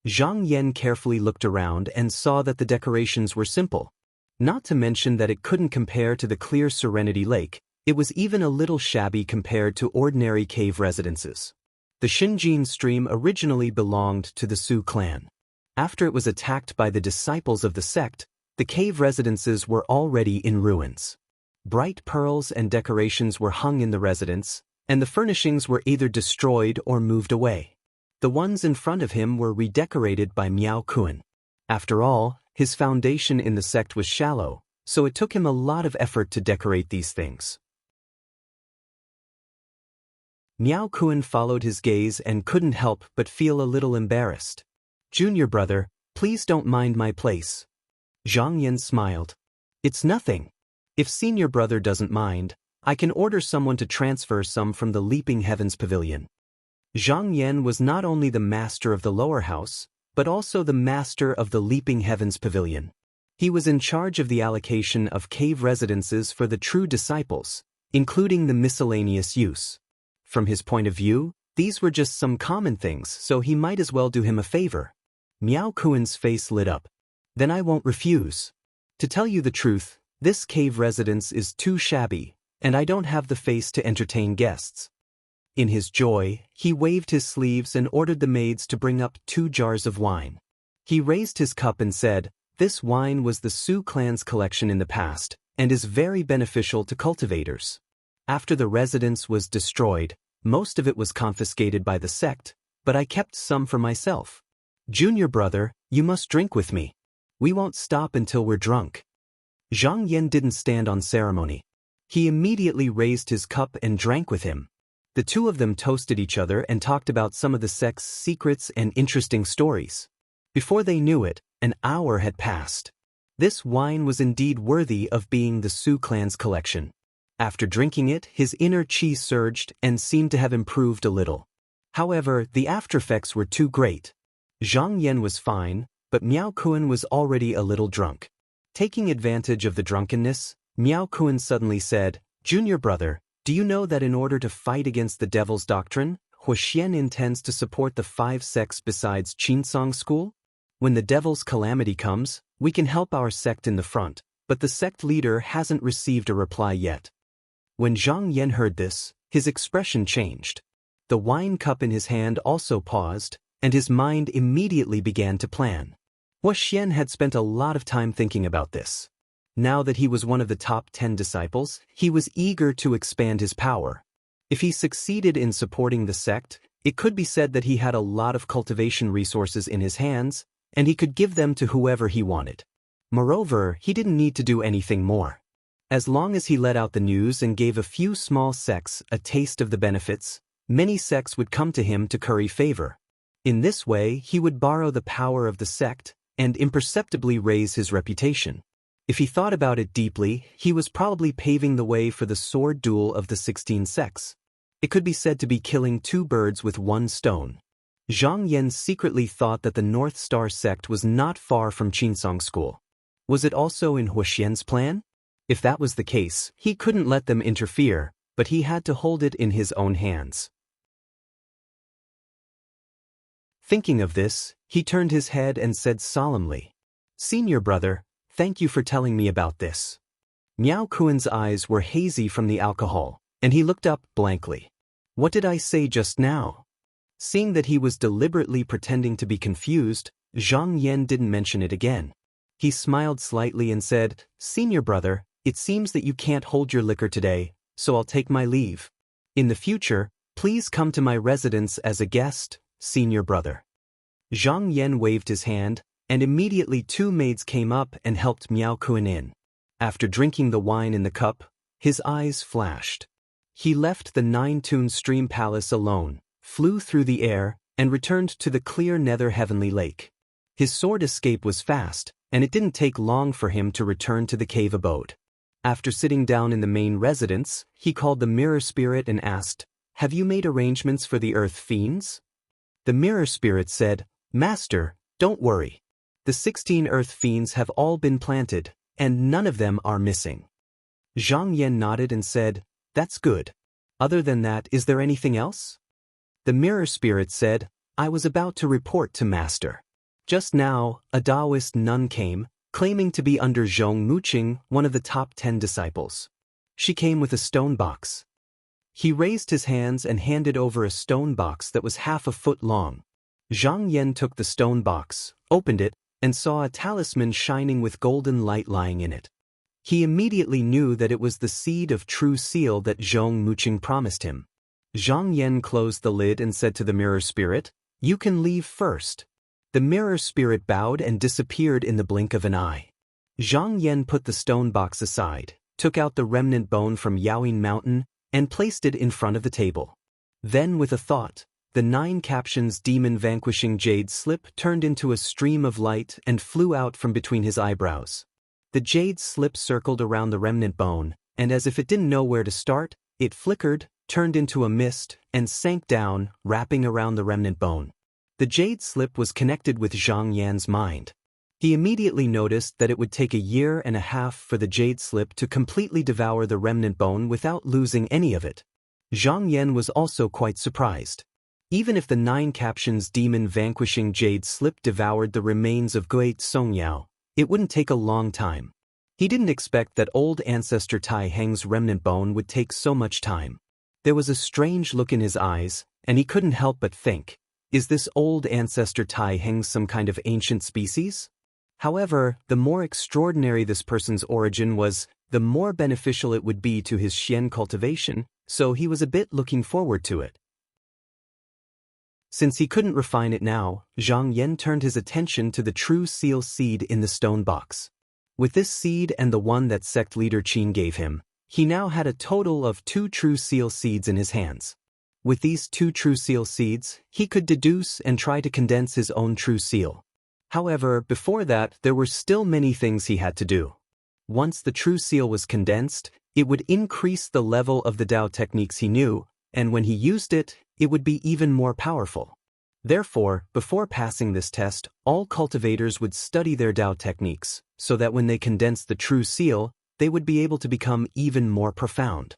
[SPEAKER 1] Zhang Yan carefully looked around and saw that the decorations were simple. Not to mention that it couldn't compare to the clear Serenity Lake, it was even a little shabby compared to ordinary cave residences. The Shenjin stream originally belonged to the Su clan. After it was attacked by the disciples of the sect, the cave residences were already in ruins. Bright pearls and decorations were hung in the residence, and the furnishings were either destroyed or moved away. The ones in front of him were redecorated by Miao Kuan. After all, his foundation in the sect was shallow, so it took him a lot of effort to decorate these things. Miao Kuan followed his gaze and couldn't help but feel a little embarrassed. "Junior Brother, please don't mind my place." Zhang Yan smiled. "It's nothing. If Senior Brother doesn't mind, I can order someone to transfer some from the Leaping Heavens Pavilion." Zhang Yan was not only the master of the lower house, but also the master of the Leaping Heavens Pavilion. He was in charge of the allocation of cave residences for the true disciples, including the miscellaneous use. From his point of view, these were just some common things, so he might as well do him a favor. Miao Kuan's face lit up. "Then I won't refuse. To tell you the truth, this cave residence is too shabby, and I don't have the face to entertain guests." In his joy, he waved his sleeves and ordered the maids to bring up 2 jars of wine. He raised his cup and said, "This wine was the Su clan's collection in the past, and is very beneficial to cultivators. After the residence was destroyed, most of it was confiscated by the sect, but I kept some for myself. Junior Brother, you must drink with me. We won't stop until we're drunk." Zhang Yan didn't stand on ceremony. He immediately raised his cup and drank with him. The 2 of them toasted each other and talked about some of the sect's secrets and interesting stories. Before they knew it, an hour had passed. This wine was indeed worthy of being the Su clan's collection. After drinking it, his inner chi surged and seemed to have improved a little. However, the aftereffects were too great. Zhang Yan was fine, but Miao Kuan was already a little drunk. Taking advantage of the drunkenness, Miao Kuan suddenly said, "Junior brother, do you know that in order to fight against the devil's doctrine, Huoxian intends to support the 5 sects besides Qinsong school? When the devil's calamity comes, we can help our sect in the front, but the sect leader hasn't received a reply yet." When Zhang Yan heard this, his expression changed. The wine cup in his hand also paused, and his mind immediately began to plan. Huoxian had spent a lot of time thinking about this. Now that he was one of the top 10 disciples, he was eager to expand his power. If he succeeded in supporting the sect, it could be said that he had a lot of cultivation resources in his hands, and he could give them to whoever he wanted. Moreover, he didn't need to do anything more. As long as he let out the news and gave a few small sects a taste of the benefits, many sects would come to him to curry favor. In this way, he would borrow the power of the sect and imperceptibly raise his reputation. If he thought about it deeply, he was probably paving the way for the sword duel of the 16 sects. It could be said to be killing 2 birds with 1 stone. Zhang Yan secretly thought that the North Star sect was not far from Qinsong school. Was it also in Huoxian's plan? If that was the case, he couldn't let them interfere, but he had to hold it in his own hands. Thinking of this, he turned his head and said solemnly, "Senior brother, thank you for telling me about this." Miao Kuan's eyes were hazy from the alcohol, and he looked up blankly. "What did I say just now?" Seeing that he was deliberately pretending to be confused, Zhang Yan didn't mention it again. He smiled slightly and said, "Senior brother, it seems that you can't hold your liquor today, so I'll take my leave. In the future, please come to my residence as a guest, senior brother." Zhang Yan waved his hand, and immediately 2 maids came up and helped Miao Kuan in. After drinking the wine in the cup, his eyes flashed. He left the 9-tune stream palace alone, flew through the air, and returned to the clear nether heavenly lake. His sword escape was fast, and it didn't take long for him to return to the cave abode. After sitting down in the main residence, he called the mirror spirit and asked, "Have you made arrangements for the earth fiends?" The mirror spirit said, "Master, don't worry. The 16 earth fiends have all been planted, and none of them are missing." Zhang Yan nodded and said, "That's good. Other than that, is there anything else?" The mirror spirit said, "I was about to report to Master. Just now, a Taoist nun came, claiming to be under Zhong Muqing, one of the top 10 disciples. She came with a stone box." He raised his hands and handed over a stone box that was half a foot long. Zhang Yan took the stone box, opened it, and saw a talisman shining with golden light lying in it. He immediately knew that it was the seed of true seal that Zhong Muqing promised him. Zhang Yan closed the lid and said to the mirror spirit, "You can leave first." The mirror spirit bowed and disappeared in the blink of an eye. Zhang Yan put the stone box aside, took out the remnant bone from Yaoyin Mountain, and placed it in front of the table. Then with a thought, the 9 captions demon vanquishing jade slip turned into a stream of light and flew out from between his eyebrows. The jade slip circled around the remnant bone, and as if it didn't know where to start, it flickered, turned into a mist, and sank down, wrapping around the remnant bone. The jade slip was connected with Zhang Yan's mind. He immediately noticed that it would take 1.5 years for the jade slip to completely devour the remnant bone without losing any of it. Zhang Yan was also quite surprised. Even if the 9 captions demon vanquishing jade slip devoured the remains of Gui Songyao, it wouldn't take a long time. He didn't expect that old ancestor Tai Heng's remnant bone would take so much time. There was a strange look in his eyes, and he couldn't help but think, is this old ancestor Tai Heng some kind of ancient species? However, the more extraordinary this person's origin was, the more beneficial it would be to his Xian cultivation, so he was a bit looking forward to it. Since he couldn't refine it now, Zhang Yan turned his attention to the true seal seed in the stone box. With this seed and the one that sect leader Qin gave him, he now had a total of 2 true seal seeds in his hands. With these 2 true seal seeds, he could deduce and try to condense his own true seal. However, before that, there were still many things he had to do. Once the true seal was condensed, it would increase the level of the Tao techniques he knew, and when he used it, it would be even more powerful. Therefore, before passing this test, all cultivators would study their Tao techniques, so that when they condensed the true seal, they would be able to become even more profound.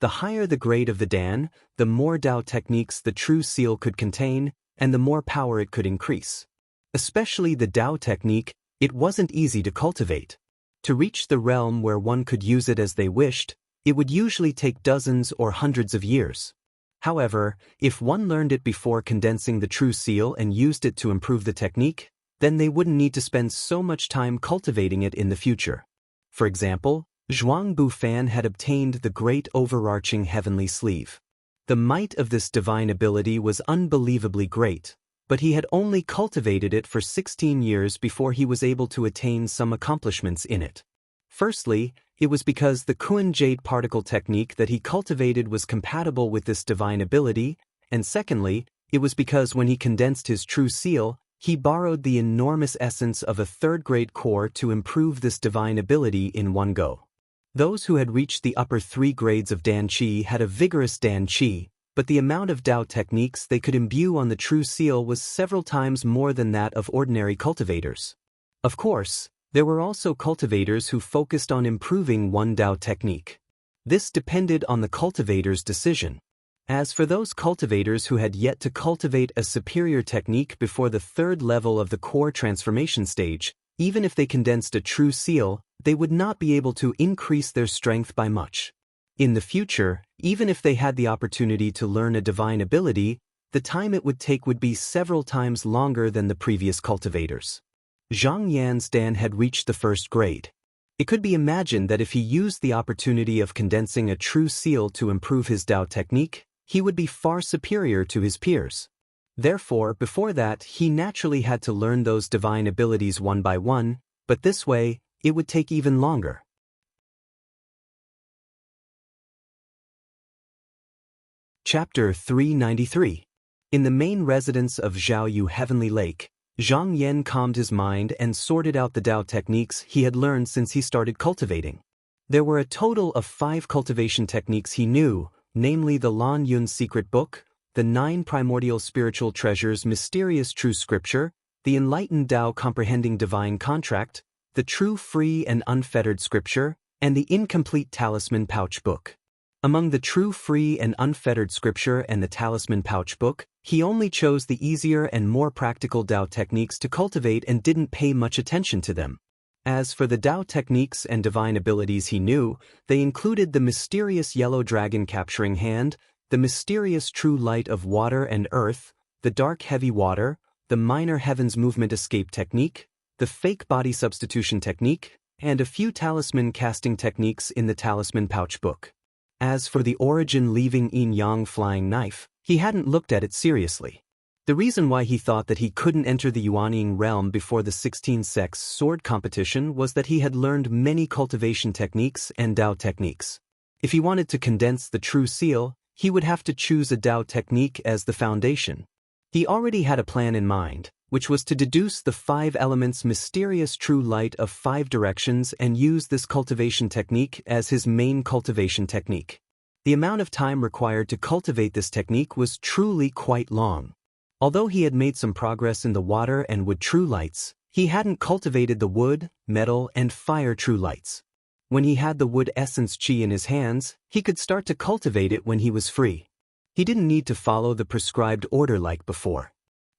[SPEAKER 1] The higher the grade of the Dan, the more Tao techniques the true seal could contain, and the more power it could increase. Especially the Tao technique, it wasn't easy to cultivate. To reach the realm where one could use it as they wished, it would usually take dozens or hundreds of years. However, if one learned it before condensing the true seal and used it to improve the technique, then they wouldn't need to spend so much time cultivating it in the future. For example, Zhuang Bufan had obtained the great overarching heavenly sleeve. The might of this divine ability was unbelievably great, but he had only cultivated it for 16 years before he was able to attain some accomplishments in it. Firstly, it was because the Kuan jade particle technique that he cultivated was compatible with this divine ability, and secondly, it was because when he condensed his true seal, he borrowed the enormous essence of a third-grade core to improve this divine ability in one go. Those who had reached the upper 3 grades of Dan Qi had a vigorous Dan Qi, but the amount of Tao techniques they could imbue on the true seal was several times more than that of ordinary cultivators. Of course, there were also cultivators who focused on improving one Tao technique. This depended on the cultivator's decision. As for those cultivators who had yet to cultivate a superior technique before the 3rd level of the core transformation stage, even if they condensed a true seal, they would not be able to increase their strength by much. In the future, even if they had the opportunity to learn a divine ability, the time it would take would be several times longer than the previous cultivators. Zhang Yan's Dan had reached the 1st grade. It could be imagined that if he used the opportunity of condensing a true seal to improve his Tao technique, he would be far superior to his peers. Therefore, before that, he naturally had to learn those divine abilities one by one, but this way, it would take even longer. Chapter 393. In the main residence of Zhaoyu Heavenly Lake, Zhang Yan calmed his mind and sorted out the Tao techniques he had learned since he started cultivating. There were a total of 5 cultivation techniques he knew, namely the Lan Yun's Secret Book, the 9 Primordial Spiritual Treasures Mysterious True Scripture, the Enlightened Tao Comprehending Divine Contract, the True Free and Unfettered Scripture, and the Incomplete Talisman Pouch Book. Among the True Free and Unfettered Scripture and the Talisman Pouch Book, he only chose the easier and more practical Tao techniques to cultivate and didn't pay much attention to them. As for the Tao techniques and divine abilities he knew, they included the mysterious Yellow Dragon Capturing Hand, the mysterious True Light of Water and Earth, the Dark Heavy Water, the Minor Heavens Movement Escape Technique, the Fake Body Substitution Technique, and a few talisman casting techniques in the Talisman Pouch Book. As for the Origin Leaving Yin-Yang Flying Knife, he hadn't looked at it seriously. The reason why he thought that he couldn't enter the Yuanying realm before the 16-sex sword competition was that he had learned many cultivation techniques and Tao techniques. If he wanted to condense the true seal, he would have to choose a Tao technique as the foundation. He already had a plan in mind, which was to deduce the 5 elements mysterious true light of 5 directions and use this cultivation technique as his main cultivation technique. The amount of time required to cultivate this technique was truly quite long. Although he had made some progress in the water and wood true lights, he hadn't cultivated the wood, metal, and fire true lights. When he had the wood essence qi in his hands, he could start to cultivate it when he was free. He didn't need to follow the prescribed order like before.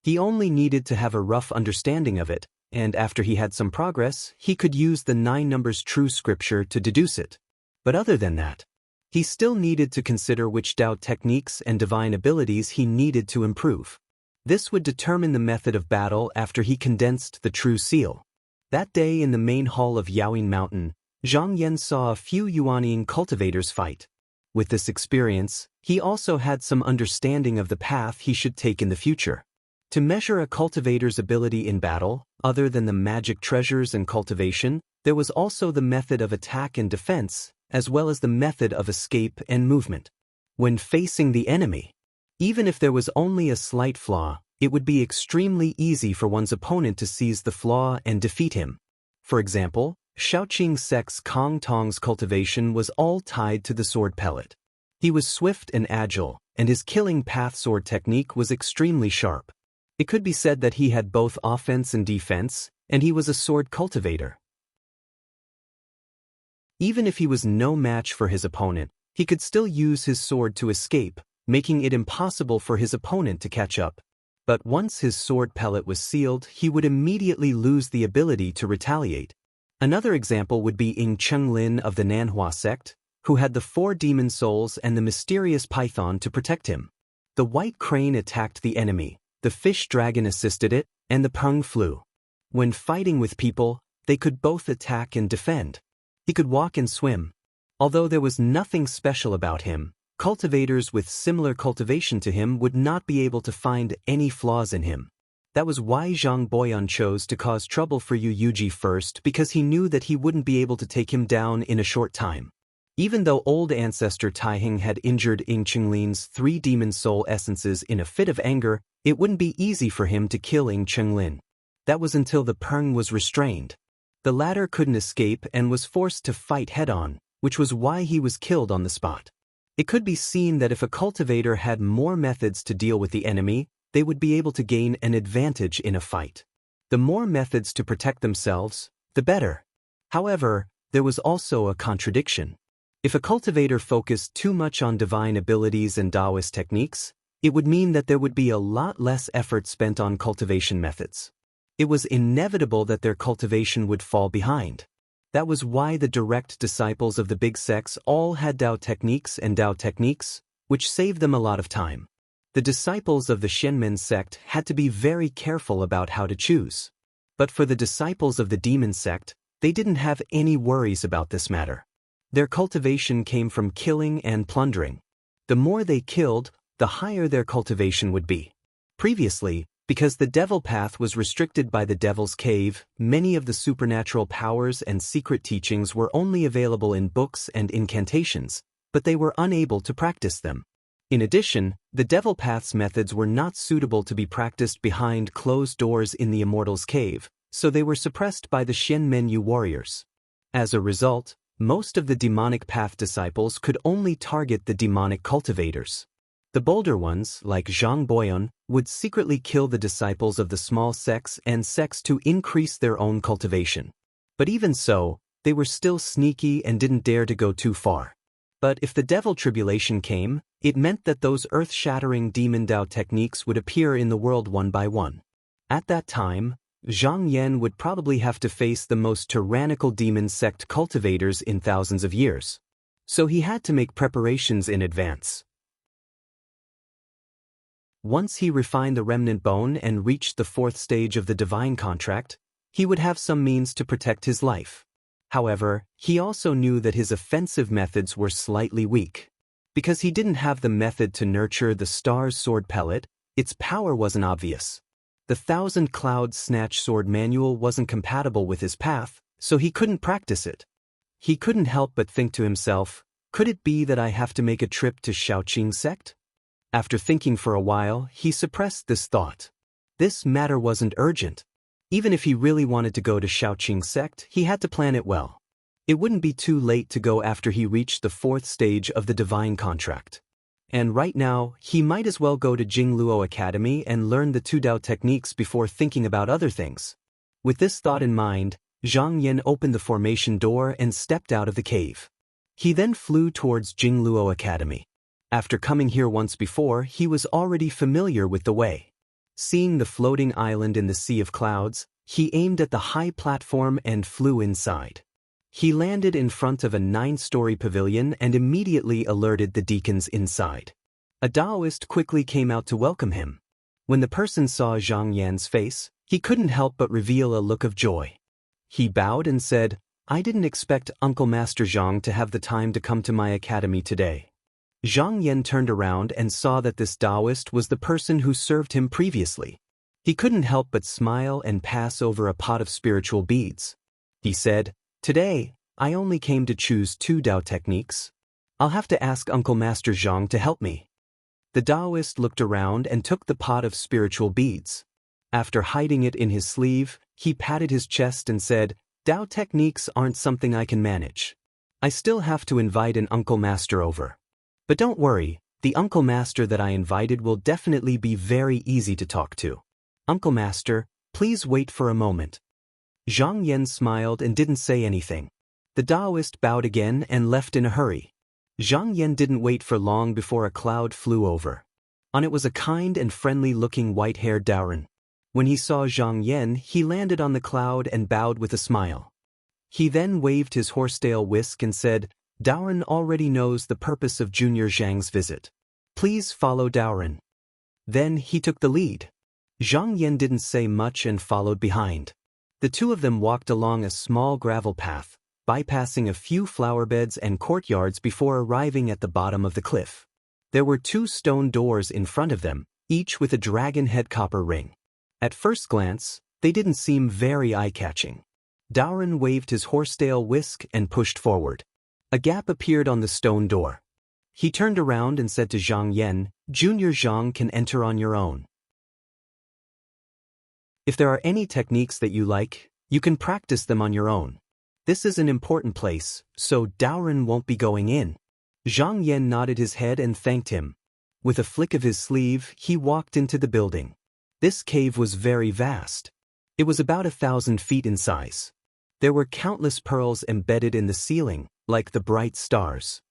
[SPEAKER 1] He only needed to have a rough understanding of it, and after he had some progress, he could use the 9 numbers true scripture to deduce it. But other than that, he still needed to consider which Tao techniques and divine abilities he needed to improve. This would determine the method of battle after he condensed the true seal. That day in the main hall of Yaoying Mountain, Zhang Yan saw a few Yuanying cultivators fight. With this experience, he also had some understanding of the path he should take in the future. To measure a cultivator's ability in battle, other than the magic treasures and cultivation, there was also the method of attack and defense, as well as the method of escape and movement. When facing the enemy, even if there was only a slight flaw, it would be extremely easy for one's opponent to seize the flaw and defeat him. For example, Shaoqing Sect's Kong Tong's cultivation was all tied to the sword pellet. He was swift and agile, and his killing path sword technique was extremely sharp. It could be said that he had both offense and defense, and he was a sword cultivator. Even if he was no match for his opponent, he could still use his sword to escape, making it impossible for his opponent to catch up. But once his sword pellet was sealed, he would immediately lose the ability to retaliate. Another example would be Ying Chenglin of the Nanhua sect, who had the 4 demon souls and the mysterious python to protect him. The white crane attacked the enemy, the fish dragon assisted it, and the peng flew. When fighting with people, they could both attack and defend. He could walk and swim. Although there was nothing special about him, cultivators with similar cultivation to him would not be able to find any flaws in him. That was why Zhang Boyan chose to cause trouble for Yu Yuji first, because he knew that he wouldn't be able to take him down in a short time. Even though old ancestor Taiheng had injured Ying Chenlin's 3 demon soul essences in a fit of anger, it wouldn't be easy for him to kill Ying Chenglin. That was until the peng was restrained. The latter couldn't escape and was forced to fight head-on, which was why he was killed on the spot. It could be seen that if a cultivator had more methods to deal with the enemy, they would be able to gain an advantage in a fight. The more methods to protect themselves, the better. However, there was also a contradiction. If a cultivator focused too much on divine abilities and Taoist techniques, it would mean that there would be a lot less effort spent on cultivation methods. It was inevitable that their cultivation would fall behind. That was why the direct disciples of the big sects all had Tao techniques and Tao techniques, which saved them a lot of time. The disciples of the Shenmen sect had to be very careful about how to choose. But for the disciples of the demon sect, they didn't have any worries about this matter. Their cultivation came from killing and plundering. The more they killed, the higher their cultivation would be. Previously, because the devil path was restricted by the devil's cave, many of the supernatural powers and secret teachings were only available in books and incantations, but they were unable to practice them. In addition, the devil path's methods were not suitable to be practiced behind closed doors in the immortal's cave, so they were suppressed by the Shen Menyu warriors. As a result, most of the demonic path disciples could only target the demonic cultivators. The bolder ones, like Zhang Boyan, would secretly kill the disciples of the small sects and sects to increase their own cultivation. But even so, they were still sneaky and didn't dare to go too far. But if the devil tribulation came, it meant that those earth-shattering demon Tao techniques would appear in the world one by one. At that time, Zhang Yan would probably have to face the most tyrannical demon sect cultivators in thousands of years. So he had to make preparations in advance. Once he refined the remnant bone and reached the 4th stage of the divine contract, he would have some means to protect his life. However, he also knew that his offensive methods were slightly weak. Because he didn't have the method to nurture the star's sword pellet, its power wasn't obvious. The 1,000 Clouds Snatch sword manual wasn't compatible with his path, so he couldn't practice it. He couldn't help but think to himself, could it be that I have to make a trip to Shaoqing sect? After thinking for a while, he suppressed this thought. This matter wasn't urgent. Even if he really wanted to go to Shaoqing sect, he had to plan it well. It wouldn't be too late to go after he reached the 4th stage of the divine contract. And right now, he might as well go to Jingluo Academy and learn the 2 Dao techniques before thinking about other things. With this thought in mind, Zhang Yan opened the formation door and stepped out of the cave. He then flew towards Jingluo Academy. After coming here once before, he was already familiar with the way. Seeing the floating island in the sea of clouds, he aimed at the high platform and flew inside. He landed in front of a 9-story pavilion and immediately alerted the deacons inside. A Taoist quickly came out to welcome him. When the person saw Zhang Yan's face, he couldn't help but reveal a look of joy. He bowed and said, "I didn't expect Uncle Master Zhang to have the time to come to my academy today." Zhang Yan turned around and saw that this Taoist was the person who served him previously. He couldn't help but smile and pass over a pot of spiritual beads. He said, "Today, I only came to choose 2 Tao techniques. I'll have to ask Uncle Master Zhang to help me." The Taoist looked around and took the pot of spiritual beads. After hiding it in his sleeve, he patted his chest and said, "Tao techniques aren't something I can manage. I still have to invite an Uncle Master over. But don't worry, the Uncle Master that I invited will definitely be very easy to talk to. Uncle Master, please wait for a moment." Zhang Yan smiled and didn't say anything. The Taoist bowed again and left in a hurry. Zhang Yan didn't wait for long before a cloud flew over. On it was a kind and friendly-looking white-haired Daoren. When he saw Zhang Yan, he landed on the cloud and bowed with a smile. He then waved his horsetail whisk and said, "Daoren already knows the purpose of Junior Zhang's visit. Please follow Daoren." Then he took the lead. Zhang Yan didn't say much and followed behind. The two of them walked along a small gravel path, bypassing a few flower beds and courtyards before arriving at the bottom of the cliff. There were 2 stone doors in front of them, each with a dragon head copper ring. At first glance, they didn't seem very eye-catching. Daoren waved his horsetail whisk and pushed forward. A gap appeared on the stone door. He turned around and said to Zhang Yan, "Junior Zhang can enter on your own. If there are any techniques that you like, you can practice them on your own. This is an important place, so Daoren won't be going in." Zhang Yan nodded his head and thanked him. With a flick of his sleeve, he walked into the building. This cave was very vast. It was about 1,000 feet in size. There were countless pearls embedded in the ceiling, like the bright stars.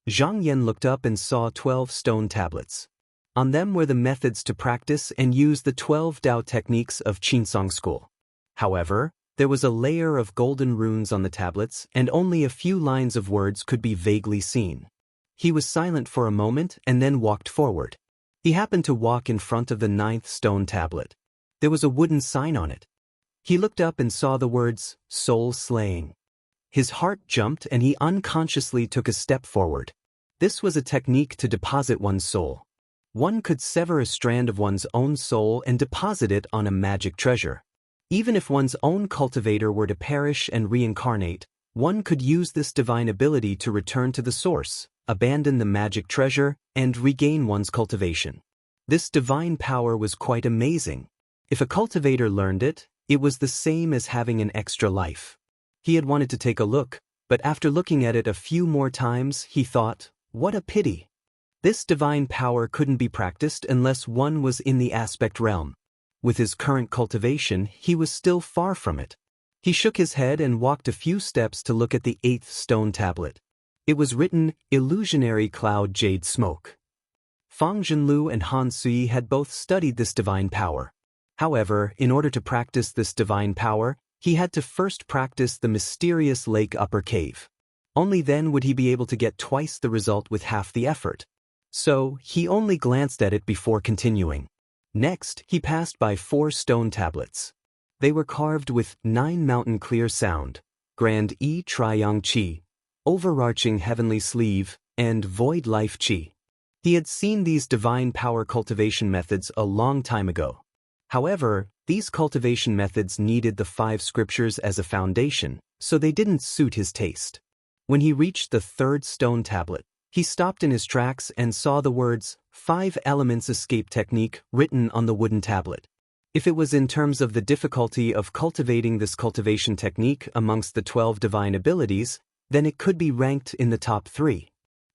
[SPEAKER 1] Zhang Yan looked up and saw 12 stone tablets. On them were the methods to practice and use the 12 Tao techniques of Qinsong school. However, there was a layer of golden runes on the tablets and only a few lines of words could be vaguely seen. He was silent for a moment and then walked forward. He happened to walk in front of the 9th stone tablet. There was a wooden sign on it. He looked up and saw the words, "Soul Slaying." His heart jumped and he unconsciously took a step forward. This was a technique to deposit one's soul. One could sever a strand of one's own soul and deposit it on a magic treasure. Even if one's own cultivator were to perish and reincarnate, one could use this divine ability to return to the source, abandon the magic treasure, and regain one's cultivation. This divine power was quite amazing. If a cultivator learned it, it was the same as having an extra life. He had wanted to take a look, but after looking at it a few more times, he thought, what a pity. This divine power couldn't be practiced unless one was in the aspect realm. With his current cultivation, he was still far from it. He shook his head and walked a few steps to look at the 8th stone tablet. It was written, "Illusionary Cloud Jade Smoke." Fang Zhenlu and Han Sui had both studied this divine power. However, in order to practice this divine power, he had to first practice the mysterious lake upper cave. Only then would he be able to get twice the result with half the effort. So, he only glanced at it before continuing. Next, he passed by 4 stone tablets. They were carved with 9 mountain clear sound, grand Triang Qi, overarching heavenly sleeve, and void life Qi. He had seen these divine power cultivation methods a long time ago. However, these cultivation methods needed the 5 scriptures as a foundation, so they didn't suit his taste. When he reached the 3rd stone tablet, he stopped in his tracks and saw the words, 5 Elements Escape Technique written on the wooden tablet. If it was in terms of the difficulty of cultivating this cultivation technique amongst the 12 divine abilities, then it could be ranked in the top 3.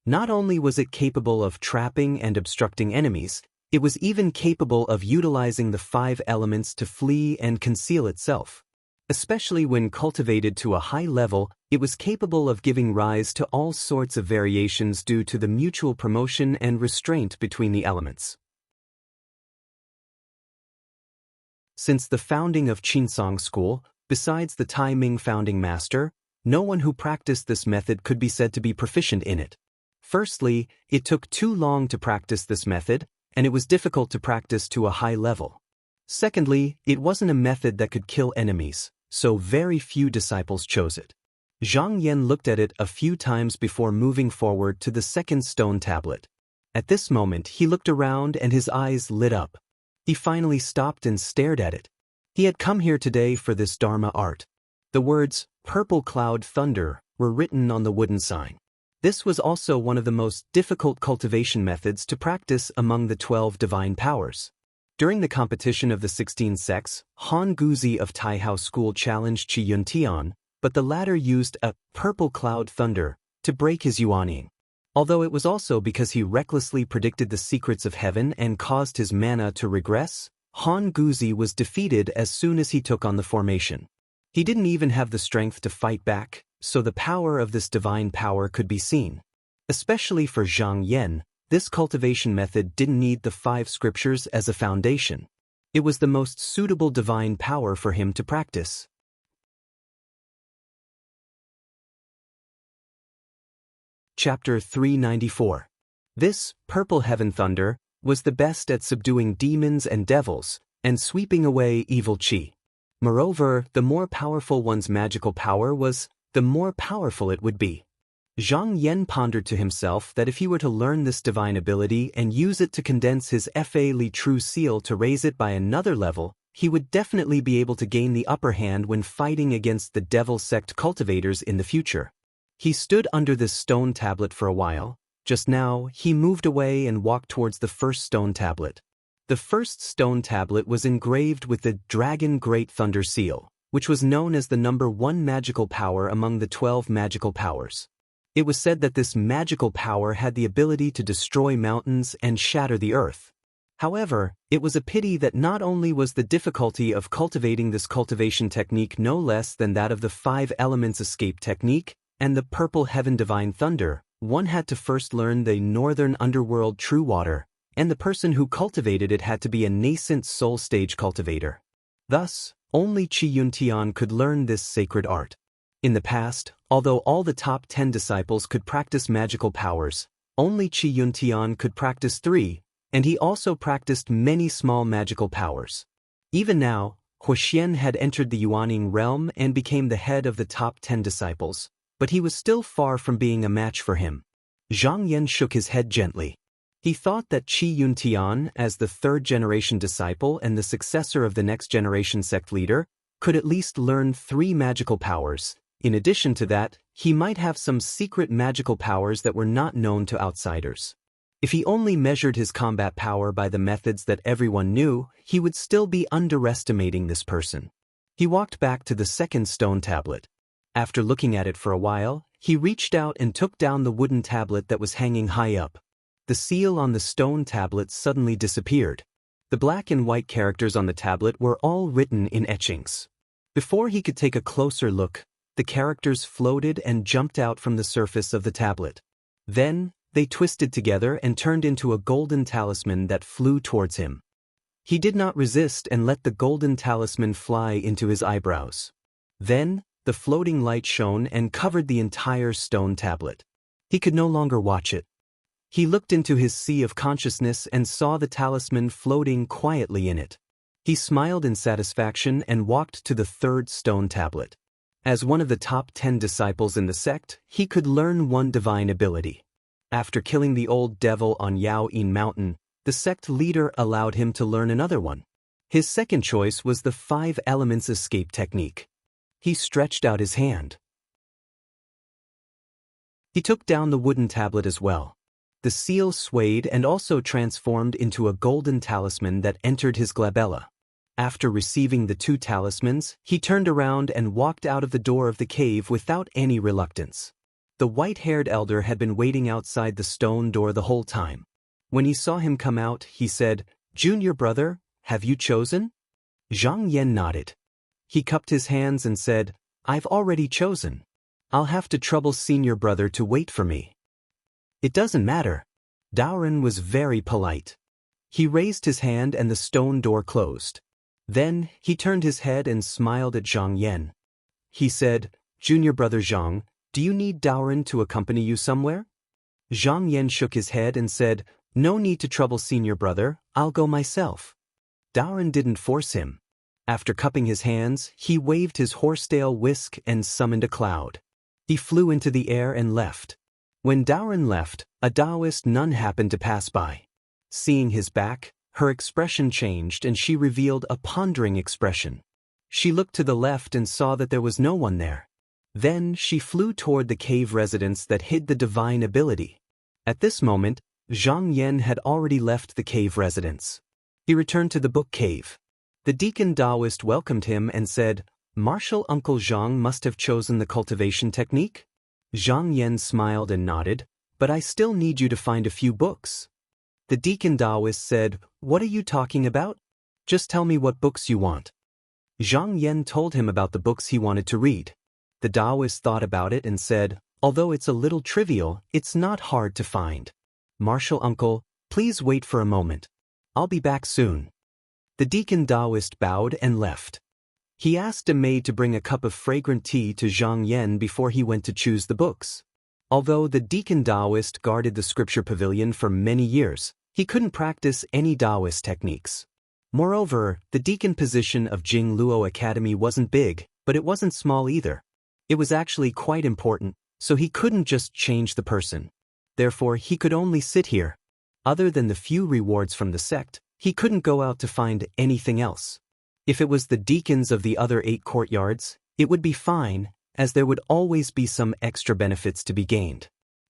[SPEAKER 1] Not only was it capable of trapping and obstructing enemies, it was even capable of utilizing the 5 elements to flee and conceal itself. Especially when cultivated to a high level, it was capable of giving rise to all sorts of variations due to the mutual promotion and restraint between the elements. Since the founding of Qinsong School, besides the Tai Ming founding master, no one who practiced this method could be said to be proficient in it. Firstly, it took too long to practice this method, and it was difficult to practice to a high level. Secondly, it wasn't a method that could kill enemies, so very few disciples chose it. Zhang Yan looked at it a few times before moving forward to the 2nd stone tablet. At this moment, he looked around and his eyes lit up. He finally stopped and stared at it. He had come here today for this Dharma art. The words, "Purple Cloud Thunder," were written on the wooden sign. This was also one of the most difficult cultivation methods to practice among the 12 divine powers. During the competition of the 16 sects, Han Guzi of Taihao School challenged Qi Yuntian, but the latter used a purple cloud thunder to break his yuaning. Although it was also because he recklessly predicted the secrets of heaven and caused his mana to regress, Han Guzi was defeated as soon as he took on the formation. He didn't even have the strength to fight back, so the power of this divine power could be seen. Especially for Zhang Yan, this cultivation method didn't need the 5 scriptures as a foundation. It was the most suitable divine power for him to practice. Chapter 394. This purple heaven thunder was the best at subduing demons and devils and sweeping away evil qi. Moreover, the more powerful one's magical power was, the more powerful it would be. Zhang Yan pondered to himself that if he were to learn this divine ability and use it to condense his Fa Li True Seal to raise it by another level, he would definitely be able to gain the upper hand when fighting against the devil sect cultivators in the future. He stood under this stone tablet for a while. Just now, he moved away and walked towards the first stone tablet. The first stone tablet was engraved with the Dragon Great Thunder Seal, which was known as the number 1 magical power among the 12 magical powers. It was said that this magical power had the ability to destroy mountains and shatter the earth. However, it was a pity that not only was the difficulty of cultivating this cultivation technique no less than that of the 5 elements escape technique and the purple heaven divine thunder, one had to first learn the northern underworld true water, and the person who cultivated it had to be a nascent soul stage cultivator. Thus, only Qi Yuntian could learn this sacred art. In the past, although all the top 10 disciples could practice magical powers, only Qi Yuntian could practice 3, and he also practiced many small magical powers. Even now, Huoxian had entered the Yuaning realm and became the head of the top 10 disciples, but he was still far from being a match for him. Zhang Yan shook his head gently. He thought that Qi Yuntian, as the 3rd-generation disciple and the successor of the next-generation sect leader, could at least learn 3 magical powers. In addition to that, he might have some secret magical powers that were not known to outsiders. If he only measured his combat power by the methods that everyone knew, he would still be underestimating this person. He walked back to the 2nd stone tablet. After looking at it for a while, he reached out and took down the wooden tablet that was hanging high up. The seal on the stone tablet suddenly disappeared. The black and white characters on the tablet were all written in etchings. Before he could take a closer look, the characters floated and jumped out from the surface of the tablet. Then, they twisted together and turned into a golden talisman that flew towards him. He did not resist and let the golden talisman fly into his eyebrows. Then, the floating light shone and covered the entire stone tablet. He could no longer watch it. He looked into his sea of consciousness and saw the talisman floating quietly in it. He smiled in satisfaction and walked to the 3rd stone tablet. As one of the top 10 disciples in the sect, he could learn one divine ability. After killing the old devil on Yao Yin Mountain, the sect leader allowed him to learn another one. His second choice was the 5 elements escape technique. He stretched out his hand. He took down the wooden tablet as well. The seal swayed and also transformed into a golden talisman that entered his glabella. After receiving the 2 talismans, he turned around and walked out of the door of the cave without any reluctance. The white-haired elder had been waiting outside the stone door the whole time. When he saw him come out, he said, "Junior brother, have you chosen?" Zhang Yan nodded. He cupped his hands and said, "I've already chosen. I'll have to trouble senior brother to wait for me." "It doesn't matter." Daoren was very polite. He raised his hand and the stone door closed. Then, he turned his head and smiled at Zhang Yan. He said, "Junior brother Zhang, do you need Daoren to accompany you somewhere?" Zhang Yan shook his head and said, "No need to trouble senior brother, I'll go myself." Daoren didn't force him. After cupping his hands, he waved his horsetail whisk and summoned a cloud. He flew into the air and left. When Daoren left, a Taoist nun happened to pass by. Seeing his back, her expression changed and she revealed a pondering expression. She looked to the left and saw that there was no one there. Then she flew toward the cave residence that hid the divine ability. At this moment, Zhang Yan had already left the cave residence. He returned to the book cave. The deacon Taoist welcomed him and said, "Martial Uncle Zhang must have chosen the cultivation technique?" Zhang Yan smiled and nodded, "But I still need you to find a few books." The deacon Taoist said, "What are you talking about? Just tell me what books you want." Zhang Yan told him about the books he wanted to read. The Taoist thought about it and said, "Although it's a little trivial, it's not hard to find. Martial Uncle, please wait for a moment. I'll be back soon." The deacon Taoist bowed and left. He asked a maid to bring a cup of fragrant tea to Zhang Yan before he went to choose the books. Although the deacon Taoist guarded the scripture pavilion for many years, he couldn't practice any Taoist techniques. Moreover, the deacon position of Jingluo Academy wasn't big, but it wasn't small either. It was actually quite important, so he couldn't just change the person. Therefore, he could only sit here. Other than the few rewards from the sect, he couldn't go out to find anything else. If it was the deacons of the other 8 courtyards, it would be fine, as there would always be some extra benefits to be gained.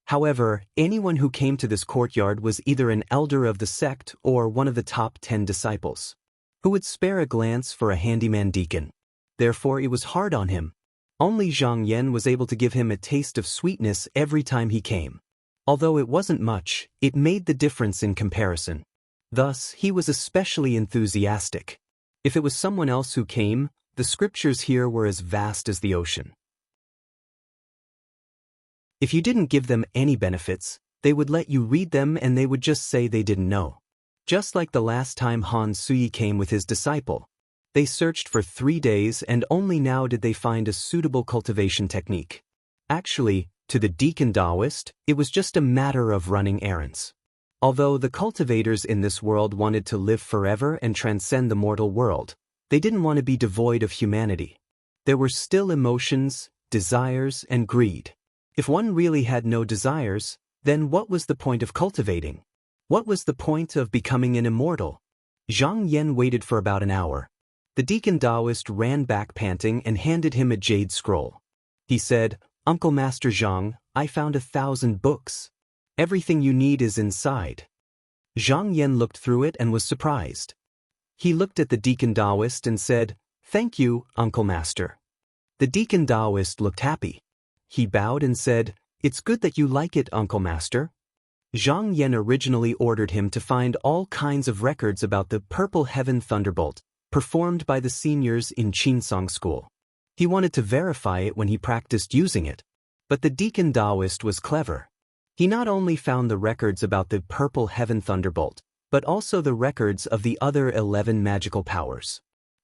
[SPEAKER 1] However, anyone who came to this courtyard was either an elder of the sect or one of the top 10 disciples. Who would spare a glance for a handyman deacon? Therefore, it was hard on him. Only Zhang Yan was able to give him a taste of sweetness every time he came. Although it wasn't much, it made the difference in comparison. Thus, he was especially enthusiastic. If it was someone else who came, the scriptures here were as vast as the ocean. If you didn't give them any benefits, they would let you read them and they would just say they didn't know. Just like the last time Han Sui came with his disciple. They searched for 3 days and only now did they find a suitable cultivation technique. Actually, to the deacon Taoist, it was just a matter of running errands. Although the cultivators in this world wanted to live forever and transcend the mortal world, they didn't want to be devoid of humanity. There were still emotions, desires, and greed. If one really had no desires, then what was the point of cultivating? What was the point of becoming an immortal? Zhang Yan waited for about an hour. The deacon Taoist ran back panting and handed him a jade scroll. He said, "Uncle Master Zhang, I found 1,000 books. Everything you need is inside." Zhang Yan looked through it and was surprised. He looked at the deacon Taoist and said, "Thank you, Uncle Master." The deacon Taoist looked happy. He bowed and said, "It's good that you like it, Uncle Master." Zhang Yan originally ordered him to find all kinds of records about the Purple Heaven Thunderbolt, performed by the seniors in Qinsong School. He wanted to verify it when he practiced using it. But the deacon Taoist was clever. He not only found the records about the Purple Heaven Thunderbolt, but also the records of the other 11 magical powers.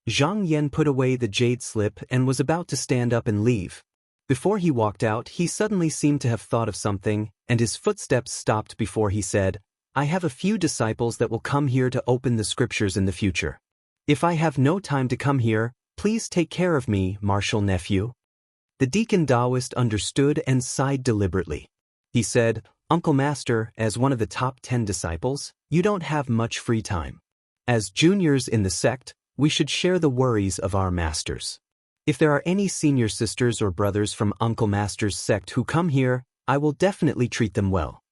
[SPEAKER 1] Zhang Yan put away the jade slip and was about to stand up and leave. Before he walked out, he suddenly seemed to have thought of something, and his footsteps stopped before he said, "I have a few disciples that will come here to open the scriptures in the future. If I have no time to come here, please take care of me, martial nephew." The deacon Taoist understood and sighed deliberately. He said, "Uncle Master, as one of the top 10 disciples, you don't have much free time. As juniors in the sect, we should share the worries of our masters. If there are any senior sisters or brothers from Uncle Master's sect who come here, I will definitely treat them well."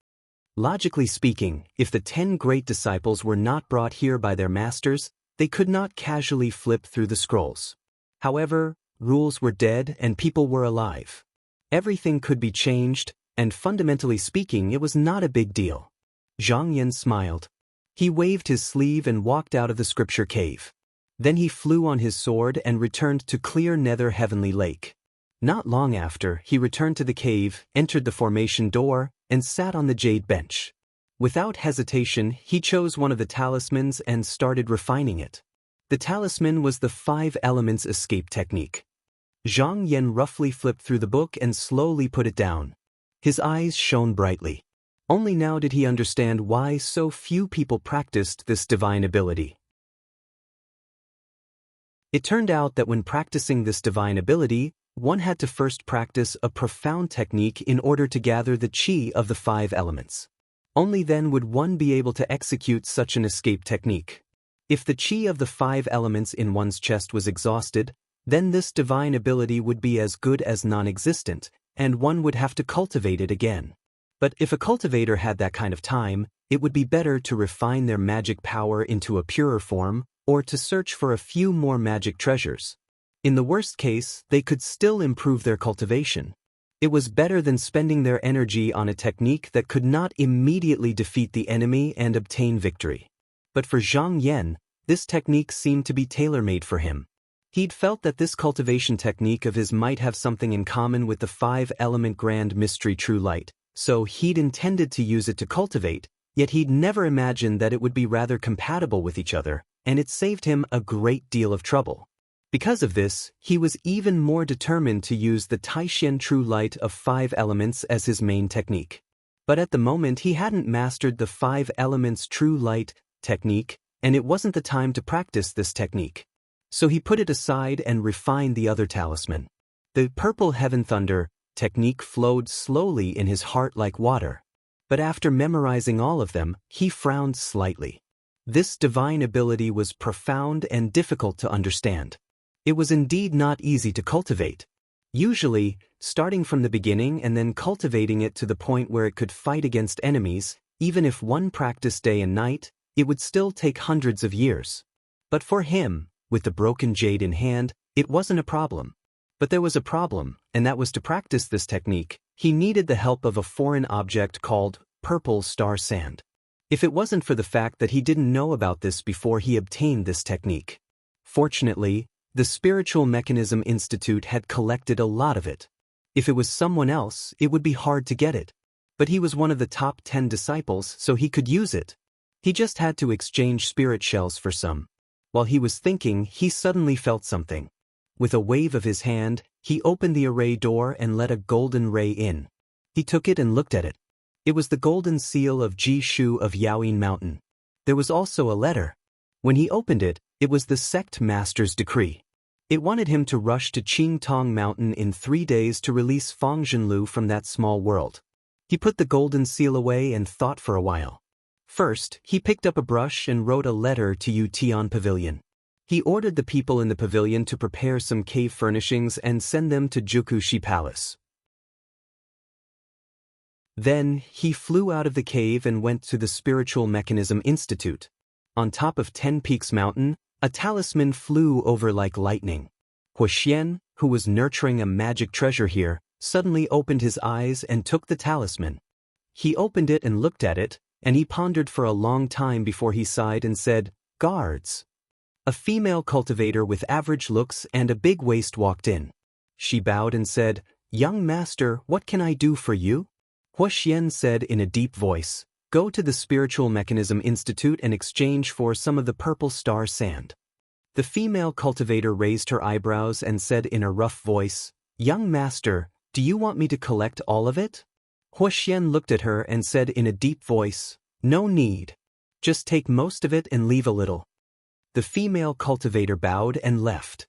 [SPEAKER 1] Logically speaking, if the 10 great disciples were not brought here by their masters, they could not casually flip through the scrolls. However, rules were dead and people were alive. Everything could be changed, and fundamentally speaking, it was not a big deal. Zhang Yan smiled. He waved his sleeve and walked out of the scripture cave. Then he flew on his sword and returned to clear nether heavenly lake. Not long after, he returned to the cave, entered the formation door, and sat on the jade bench. Without hesitation, he chose one of the talismans and started refining it. The talisman was the 5 elements escape technique. Zhang Yan roughly flipped through the book and slowly put it down. His eyes shone brightly. Only now did he understand why so few people practiced this divine ability. It turned out that when practicing this divine ability, one had to first practice a profound technique in order to gather the qi of the 5 elements. Only then would one be able to execute such an escape technique. If the qi of the 5 elements in one's chest was exhausted, then this divine ability would be as good as non-existent, and one would have to cultivate it again. But if a cultivator had that kind of time, it would be better to refine their magic power into a purer form, or to search for a few more magic treasures. In the worst case, they could still improve their cultivation. It was better than spending their energy on a technique that could not immediately defeat the enemy and obtain victory. But for Zhang Yan, this technique seemed to be tailor-made for him. He'd felt that this cultivation technique of his might have something in common with the 5-element grand mystery true light, so he'd intended to use it to cultivate, yet he'd never imagined that it would be rather compatible with each other, and it saved him a great deal of trouble. Because of this, he was even more determined to use the Taishan true light of 5 elements as his main technique. But at the moment he hadn't mastered the 5 elements true light technique, and it wasn't the time to practice this technique. So he put it aside and refined the other talisman. The purple heaven thunder technique flowed slowly in his heart like water. But after memorizing all of them, he frowned slightly. This divine ability was profound and difficult to understand. It was indeed not easy to cultivate. Usually, starting from the beginning and then cultivating it to the point where it could fight against enemies, even if one practiced day and night, it would still take hundreds of years. But for him, with the broken jade in hand, it wasn't a problem. But there was a problem, and that was to practice this technique, he needed the help of a foreign object called purple star sand. If it wasn't for the fact that he didn't know about this before he obtained this technique. Fortunately, the Spiritual Mechanism Institute had collected a lot of it. If it was someone else, it would be hard to get it. But he was one of the top 10 disciples, so he could use it. He just had to exchange spirit shells for some. While he was thinking, he suddenly felt something. With a wave of his hand, he opened the array door and let a golden ray in. He took it and looked at it. It was the golden seal of Jishu of Yaoyin Mountain. There was also a letter. When he opened it, it was the sect master's decree. It wanted him to rush to Qingtong Mountain in 3 days to release Fang Zhenlu from that small world. He put the golden seal away and thought for a while. First, he picked up a brush and wrote a letter to Yutian Pavilion. He ordered the people in the pavilion to prepare some cave furnishings and send them to Jukushi Palace. Then, he flew out of the cave and went to the Spiritual Mechanism Institute. On top of 10 Peaks Mountain, a talisman flew over like lightning. Huoxian, who was nurturing a magic treasure here, suddenly opened his eyes and took the talisman. He opened it and looked at it, and he pondered for a long time before he sighed and said, "Guards." A female cultivator with average looks and a big waist walked in. She bowed and said, "Young master, what can I do for you?" Huoxian said in a deep voice, "Go to the Spiritual Mechanism Institute and exchange for some of the purple star sand." The female cultivator raised her eyebrows and said in a rough voice, "Young master, do you want me to collect all of it?" Huoxian looked at her and said in a deep voice, "No need. Just take most of it and leave a little." The female cultivator bowed and left.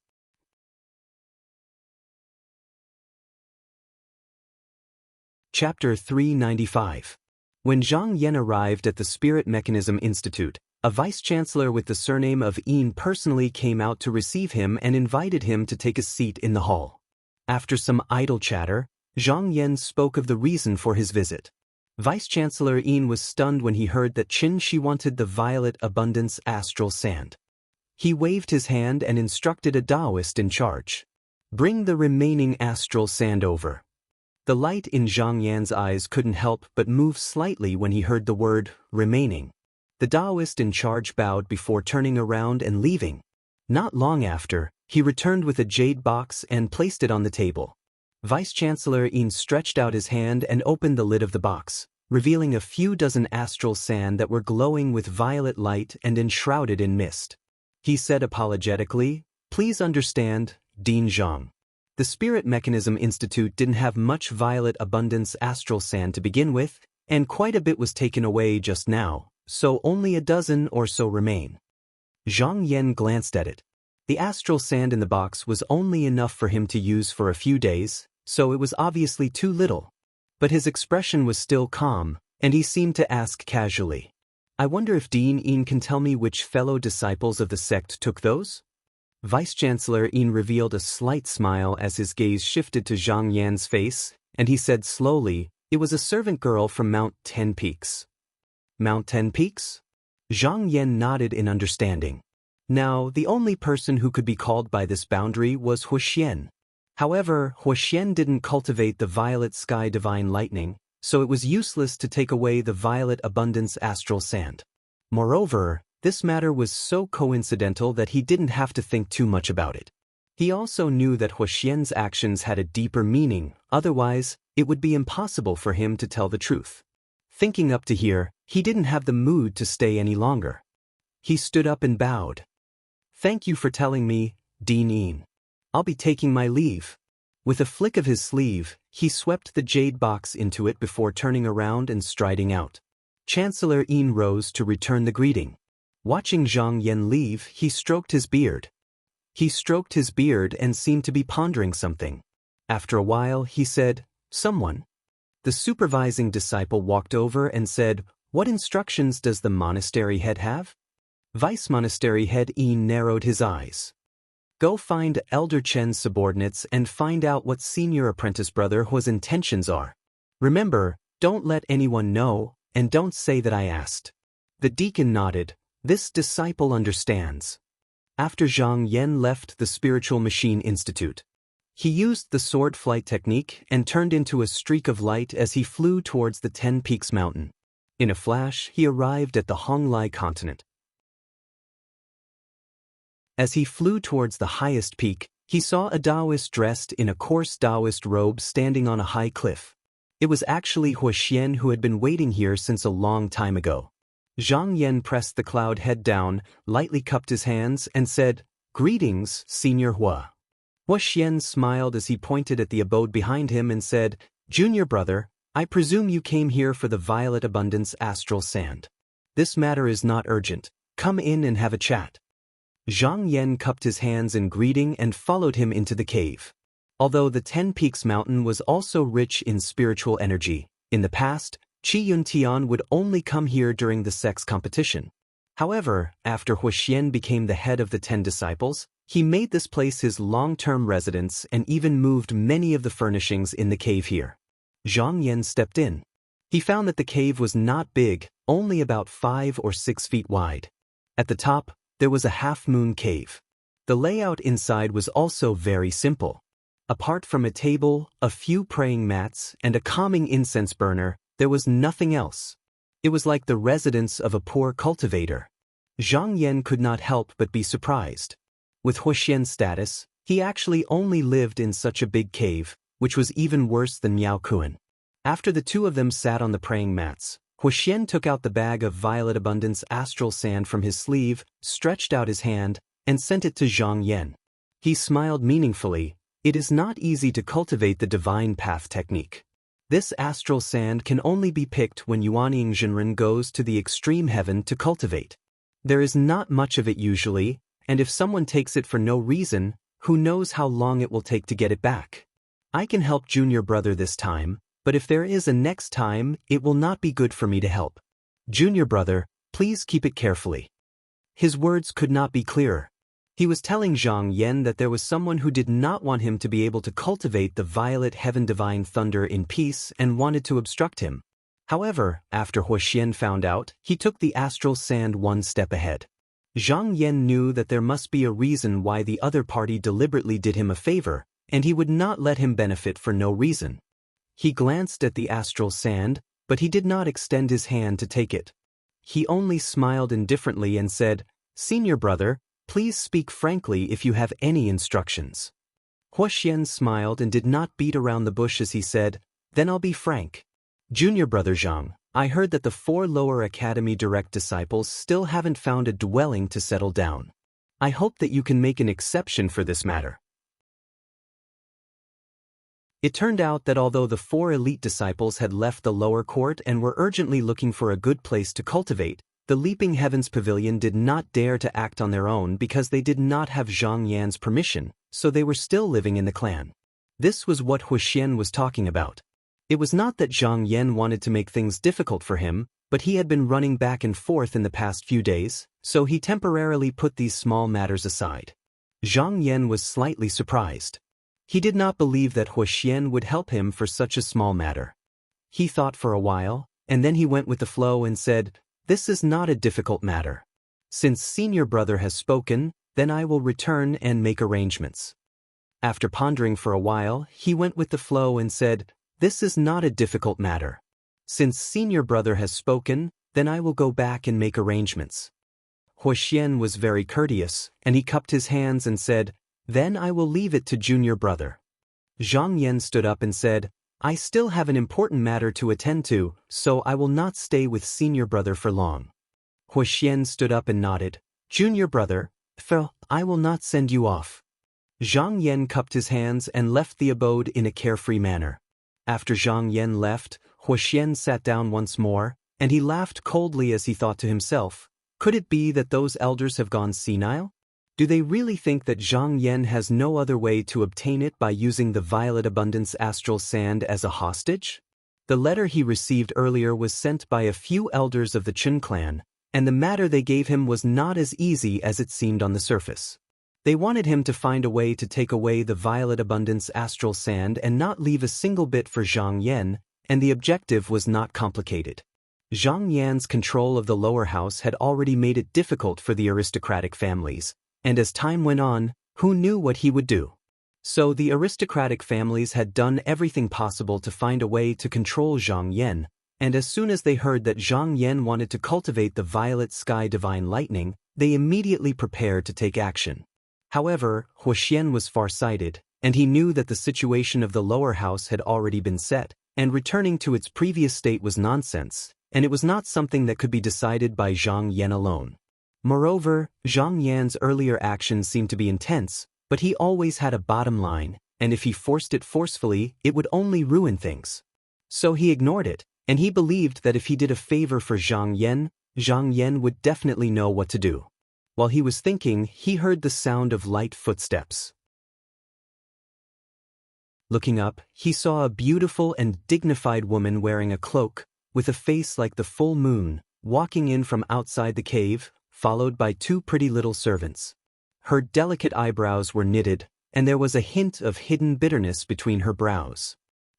[SPEAKER 1] Chapter 395. When Zhang Yan arrived at the Spirit Mechanism Institute, a vice-chancellor with the surname of Yin personally came out to receive him and invited him to take a seat in the hall. After some idle chatter, Zhang Yan spoke of the reason for his visit. Vice-Chancellor Yin was stunned when he heard that Qin Shi wanted the violet abundance astral sand. He waved his hand and instructed a Taoist in charge. "Bring the remaining astral sand over." The light in Zhang Yan's eyes couldn't help but move slightly when he heard the word, remaining. The Taoist in charge bowed before turning around and leaving. Not long after, he returned with a jade box and placed it on the table. Vice-Chancellor Yin stretched out his hand and opened the lid of the box, revealing a few dozen astral sand that were glowing with violet light and enshrouded in mist. He said apologetically, "Please understand, Dean Zhang. The Spirit Mechanism Institute didn't have much violet abundance astral sand to begin with, and quite a bit was taken away just now, so only a dozen or so remain." Zhang Yan glanced at it. The astral sand in the box was only enough for him to use for a few days, so it was obviously too little. But his expression was still calm, and he seemed to ask casually, "I wonder if Dean Yin can tell me which fellow disciples of the sect took those?" Vice-Chancellor Yin revealed a slight smile as his gaze shifted to Zhang Yan's face, and he said slowly, "It was a servant girl from Mount 10 Peaks." Mount 10 Peaks? Zhang Yan nodded in understanding. Now, the only person who could be called by this boundary was Huoxian. However, Huoxian didn't cultivate the violet sky divine lightning, so it was useless to take away the violet abundance astral sand. Moreover, this matter was so coincidental that he didn't have to think too much about it. He also knew that Huoxian's actions had a deeper meaning, otherwise, it would be impossible for him to tell the truth. Thinking up to here, he didn't have the mood to stay any longer. He stood up and bowed. "Thank you for telling me, Dean Yin. I'll be taking my leave." With a flick of his sleeve, he swept the jade box into it before turning around and striding out. Chancellor Yin rose to return the greeting. Watching Zhang Yan leave, he stroked his beard. He stroked his beard and seemed to be pondering something. After a while, he said, "Someone." The supervising disciple walked over and said, "What instructions does the monastery head have?" Vice Monastery Head Yin narrowed his eyes. "Go find Elder Chen's subordinates and find out what senior apprentice brother Huo's intentions are. Remember, don't let anyone know, and don't say that I asked." The deacon nodded. This disciple understands. After Zhang Yan left the Spiritual Machine Institute, he used the sword flight technique and turned into a streak of light as he flew towards the 10 Peaks mountain. In a flash, he arrived at the Honglai continent. As he flew towards the highest peak, he saw a Taoist dressed in a coarse Taoist robe standing on a high cliff. It was actually Huoxian who had been waiting here since a long time ago. Zhang Yan pressed the cloud head down, lightly cupped his hands, and said, "Greetings, Senior Huo." Huoxian smiled as he pointed at the abode behind him and said, "Junior brother, I presume you came here for the violet abundance astral sand. This matter is not urgent. Come in and have a chat." Zhang Yan cupped his hands in greeting and followed him into the cave. Although the 10 Peaks mountain was also rich in spiritual energy, in the past, Qi Yuntian would only come here during the sex competition. However, after Huoxian became the head of the 10 disciples, he made this place his long-term residence and even moved many of the furnishings in the cave here. Zhang Yan stepped in. He found that the cave was not big, only about 5 or 6 feet wide. At the top, there was a half-moon cave. The layout inside was also very simple. Apart from a table, a few praying mats, and a calming incense burner, there was nothing else. It was like the residence of a poor cultivator. Zhang Yan could not help but be surprised. With Huoxian's status, he actually only lived in such a big cave, which was even worse than Miao Kuan. After the two of them sat on the praying mats, Huoxian took out the bag of violet abundance astral sand from his sleeve, stretched out his hand, and sent it to Zhang Yan. He smiled meaningfully. "It is not easy to cultivate the divine path technique. This astral sand can only be picked when Yuanying Zhenren goes to the extreme heaven to cultivate. There is not much of it usually, and if someone takes it for no reason, who knows how long it will take to get it back. I can help junior brother this time, but if there is a next time, it will not be good for me to help. Junior brother, please keep it carefully." His words could not be clearer. He was telling Zhang Yan that there was someone who did not want him to be able to cultivate the violet heaven divine thunder in peace and wanted to obstruct him. However, after Huoxian found out, he took the astral sand one step ahead. Zhang Yan knew that there must be a reason why the other party deliberately did him a favor, and he would not let him benefit for no reason. He glanced at the astral sand, but he did not extend his hand to take it. He only smiled indifferently and said, "Senior brother, please speak frankly if you have any instructions." Huoxian smiled and did not beat around the bush as he said, "Then I'll be frank. Junior brother Zhang, I heard that the 4 lower academy direct disciples still haven't found a dwelling to settle down. I hope that you can make an exception for this matter." It turned out that although the 4 elite disciples had left the lower court and were urgently looking for a good place to cultivate, the Leaping Heavens Pavilion did not dare to act on their own because they did not have Zhang Yan's permission, so they were still living in the clan. This was what Huoxian was talking about. It was not that Zhang Yan wanted to make things difficult for him, but he had been running back and forth in the past few days, so he temporarily put these small matters aside. Zhang Yan was slightly surprised. He did not believe that Huoxian would help him for such a small matter. He thought for a while, and then he went with the flow and said, "This is not a difficult matter. Since senior brother has spoken, then I will return and make arrangements." After pondering for a while, he went with the flow and said, "This is not a difficult matter. Since senior brother has spoken, then I will go back and make arrangements." Huoxian was very courteous, and he cupped his hands and said, "Then I will leave it to junior brother." Zhang Yan stood up and said, "I still have an important matter to attend to, so I will not stay with senior brother for long." Huoxian stood up and nodded. "Junior brother, I will not send you off." Zhang Yan cupped his hands and left the abode in a carefree manner. After Zhang Yan left, Huoxian sat down once more, and he laughed coldly as he thought to himself, "Could it be that those elders have gone senile? Do they really think that Zhang Yan has no other way to obtain it by using the Violet Abundance astral sand as a hostage?" The letter he received earlier was sent by a few elders of the Chun clan, and the matter they gave him was not as easy as it seemed on the surface. They wanted him to find a way to take away the Violet Abundance astral sand and not leave a single bit for Zhang Yan, and the objective was not complicated. Zhang Yan's control of the lower house had already made it difficult for the aristocratic families, and as time went on, who knew what he would do? So the aristocratic families had done everything possible to find a way to control Zhang Yan, and as soon as they heard that Zhang Yan wanted to cultivate the Violet Sky Divine Lightning, they immediately prepared to take action. However, Huoxian was far-sighted, and he knew that the situation of the lower house had already been set, and returning to its previous state was nonsense, and it was not something that could be decided by Zhang Yan alone. Moreover, Zhang Yan's earlier actions seemed to be intense, but he always had a bottom line, and if he forced it forcefully, it would only ruin things. So he ignored it, and he believed that if he did a favor for Zhang Yan would definitely know what to do. While he was thinking, he heard the sound of light footsteps. Looking up, he saw a beautiful and dignified woman wearing a cloak, with a face like the full moon, walking in from outside the cave, followed by two pretty little servants. Her delicate eyebrows were knitted, and there was a hint of hidden bitterness between her brows.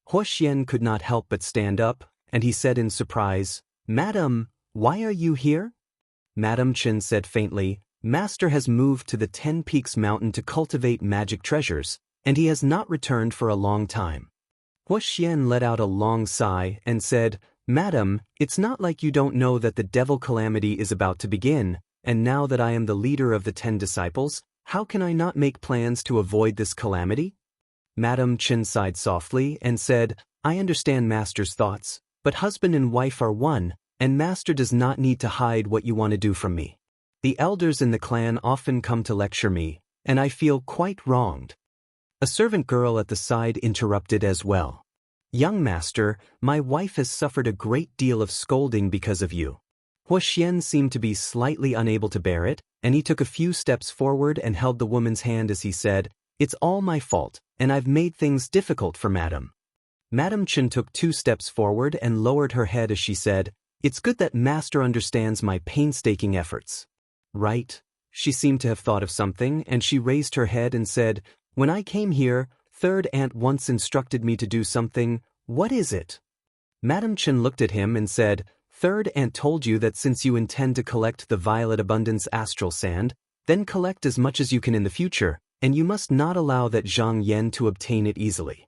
[SPEAKER 1] Huoxian could not help but stand up, and he said in surprise, "Madam, why are you here?" Madam Chen said faintly, "Master has moved to the 10 Peaks mountain to cultivate magic treasures, and he has not returned for a long time." Huoxian let out a long sigh and said, "Madam, it's not like you don't know that the devil calamity is about to begin, and now that I am the leader of the 10 disciples, how can I not make plans to avoid this calamity?" Madam Chen sighed softly and said, "I understand Master's thoughts, but husband and wife are one, and Master does not need to hide what you want to do from me. The elders in the clan often come to lecture me, and I feel quite wronged." A servant girl at the side interrupted as well. "Young master, my wife has suffered a great deal of scolding because of you." Huoxian seemed to be slightly unable to bear it, and he took a few steps forward and held the woman's hand as he said, "It's all my fault, and I've made things difficult for Madam." Madam Chen took 2 steps forward and lowered her head as she said, "It's good that Master understands my painstaking efforts." "Right?" She seemed to have thought of something, and she raised her head and said, "When I came here, Third Aunt once instructed me to do something. What is it?" Madam Chen looked at him and said, "Third Aunt told you that since you intend to collect the Violet Abundance astral sand, then collect as much as you can in the future, and you must not allow that Zhang Yan to obtain it easily."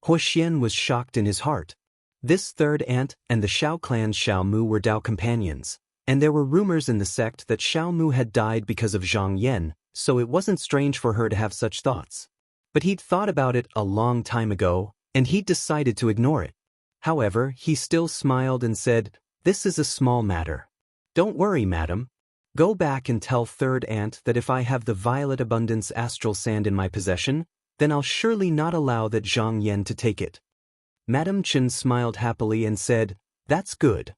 [SPEAKER 1] Huoxian was shocked in his heart. This Third Aunt and the Shao clan's Xiao Mu were Dao companions, and there were rumors in the sect that Xiao Mu had died because of Zhang Yan, so it wasn't strange for her to have such thoughts. But he'd thought about it a long time ago, and he'd decided to ignore it. However, he still smiled and said, "This is a small matter. Don't worry, madam. Go back and tell Third Aunt that if I have the Violet Abundance astral sand in my possession, then I'll surely not allow that Zhang Yan to take it." Madam Chen smiled happily and said, "That's good."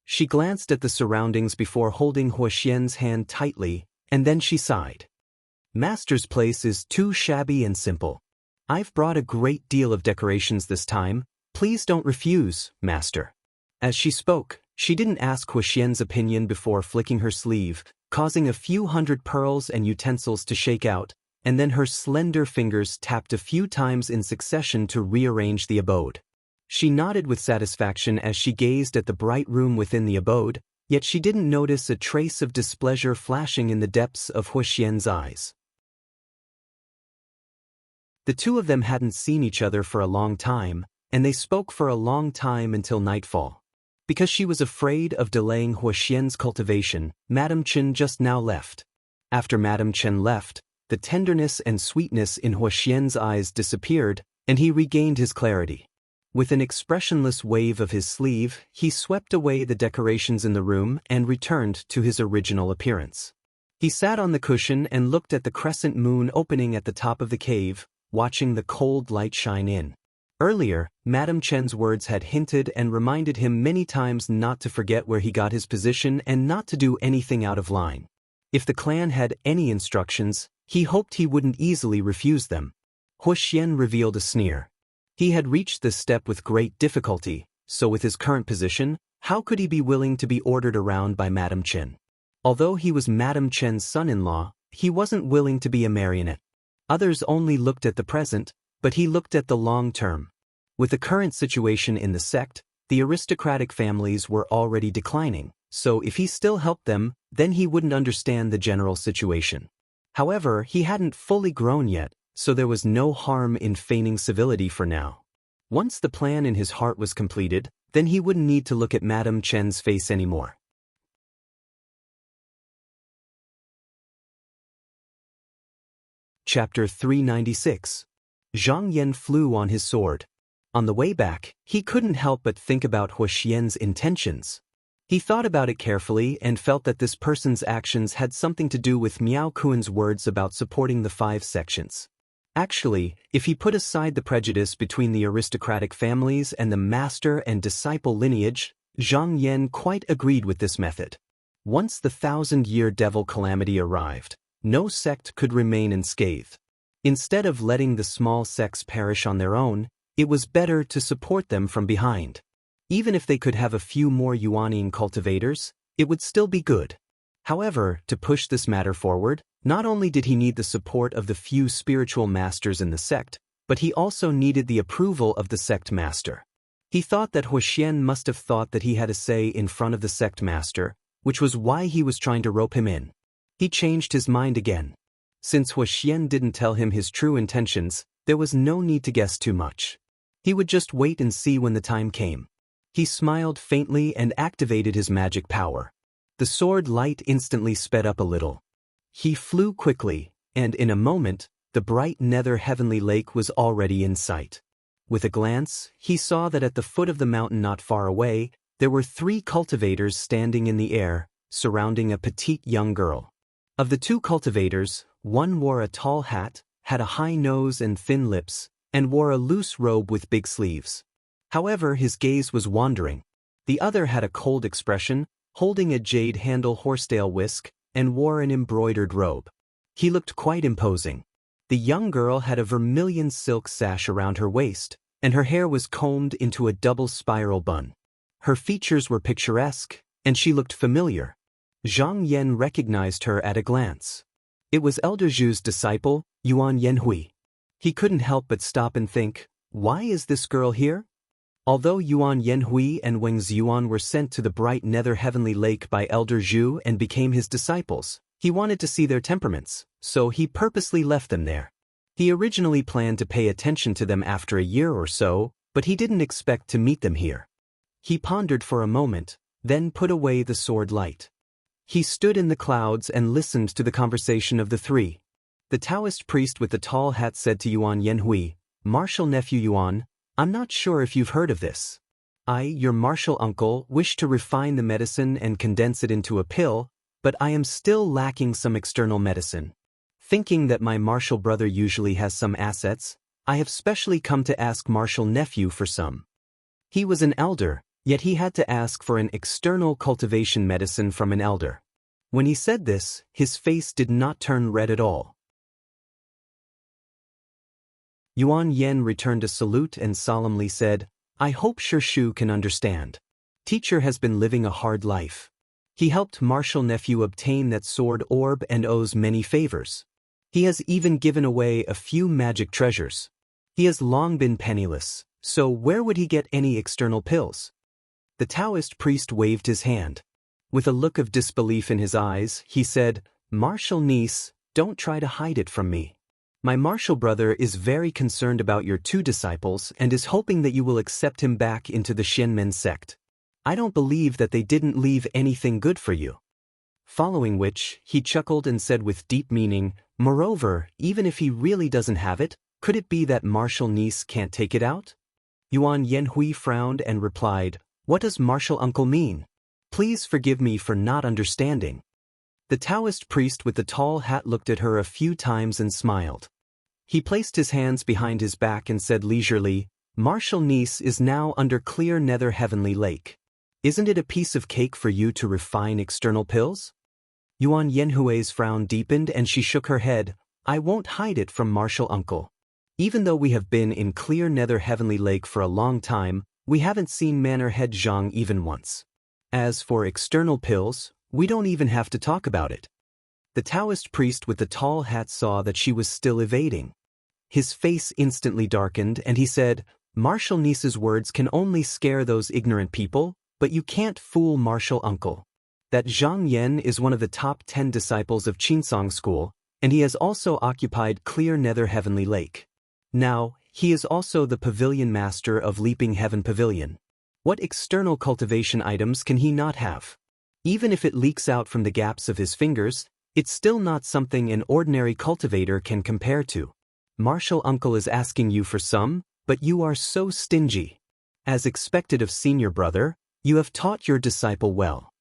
[SPEAKER 1] She glanced at the surroundings before holding Huoxian's hand tightly, and then she sighed. "Master's place is too shabby and simple. I've brought a great deal of decorations this time. Please don't refuse, Master." As she spoke, she didn't ask Huoxian's opinion before flicking her sleeve, causing a few hundred pearls and utensils to shake out, and then her slender fingers tapped a few times in succession to rearrange the abode. She nodded with satisfaction as she gazed at the bright room within the abode, yet she didn't notice a trace of displeasure flashing in the depths of Huoxian's eyes. The two of them hadn't seen each other for a long time, and they spoke for a long time until nightfall. Because she was afraid of delaying Huoxian's cultivation, Madame Chen just now left. After Madame Chen left, the tenderness and sweetness in Huoxian's eyes disappeared, and he regained his clarity. With an expressionless wave of his sleeve, he swept away the decorations in the room and returned to his original appearance. He sat on the cushion and looked at the crescent moon opening at the top of the cave, watching the cold light shine in. Earlier, Madame Chen's words had hinted and reminded him many times not to forget where he got his position and not to do anything out of line. If the clan had any instructions, he hoped he wouldn't easily refuse them. Huoxian revealed a sneer. He had reached this step with great difficulty, so with his current position, how could he be willing to be ordered around by Madame Chen? Although he was Madame Chen's son-in-law, he wasn't willing to be a marionette. Others only looked at the present, but he looked at the long term. With the current situation in the sect, the aristocratic families were already declining, so if he still helped them, then he wouldn't understand the general situation. However, he hadn't fully grown yet, so there was no harm in feigning civility for now. Once the plan in his heart was completed, then he wouldn't need to look at Madame Chen's face anymore. Chapter 396. Zhang Yan flew on his sword. On the way back, he couldn't help but think about Huoxian's intentions. He thought about it carefully and felt that this person's actions had something to do with Miao Kuan's words about supporting the 5 sections. Actually, if he put aside the prejudice between the aristocratic families and the master and disciple lineage, Zhang Yan quite agreed with this method. Once the 1,000-year devil calamity arrived, no sect could remain unscathed. Instead of letting the small sects perish on their own, it was better to support them from behind. Even if they could have a few more Yuanian cultivators, it would still be good. However, to push this matter forward, not only did he need the support of the few spiritual masters in the sect, but he also needed the approval of the sect master. He thought that Huoxian must have thought that he had a say in front of the sect master, which was why he was trying to rope him in. He changed his mind again. Since Huoxian didn't tell him his true intentions, there was no need to guess too much. He would just wait and see when the time came. He smiled faintly and activated his magic power. The sword light instantly sped up a little. He flew quickly, and in a moment, the bright nether heavenly lake was already in sight. With a glance, he saw that at the foot of the mountain not far away, there were 3 cultivators standing in the air, surrounding a petite young girl. Of the 2 cultivators, one wore a tall hat, had a high nose and thin lips, and wore a loose robe with big sleeves. However, his gaze was wandering. The other had a cold expression, holding a jade handle horsetail whisk, and wore an embroidered robe. He looked quite imposing. The young girl had a vermilion silk sash around her waist, and her hair was combed into a double spiral bun. Her features were picturesque, and she looked familiar. Zhang Yan recognized her at a glance. It was Elder Zhu's disciple, Yuan Yanhui. He couldn't help but stop and think, why is this girl here? Although Yuan Yanhui and Wang Ziyuan were sent to the bright nether heavenly lake by Elder Zhu and became his disciples, he wanted to see their temperaments, so he purposely left them there. He originally planned to pay attention to them after a year or so, but he didn't expect to meet them here. He pondered for a moment, then put away the sword light. He stood in the clouds and listened to the conversation of the 3. The Taoist priest with the tall hat said to Yuan Yanhui, "Martial nephew Yuan, I'm not sure if you've heard of this. I, your martial uncle, wish to refine the medicine and condense it into a pill, but I am still lacking some external medicine. Thinking that my martial brother usually has some assets, I have specially come to ask martial nephew for some." He was an elder, yet he had to ask for an external cultivation medicine from an elder. When he said this, his face did not turn red at all. Yuan Yan returned a salute and solemnly said, "I hope Shu can understand. Teacher has been living a hard life. He helped martial nephew obtain that sword orb and owes many favors. He has even given away a few magic treasures. He has long been penniless, so where would he get any external pills? The Taoist priest waved his hand. With a look of disbelief in his eyes, he said, "Martial niece, don't try to hide it from me. My martial brother is very concerned about your two disciples and is hoping that you will accept him back into the Xianmen sect. I don't believe that they didn't leave anything good for you." Following which, he chuckled and said with deep meaning, "Moreover, even if he really doesn't have it, could it be that martial niece can't take it out?" Yuan Yanhui frowned and replied, "What does martial uncle mean? Please forgive me for not understanding." The Taoist priest with the tall hat looked at her a few times and smiled. He placed his hands behind his back and said leisurely, "Martial niece is now under clear nether heavenly lake. Isn't it a piece of cake for you to refine external pills?" Yuan Yanhui's frown deepened and she shook her head. "I won't hide it from martial uncle. Even though we have been in clear nether heavenly lake for a long time, we haven't seen Manor Head Zhang even once. As for external pills, we don't even have to talk about it." The Taoist priest with the tall hat saw that she was still evading. His face instantly darkened and he said, "Martial niece's words can only scare those ignorant people, but you can't fool martial uncle. That Zhang Yan is one of the top 10 disciples of Qinsong School, and he has also occupied clear nether heavenly lake. Now, he is also the pavilion master of Leaping Heaven Pavilion. What external cultivation items can he not have? Even if it leaks out from the gaps of his fingers, it's still not something an ordinary cultivator can compare to. Martial uncle is asking you for some, but you are so stingy. As expected of senior brother, you have taught your disciple well."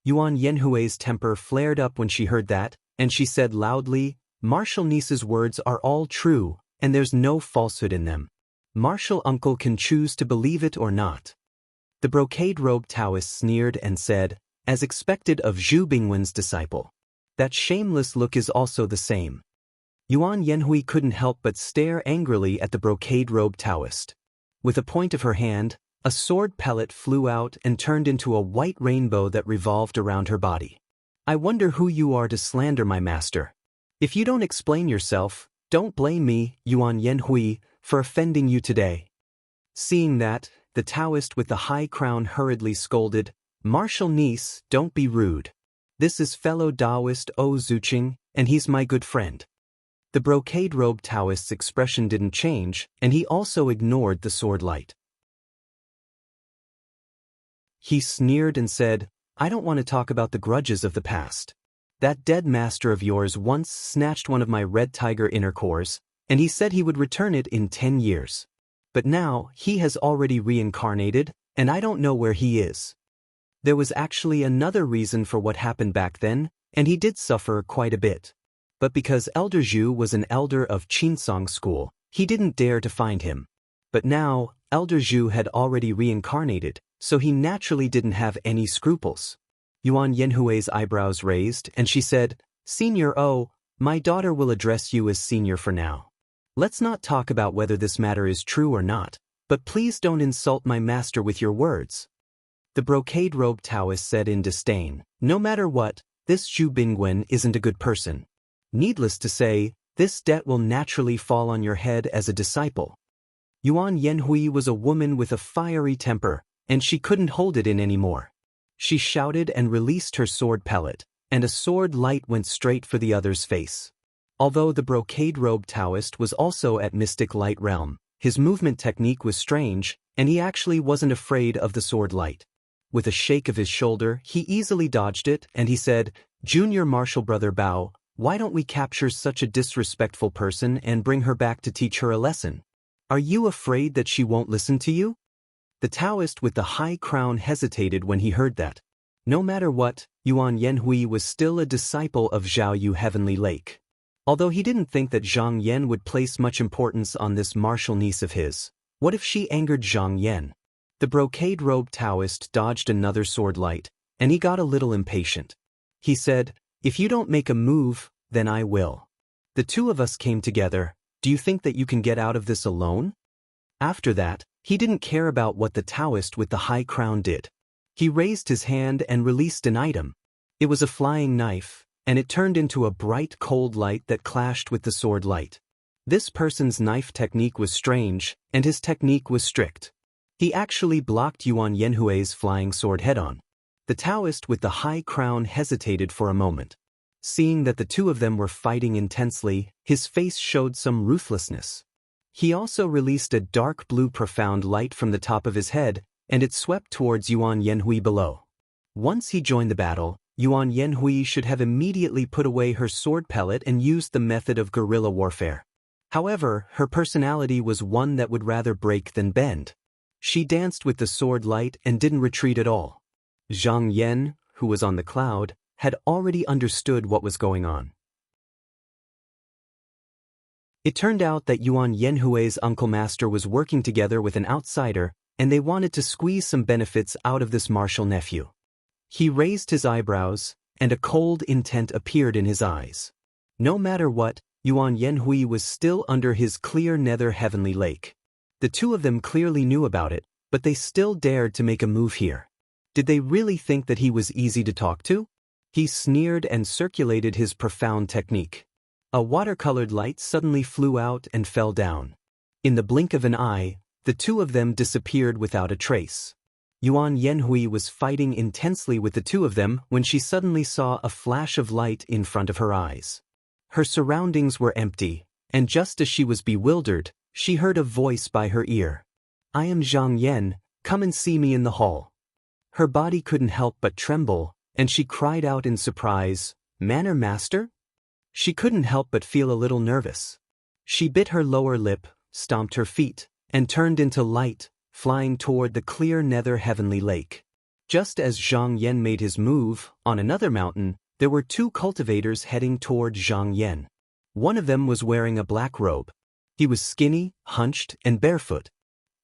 [SPEAKER 1] Yuan Yanhui's temper flared up when she heard that, and she said loudly, "Martial niece's words are all true, and there's no falsehood in them. Martial uncle can choose to believe it or not." The brocade-robed Taoist sneered and said, "As expected of Zhu Bingwen's disciple. That shameless look is also the same." Yuan Yanhui couldn't help but stare angrily at the brocade-robed Taoist. With a point of her hand, a sword pellet flew out and turned into a white rainbow that revolved around her body. "I wonder who you are to slander my master. If you don't explain yourself, don't blame me, Yuan Yanhui, for offending you today." Seeing that, the Taoist with the high crown hurriedly scolded, "Martial niece, don't be rude. This is fellow Taoist O Zuqing, and he's my good friend." The brocade-robed Taoist's expression didn't change, and he also ignored the sword light. He sneered and said, "I don't want to talk about the grudges of the past. That dead master of yours once snatched one of my red tiger inner cores, and he said he would return it in 10 years. But now, he has already reincarnated, and I don't know where he is." There was actually another reason for what happened back then, and he did suffer quite a bit. But because Elder Zhu was an elder of Qinsong School, he didn't dare to find him. But now, Elder Zhu had already reincarnated, so he naturally didn't have any scruples. Yuan Yanhui's eyebrows raised, and she said, "Senior O, my daughter will address you as senior for now. Let's not talk about whether this matter is true or not, but please don't insult my master with your words." The brocade-robed Taoist said in disdain, "No matter what, this Zhu Bingwen isn't a good person. Needless to say, this debt will naturally fall on your head as a disciple." Yuan Yanhui was a woman with a fiery temper, and she couldn't hold it in anymore. She shouted and released her sword pellet, and a sword light went straight for the other's face. Although the brocade-robed Taoist was also at Mystic Light Realm, his movement technique was strange, and he actually wasn't afraid of the sword light. With a shake of his shoulder, he easily dodged it, and he said, "Junior martial brother Bao, why don't we capture such a disrespectful person and bring her back to teach her a lesson? Are you afraid that she won't listen to you?" The Taoist with the high crown hesitated when he heard that. No matter what, Yuan Yanhui was still a disciple of Zhao Yu Heavenly Lake. Although he didn't think that Zhang Yan would place much importance on this martial niece of his, what if she angered Zhang Yan? The brocade-robed Taoist dodged another sword light, and he got a little impatient. He said, "If you don't make a move, then I will. The two of us came together. Do you think that you can get out of this alone?" After that, he didn't care about what the Taoist with the high crown did. He raised his hand and released an item. It was a flying knife, and it turned into a bright cold light that clashed with the sword light. This person's knife technique was strange, and his technique was strict. He actually blocked Yuan Yanhui's flying sword head-on. The Taoist with the high crown hesitated for a moment. Seeing that the two of them were fighting intensely, his face showed some ruthlessness. He also released a dark blue profound light from the top of his head, and it swept towards Yuan Yanhui below. Once he joined the battle, Yuan Yanhui should have immediately put away her sword pellet and used the method of guerrilla warfare. However, her personality was one that would rather break than bend. She danced with the sword light and didn't retreat at all. Zhang Yan, who was on the cloud, had already understood what was going on. It turned out that Yuan Yanhui's uncle master was working together with an outsider, and they wanted to squeeze some benefits out of this martial nephew. He raised his eyebrows, and a cold intent appeared in his eyes. No matter what, Yuan Yanhui was still under his clear nether heavenly lake. The two of them clearly knew about it, but they still dared to make a move here. Did they really think that he was easy to talk to? He sneered and circulated his profound technique. A watercolored light suddenly flew out and fell down. In the blink of an eye, the two of them disappeared without a trace. Yuan Yanhui was fighting intensely with the two of them when she suddenly saw a flash of light in front of her eyes. Her surroundings were empty, and just as she was bewildered, she heard a voice by her ear. "I am Zhang Yan, come and see me in the hall." Her body couldn't help but tremble, and she cried out in surprise, "Manner Master?" She couldn't help but feel a little nervous. She bit her lower lip, stomped her feet, and turned into light, flying toward the clear nether heavenly lake. Just as Zhang Yan made his move, on another mountain, there were two cultivators heading toward Zhang Yan. One of them was wearing a black robe. He was skinny, hunched, and barefoot.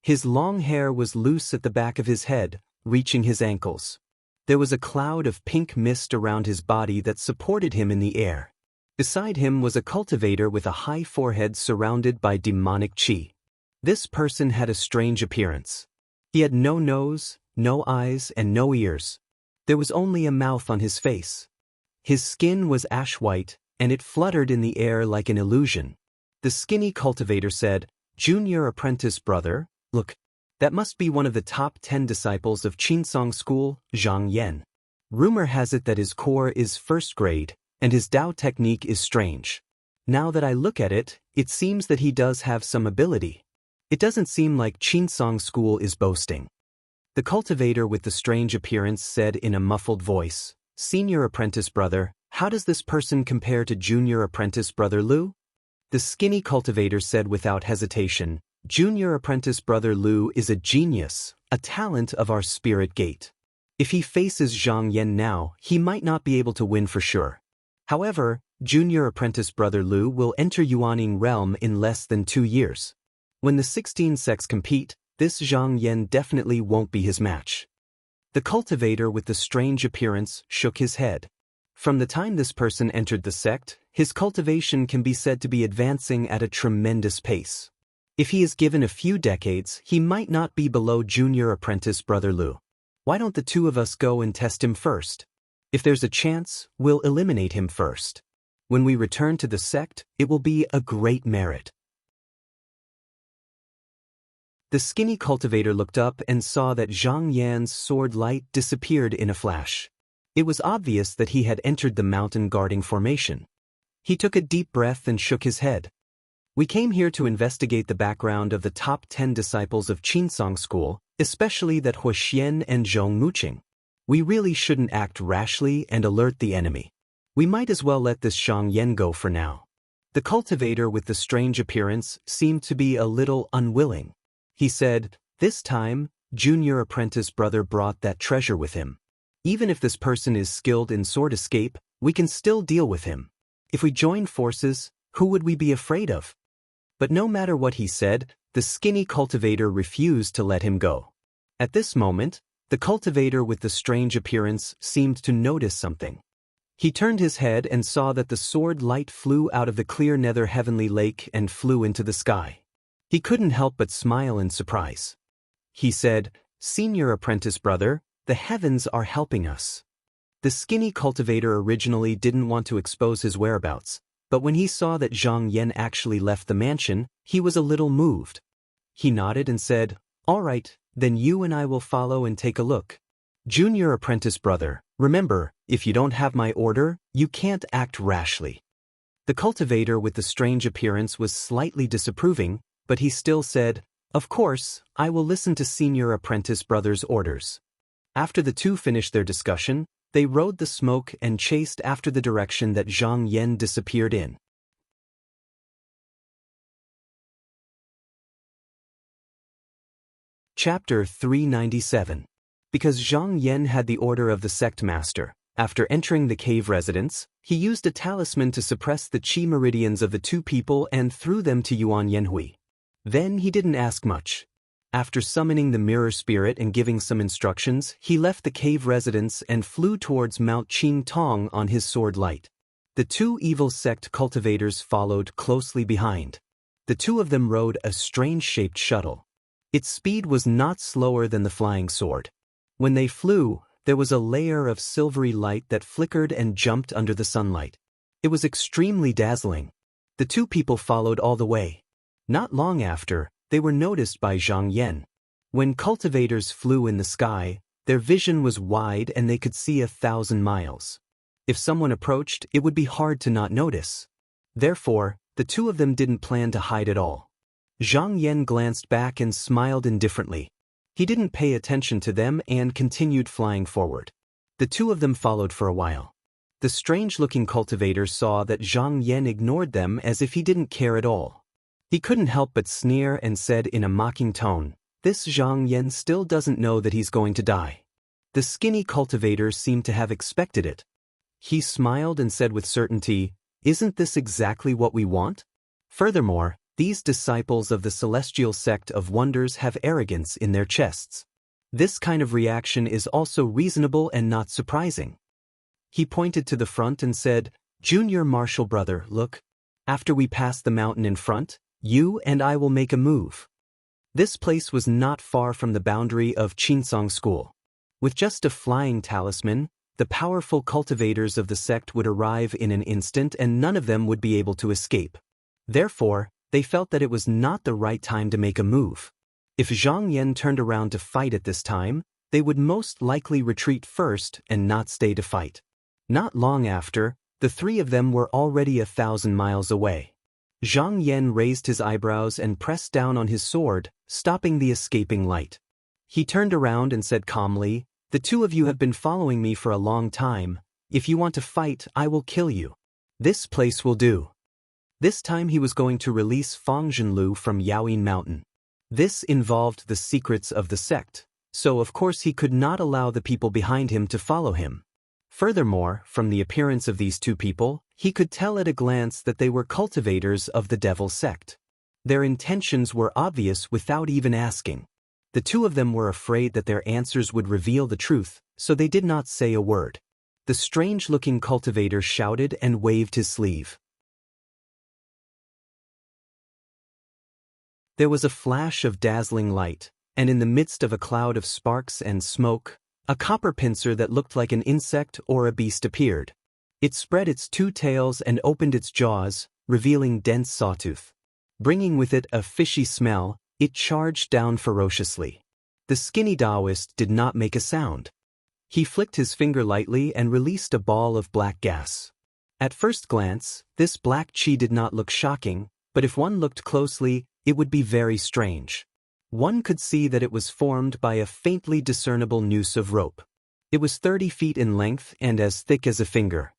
[SPEAKER 1] His long hair was loose at the back of his head, reaching his ankles. There was a cloud of pink mist around his body that supported him in the air. Beside him was a cultivator with a high forehead surrounded by demonic qi. This person had a strange appearance. He had no nose, no eyes, and no ears. There was only a mouth on his face. His skin was ash white, and it fluttered in the air like an illusion. The skinny cultivator said, "Junior apprentice brother, look, that must be one of the top 10 disciples of Qinsong School, Zhang Yan. Rumor has it that his core is first grade, and his Dao technique is strange. Now that I look at it, it seems that he does have some ability. It doesn't seem like Qinsong School is boasting." The cultivator with the strange appearance said in a muffled voice, "Senior apprentice brother, how does this person compare to junior apprentice brother Lu?" The skinny cultivator said without hesitation, "Junior apprentice brother Lu is a genius, a talent of our spirit gate. If he faces Zhang Yan now, he might not be able to win for sure. However, junior apprentice brother Lu will enter Yuaning realm in less than 2 years. When the 16 sects compete, this Zhang Yan definitely won't be his match." The cultivator with the strange appearance shook his head. From the time this person entered the sect, his cultivation can be said to be advancing at a tremendous pace. If he is given a few decades, he might not be below junior apprentice brother Lu. Why don't the two of us go and test him first? If there's a chance, we'll eliminate him first. When we return to the sect, it will be a great merit. The skinny cultivator looked up and saw that Zhang Yan's sword light disappeared in a flash. It was obvious that he had entered the mountain guarding formation. He took a deep breath and shook his head. "We came here to investigate the background of the top 10 disciples of Qinsong School, especially that Huoxian and Zhong Muqing. We really shouldn't act rashly and alert the enemy. We might as well let this Zhang Yan go for now." The cultivator with the strange appearance seemed to be a little unwilling. He said, "This time, junior apprentice brother brought that treasure with him. Even if this person is skilled in sword escape, we can still deal with him. If we join forces, who would we be afraid of?" But no matter what he said, the skinny cultivator refused to let him go. At this moment, the cultivator with the strange appearance seemed to notice something. He turned his head and saw that the sword light flew out of the clear nether heavenly lake and flew into the sky. He couldn't help but smile in surprise. He said, "Senior apprentice brother, the heavens are helping us." The skinny cultivator originally didn't want to expose his whereabouts, but when he saw that Zhang Yan actually left the mansion, he was a little moved. He nodded and said, "All right, then you and I will follow and take a look. Junior apprentice brother, remember, if you don't have my order, you can't act rashly." The cultivator with the strange appearance was slightly disapproving, but he still said, "Of course, I will listen to senior apprentice brother's orders." After the two finished their discussion, they rode the smoke and chased after the direction that Zhang Yan disappeared in. Chapter 397. Because Zhang Yan had the order of the sect master, after entering the cave residence, he used a talisman to suppress the qi meridians of the two people and threw them to Yuan Yanhui. Then he didn't ask much. After summoning the mirror spirit and giving some instructions, he left the cave residence and flew towards Mount Qing Tong on his sword light. The two evil sect cultivators followed closely behind. The two of them rode a strange-shaped shuttle. Its speed was not slower than the flying sword. When they flew, there was a layer of silvery light that flickered and jumped under the sunlight. It was extremely dazzling. The two people followed all the way. Not long after, they were noticed by Zhang Yan. When cultivators flew in the sky, their vision was wide and they could see 1,000 miles. If someone approached, it would be hard to not notice. Therefore, the two of them didn't plan to hide at all. Zhang Yan glanced back and smiled indifferently. He didn't pay attention to them and continued flying forward. The two of them followed for a while. The strange-looking cultivator saw that Zhang Yan ignored them as if he didn't care at all. He couldn't help but sneer and said in a mocking tone, "This Zhang Yan still doesn't know that he's going to die." The skinny cultivator seemed to have expected it. He smiled and said with certainty, "Isn't this exactly what we want? Furthermore, these disciples of the celestial sect of wonders have arrogance in their chests. This kind of reaction is also reasonable and not surprising." He pointed to the front and said, "Junior martial brother, look. After we pass the mountain in front, you and I will make a move." This place was not far from the boundary of Qinsong School. With just a flying talisman, the powerful cultivators of the sect would arrive in an instant and none of them would be able to escape. Therefore, they felt that it was not the right time to make a move. If Zhang Yan turned around to fight at this time, they would most likely retreat first and not stay to fight. Not long after, the three of them were already 1,000 miles away. Zhang Yan raised his eyebrows and pressed down on his sword, stopping the escaping light. He turned around and said calmly, "The two of you have been following me for a long time. If you want to fight, I will kill you. This place will do." This time he was going to release Fang Zhenlu from Yaoyin Mountain. This involved the secrets of the sect, so of course he could not allow the people behind him to follow him. Furthermore, from the appearance of these two people, he could tell at a glance that they were cultivators of the devil sect. Their intentions were obvious without even asking. The two of them were afraid that their answers would reveal the truth, so they did not say a word. The strange-looking cultivator shouted and waved his sleeve. There was a flash of dazzling light, and in the midst of a cloud of sparks and smoke, a copper pincer that looked like an insect or a beast appeared. It spread its two tails and opened its jaws, revealing dense sawtooth. Bringing with it a fishy smell, it charged down ferociously. The skinny Taoist did not make a sound. He flicked his finger lightly and released a ball of black gas. At first glance, this black qi did not look shocking, but if one looked closely, it would be very strange. One could see that it was formed by a faintly discernible noose of rope. It was 30 feet in length and as thick as a finger.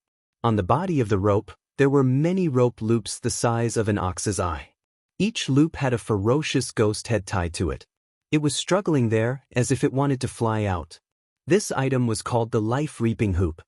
[SPEAKER 1] On the body of the rope, there were many rope loops the size of an ox's eye. Each loop had a ferocious ghost head tied to it. It was struggling there as if it wanted to fly out. This item was called the life-reaping hoop.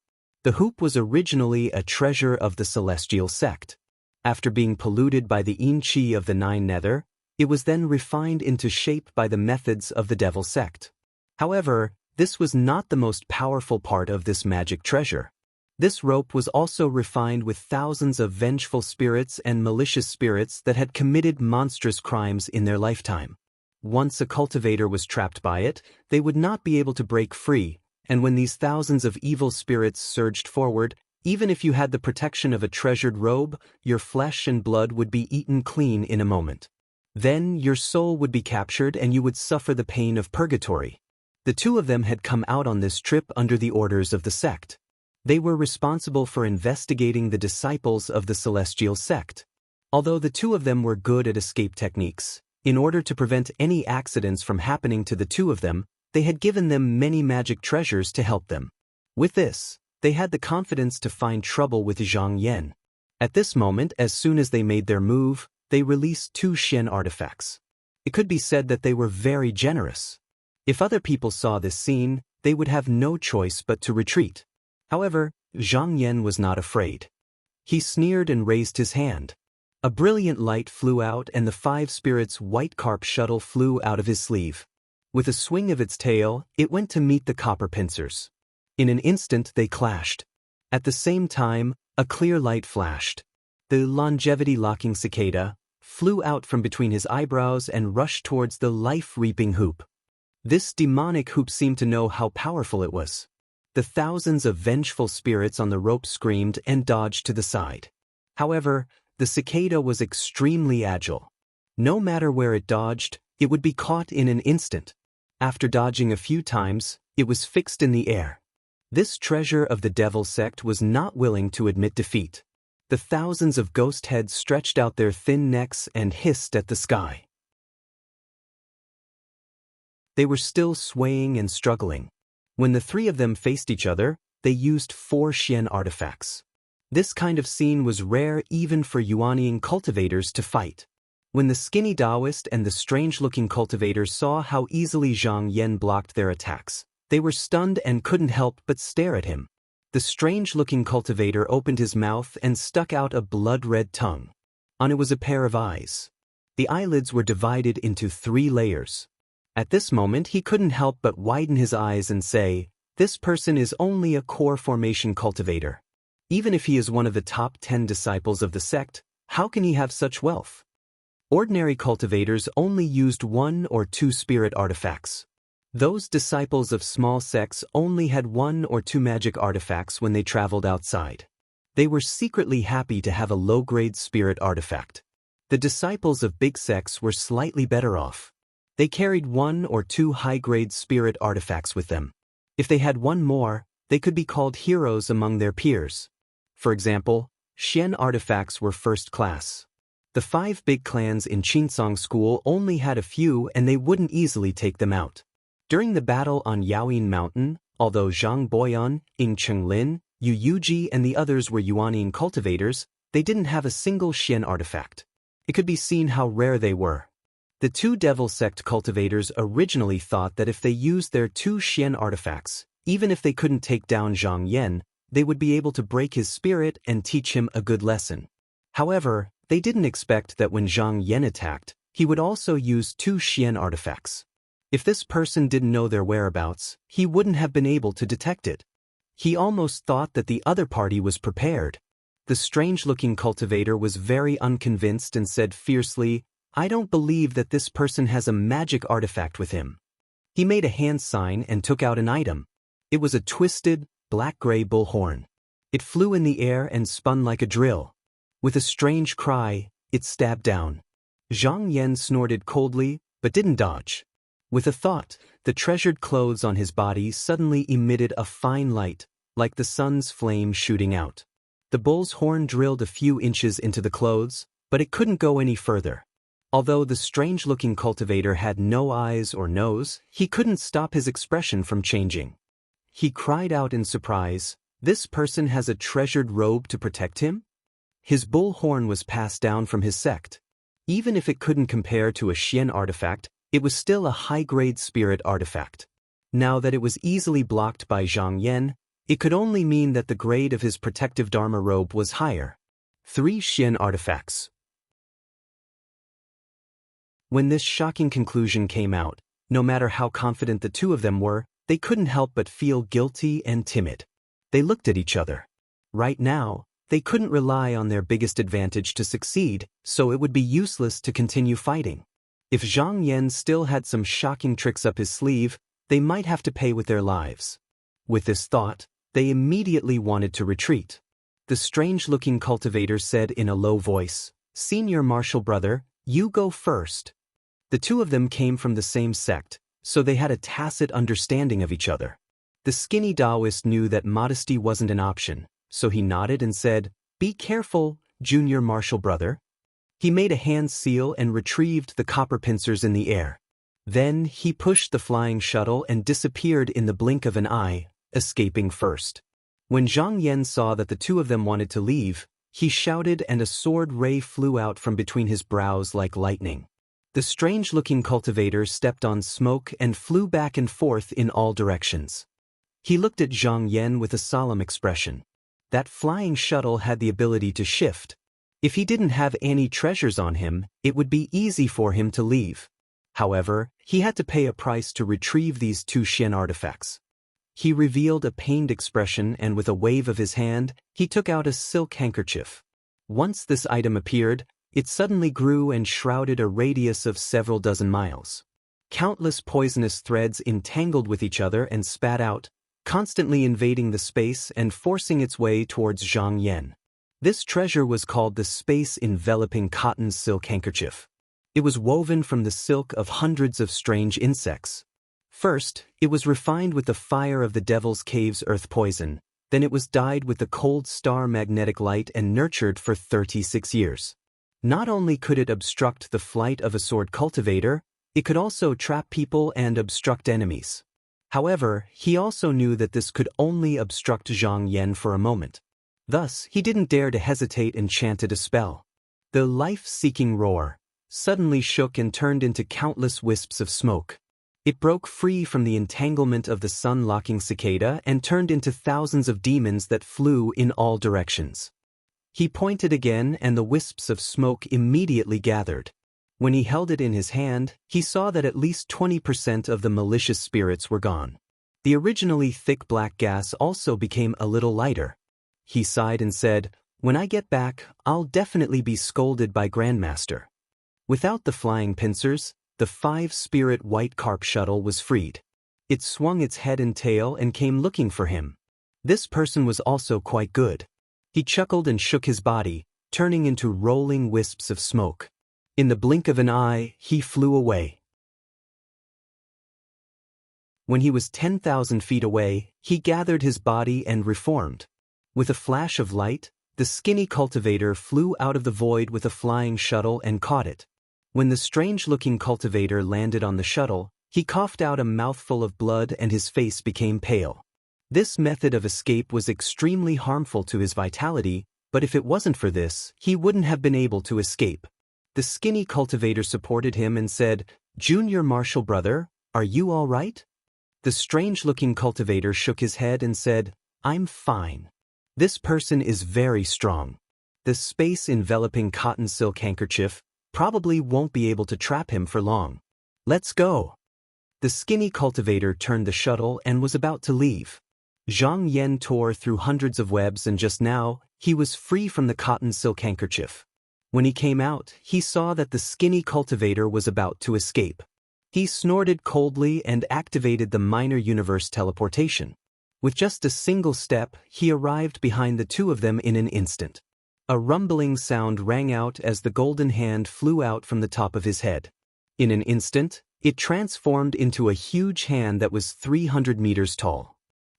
[SPEAKER 1] The hoop was originally a treasure of the celestial sect. After being polluted by the yin qi of the nine nether, it was then refined into shape by the methods of the devil sect. However, this was not the most powerful part of this magic treasure. This rope was also refined with thousands of vengeful spirits and malicious spirits that had committed monstrous crimes in their lifetime. Once a cultivator was trapped by it, they would not be able to break free, And when these thousands of evil spirits surged forward, even if you had the protection of a treasured robe, your flesh and blood would be eaten clean in a moment. Then your soul would be captured and you would suffer the pain of purgatory. The two of them had come out on this trip under the orders of the sect. They were responsible for investigating the disciples of the celestial sect. Although the two of them were good at escape techniques, in order to prevent any accidents from happening to the two of them, they had given them many magic treasures to help them. With this, they had the confidence to find trouble with Zhang Yan. At this moment, as soon as they made their move, they released 2 Xian artifacts. It could be said that they were very generous. If other people saw this scene, they would have no choice but to retreat. However, Zhang Yan was not afraid. He sneered and raised his hand. A brilliant light flew out and the 5 spirits' white carp shuttle flew out of his sleeve. With a swing of its tail, it went to meet the copper pincers. In an instant they clashed. At the same time, a clear light flashed. The longevity-locking cicada flew out from between his eyebrows and rushed towards the life-reaping hoop. This demonic hoop seemed to know how powerful it was. The thousands of vengeful spirits on the rope screamed and dodged to the side. However, the cicada was extremely agile. No matter where it dodged, it would be caught in an instant. After dodging a few times, it was fixed in the air. This treasure of the devil sect was not willing to admit defeat. The thousands of ghost heads stretched out their thin necks and hissed at the sky. They were still swaying and struggling. When the 3 of them faced each other, they used 4 Xian artifacts. This kind of scene was rare even for Yuanian cultivators to fight. When the skinny Taoist and the strange-looking cultivators saw how easily Zhang Yan blocked their attacks, they were stunned and couldn't help but stare at him. The strange-looking cultivator opened his mouth and stuck out a blood-red tongue. On it was a pair of eyes. The eyelids were divided into 3 layers. At this moment he couldn't help but widen his eyes and say, "This person is only a core formation cultivator. Even if he is one of the top 10 disciples of the sect, how can he have such wealth?" Ordinary cultivators only used 1 or 2 spirit artifacts. Those disciples of small sects only had 1 or 2 magic artifacts when they traveled outside. They were secretly happy to have a low-grade spirit artifact. The disciples of big sects were slightly better off. They carried 1 or 2 high-grade spirit artifacts with them. If they had 1 more, they could be called heroes among their peers. For example, Xian artifacts were first class. The 5 big clans in Qinsong School only had a few and they wouldn't easily take them out. During the battle on Yaoyin Mountain, although Zhang Boyan, Ying Chenglin, Yu Yuji and the others were Yuanian cultivators, they didn't have a single Xian artifact. It could be seen how rare they were. The 2 Devil Sect cultivators originally thought that if they used their 2 Xian artifacts, even if they couldn't take down Zhang Yan, they would be able to break his spirit and teach him a good lesson. However, they didn't expect that when Zhang Yan attacked, he would also use 2 Xian artifacts. If this person didn't know their whereabouts, he wouldn't have been able to detect it. He almost thought that the other party was prepared. The strange-looking cultivator was very unconvinced and said fiercely, "I don't believe that this person has a magic artifact with him." He made a hand sign and took out an item. It was a twisted, black-gray bullhorn. It flew in the air and spun like a drill. With a strange cry, it stabbed down. Zhang Yan snorted coldly, but didn't dodge. With a thought, the treasured clothes on his body suddenly emitted a fine light, like the sun's flame shooting out. The bull's horn drilled a few inches into the clothes, but it couldn't go any further. Although the strange-looking cultivator had no eyes or nose, he couldn't stop his expression from changing. He cried out in surprise, "This person has a treasured robe to protect him?" His bull horn was passed down from his sect. Even if it couldn't compare to a Xian artifact, it was still a high-grade spirit artifact. Now that it was easily blocked by Zhang Yan, it could only mean that the grade of his protective Dharma robe was higher. 3 Xian artifacts. When this shocking conclusion came out, no matter how confident the 2 of them were, they couldn't help but feel guilty and timid. They looked at each other. Right now, they couldn't rely on their biggest advantage to succeed, so it would be useless to continue fighting. If Zhang Yan still had some shocking tricks up his sleeve, they might have to pay with their lives. With this thought, they immediately wanted to retreat. The strange-looking cultivator said in a low voice, "Senior martial brother, you go first." The two of them came from the same sect, so they had a tacit understanding of each other. The skinny Taoist knew that modesty wasn't an option, so he nodded and said, "Be careful, junior martial brother." He made a hand seal and retrieved the copper pincers in the air. Then he pushed the flying shuttle and disappeared in the blink of an eye, escaping first. When Zhang Yan saw that the two of them wanted to leave, he shouted and a sword ray flew out from between his brows like lightning. The strange-looking cultivator stepped on smoke and flew back and forth in all directions. He looked at Zhang Yan with a solemn expression. That flying shuttle had the ability to shift. If he didn't have any treasures on him, it would be easy for him to leave. However, he had to pay a price to retrieve these two Xian artifacts. He revealed a pained expression and with a wave of his hand, he took out a silk handkerchief. Once this item appeared, it suddenly grew and shrouded a radius of several dozen miles. Countless poisonous threads entangled with each other and spat out, constantly invading the space and forcing its way towards Zhang Yan. This treasure was called the space-enveloping cotton silk handkerchief. It was woven from the silk of hundreds of strange insects. First, it was refined with the fire of the Devil's Cave's earth poison, then it was dyed with the cold star magnetic light and nurtured for 36 years. Not only could it obstruct the flight of a sword cultivator, it could also trap people and obstruct enemies. However, he also knew that this could only obstruct Zhang Yan for a moment. Thus, he didn't dare to hesitate and chanted a spell. The life-seeking roar suddenly shook and turned into countless wisps of smoke. It broke free from the entanglement of the sun-locking cicada and turned into thousands of demons that flew in all directions. He pointed again and the wisps of smoke immediately gathered. When he held it in his hand, he saw that at least 20% of the malicious spirits were gone. The originally thick black gas also became a little lighter. He sighed and said, "When I get back, I'll definitely be scolded by Grandmaster." Without the flying pincers, the 5-spirit white carp shuttle was freed. It swung its head and tail and came looking for him. This person was also quite good. He chuckled and shook his body, turning into rolling wisps of smoke. In the blink of an eye, he flew away. When he was 10,000 feet away, he gathered his body and reformed. With a flash of light, the skinny cultivator flew out of the void with a flying shuttle and caught it. When the strange-looking cultivator landed on the shuttle, he coughed out a mouthful of blood and his face became pale. This method of escape was extremely harmful to his vitality, but if it wasn't for this, he wouldn't have been able to escape. The skinny cultivator supported him and said, "Junior martial brother, are you all right?" The strange-looking cultivator shook his head and said, "I'm fine. This person is very strong. The space-enveloping cotton silk handkerchief probably won't be able to trap him for long. Let's go." The skinny cultivator turned the shuttle and was about to leave. Zhang Yan tore through hundreds of webs and just now, he was free from the cotton silk handkerchief. When he came out, he saw that the skinny cultivator was about to escape. He snorted coldly and activated the minor universe teleportation. With just a single step, he arrived behind the two of them in an instant. A rumbling sound rang out as the golden hand flew out from the top of his head. In an instant, it transformed into a huge hand that was 300 meters tall.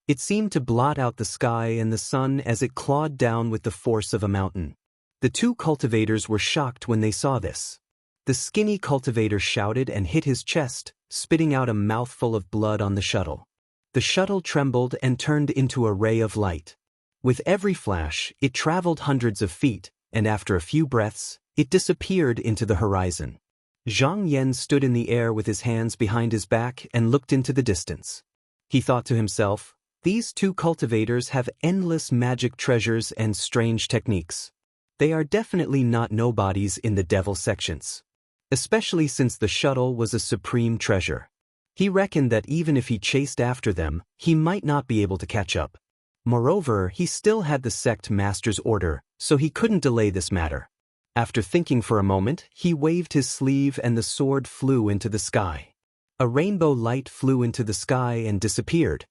[SPEAKER 1] It seemed to blot out the sky and the sun as it clawed down with the force of a mountain. The two cultivators were shocked when they saw this. The skinny cultivator shouted and hit his chest, spitting out a mouthful of blood on the shuttle. The shuttle trembled and turned into a ray of light. With every flash, it traveled hundreds of feet, and after a few breaths, it disappeared into the horizon. Zhang Yan stood in the air with his hands behind his back and looked into the distance. He thought to himself, "These two cultivators have endless magic treasures and strange techniques. They are definitely not nobodies in the devil sections." Especially since the shuttle was a supreme treasure. He reckoned that even if he chased after them, he might not be able to catch up. Moreover, he still had the sect master's order, so he couldn't delay this matter. After thinking for a moment, he waved his sleeve and the sword flew into the sky. A rainbow light flew into the sky and disappeared.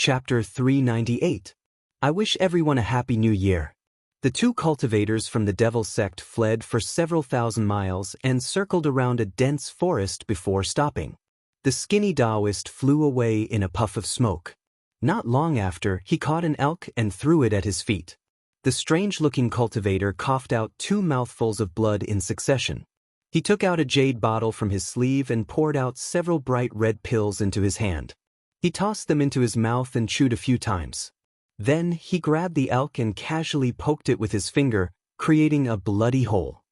[SPEAKER 1] Chapter 398. I wish everyone a happy new year. The two cultivators from the Devil sect fled for several thousand miles and circled around a dense forest before stopping. The skinny Taoist flew away in a puff of smoke. Not long after, he caught an elk and threw it at his feet. The strange-looking cultivator coughed out 2 mouthfuls of blood in succession. He took out a jade bottle from his sleeve and poured out several bright red pills into his hand. He tossed them into his mouth and chewed a few times. Then he grabbed the elk and casually poked it with his finger, creating a bloody hole.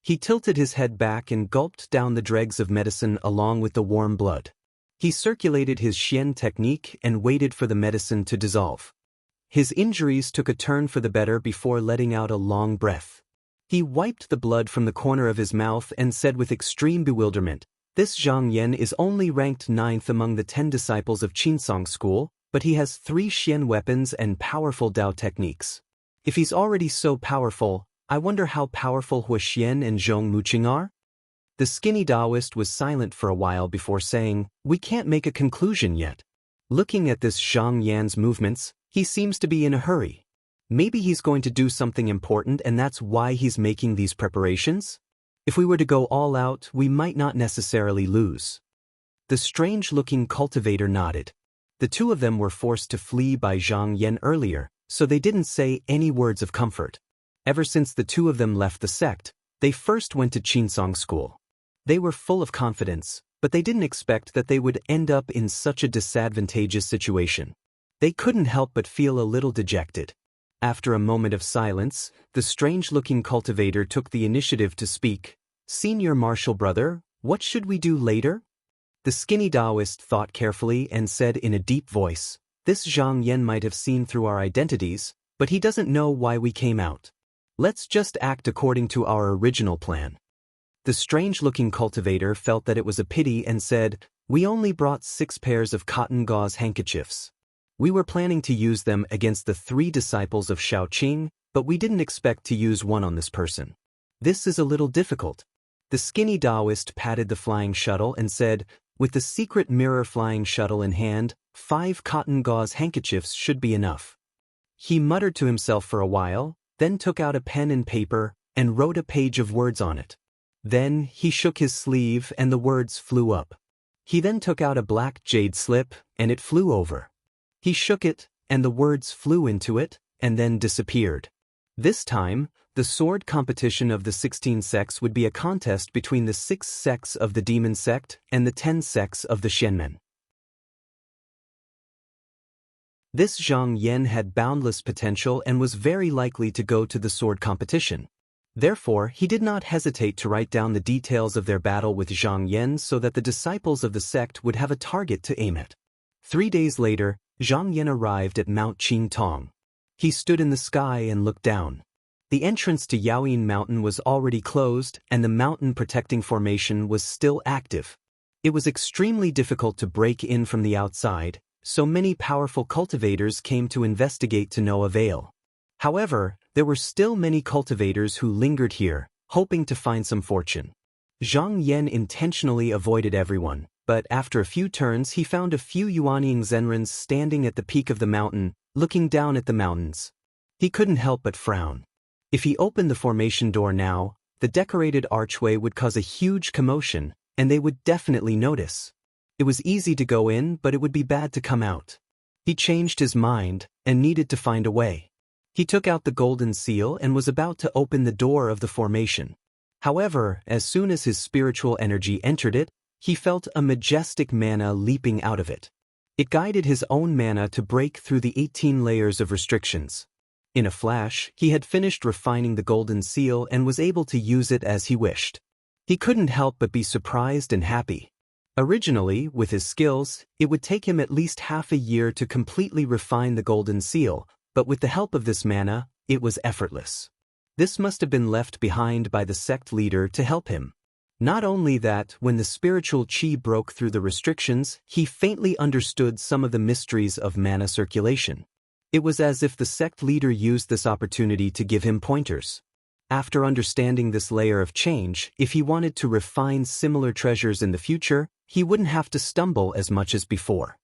[SPEAKER 1] He tilted his head back and gulped down the dregs of medicine along with the warm blood. He circulated his Xian technique and waited for the medicine to dissolve. His injuries took a turn for the better before letting out a long breath. He wiped the blood from the corner of his mouth and said with extreme bewilderment, "This Zhang Yan is only ranked 9th among the 10 disciples of Qinsong School, but he has 3 Xian weapons and powerful Dao techniques. If he's already so powerful, I wonder how powerful Hua Xian and Zhong Muqing are?" The skinny Taoist was silent for a while before saying, "We can't make a conclusion yet. Looking at this Zhang Yan's movements, he seems to be in a hurry. Maybe he's going to do something important and that's why he's making these preparations? If we were to go all out, we might not necessarily lose." The strange-looking cultivator nodded. The two of them were forced to flee by Zhang Yan earlier, so they didn't say any words of comfort. Ever since the two of them left the sect, they first went to Qinsong School. They were full of confidence, but they didn't expect that they would end up in such a disadvantageous situation. They couldn't help but feel a little dejected. After a moment of silence, the strange-looking cultivator took the initiative to speak. "Senior Marshal Brother, what should we do later?" The skinny Taoist thought carefully and said in a deep voice, "This Zhang Yan might have seen through our identities, but he doesn't know why we came out. Let's just act according to our original plan." The strange-looking cultivator felt that it was a pity and said, "We only brought 6 pairs of cotton gauze handkerchiefs. We were planning to use them against the 3 disciples of Shaoqing, but we didn't expect to use one on this person. This is a little difficult." The skinny Taoist patted the flying shuttle and said, "With the secret mirror flying shuttle in hand, 5 cotton gauze handkerchiefs should be enough." He muttered to himself for a while, then took out a pen and paper and wrote a page of words on it. Then he shook his sleeve and the words flew up. He then took out a black jade slip and it flew over. He shook it and the words flew into it and then disappeared. This time, the sword competition of the 16 sects would be a contest between the 6 sects of the demon sect and the 10 sects of the Xianmen. This Zhang Yan had boundless potential and was very likely to go to the sword competition. Therefore, he did not hesitate to write down the details of their battle with Zhang Yan so that the disciples of the sect would have a target to aim at. 3 days later, Zhang Yan arrived at Mount Qingtong. He stood in the sky and looked down. The entrance to Yaoyin Mountain was already closed and the mountain protecting formation was still active. It was extremely difficult to break in from the outside, so many powerful cultivators came to investigate to no avail. However, there were still many cultivators who lingered here, hoping to find some fortune. Zhang Yan intentionally avoided everyone, but after a few turns he found a few Yuanying Zenrens standing at the peak of the mountain, looking down at the mountains. He couldn't help but frown. If he opened the formation door now, the decorated archway would cause a huge commotion, and they would definitely notice. It was easy to go in, but it would be bad to come out. He changed his mind and needed to find a way. He took out the golden seal and was about to open the door of the formation. However, as soon as his spiritual energy entered it, he felt a majestic mana leaping out of it. It guided his own mana to break through the 18 layers of restrictions. In a flash, he had finished refining the golden seal and was able to use it as he wished. He couldn't help but be surprised and happy. Originally, with his skills, it would take him at least half a year to completely refine the golden seal, but with the help of this mana, it was effortless. This must have been left behind by the sect leader to help him. Not only that, when the spiritual qi broke through the restrictions, he faintly understood some of the mysteries of mana circulation. It was as if the sect leader used this opportunity to give him pointers. After understanding this layer of change, if he wanted to refine similar treasures in the future, he wouldn't have to stumble as much as before.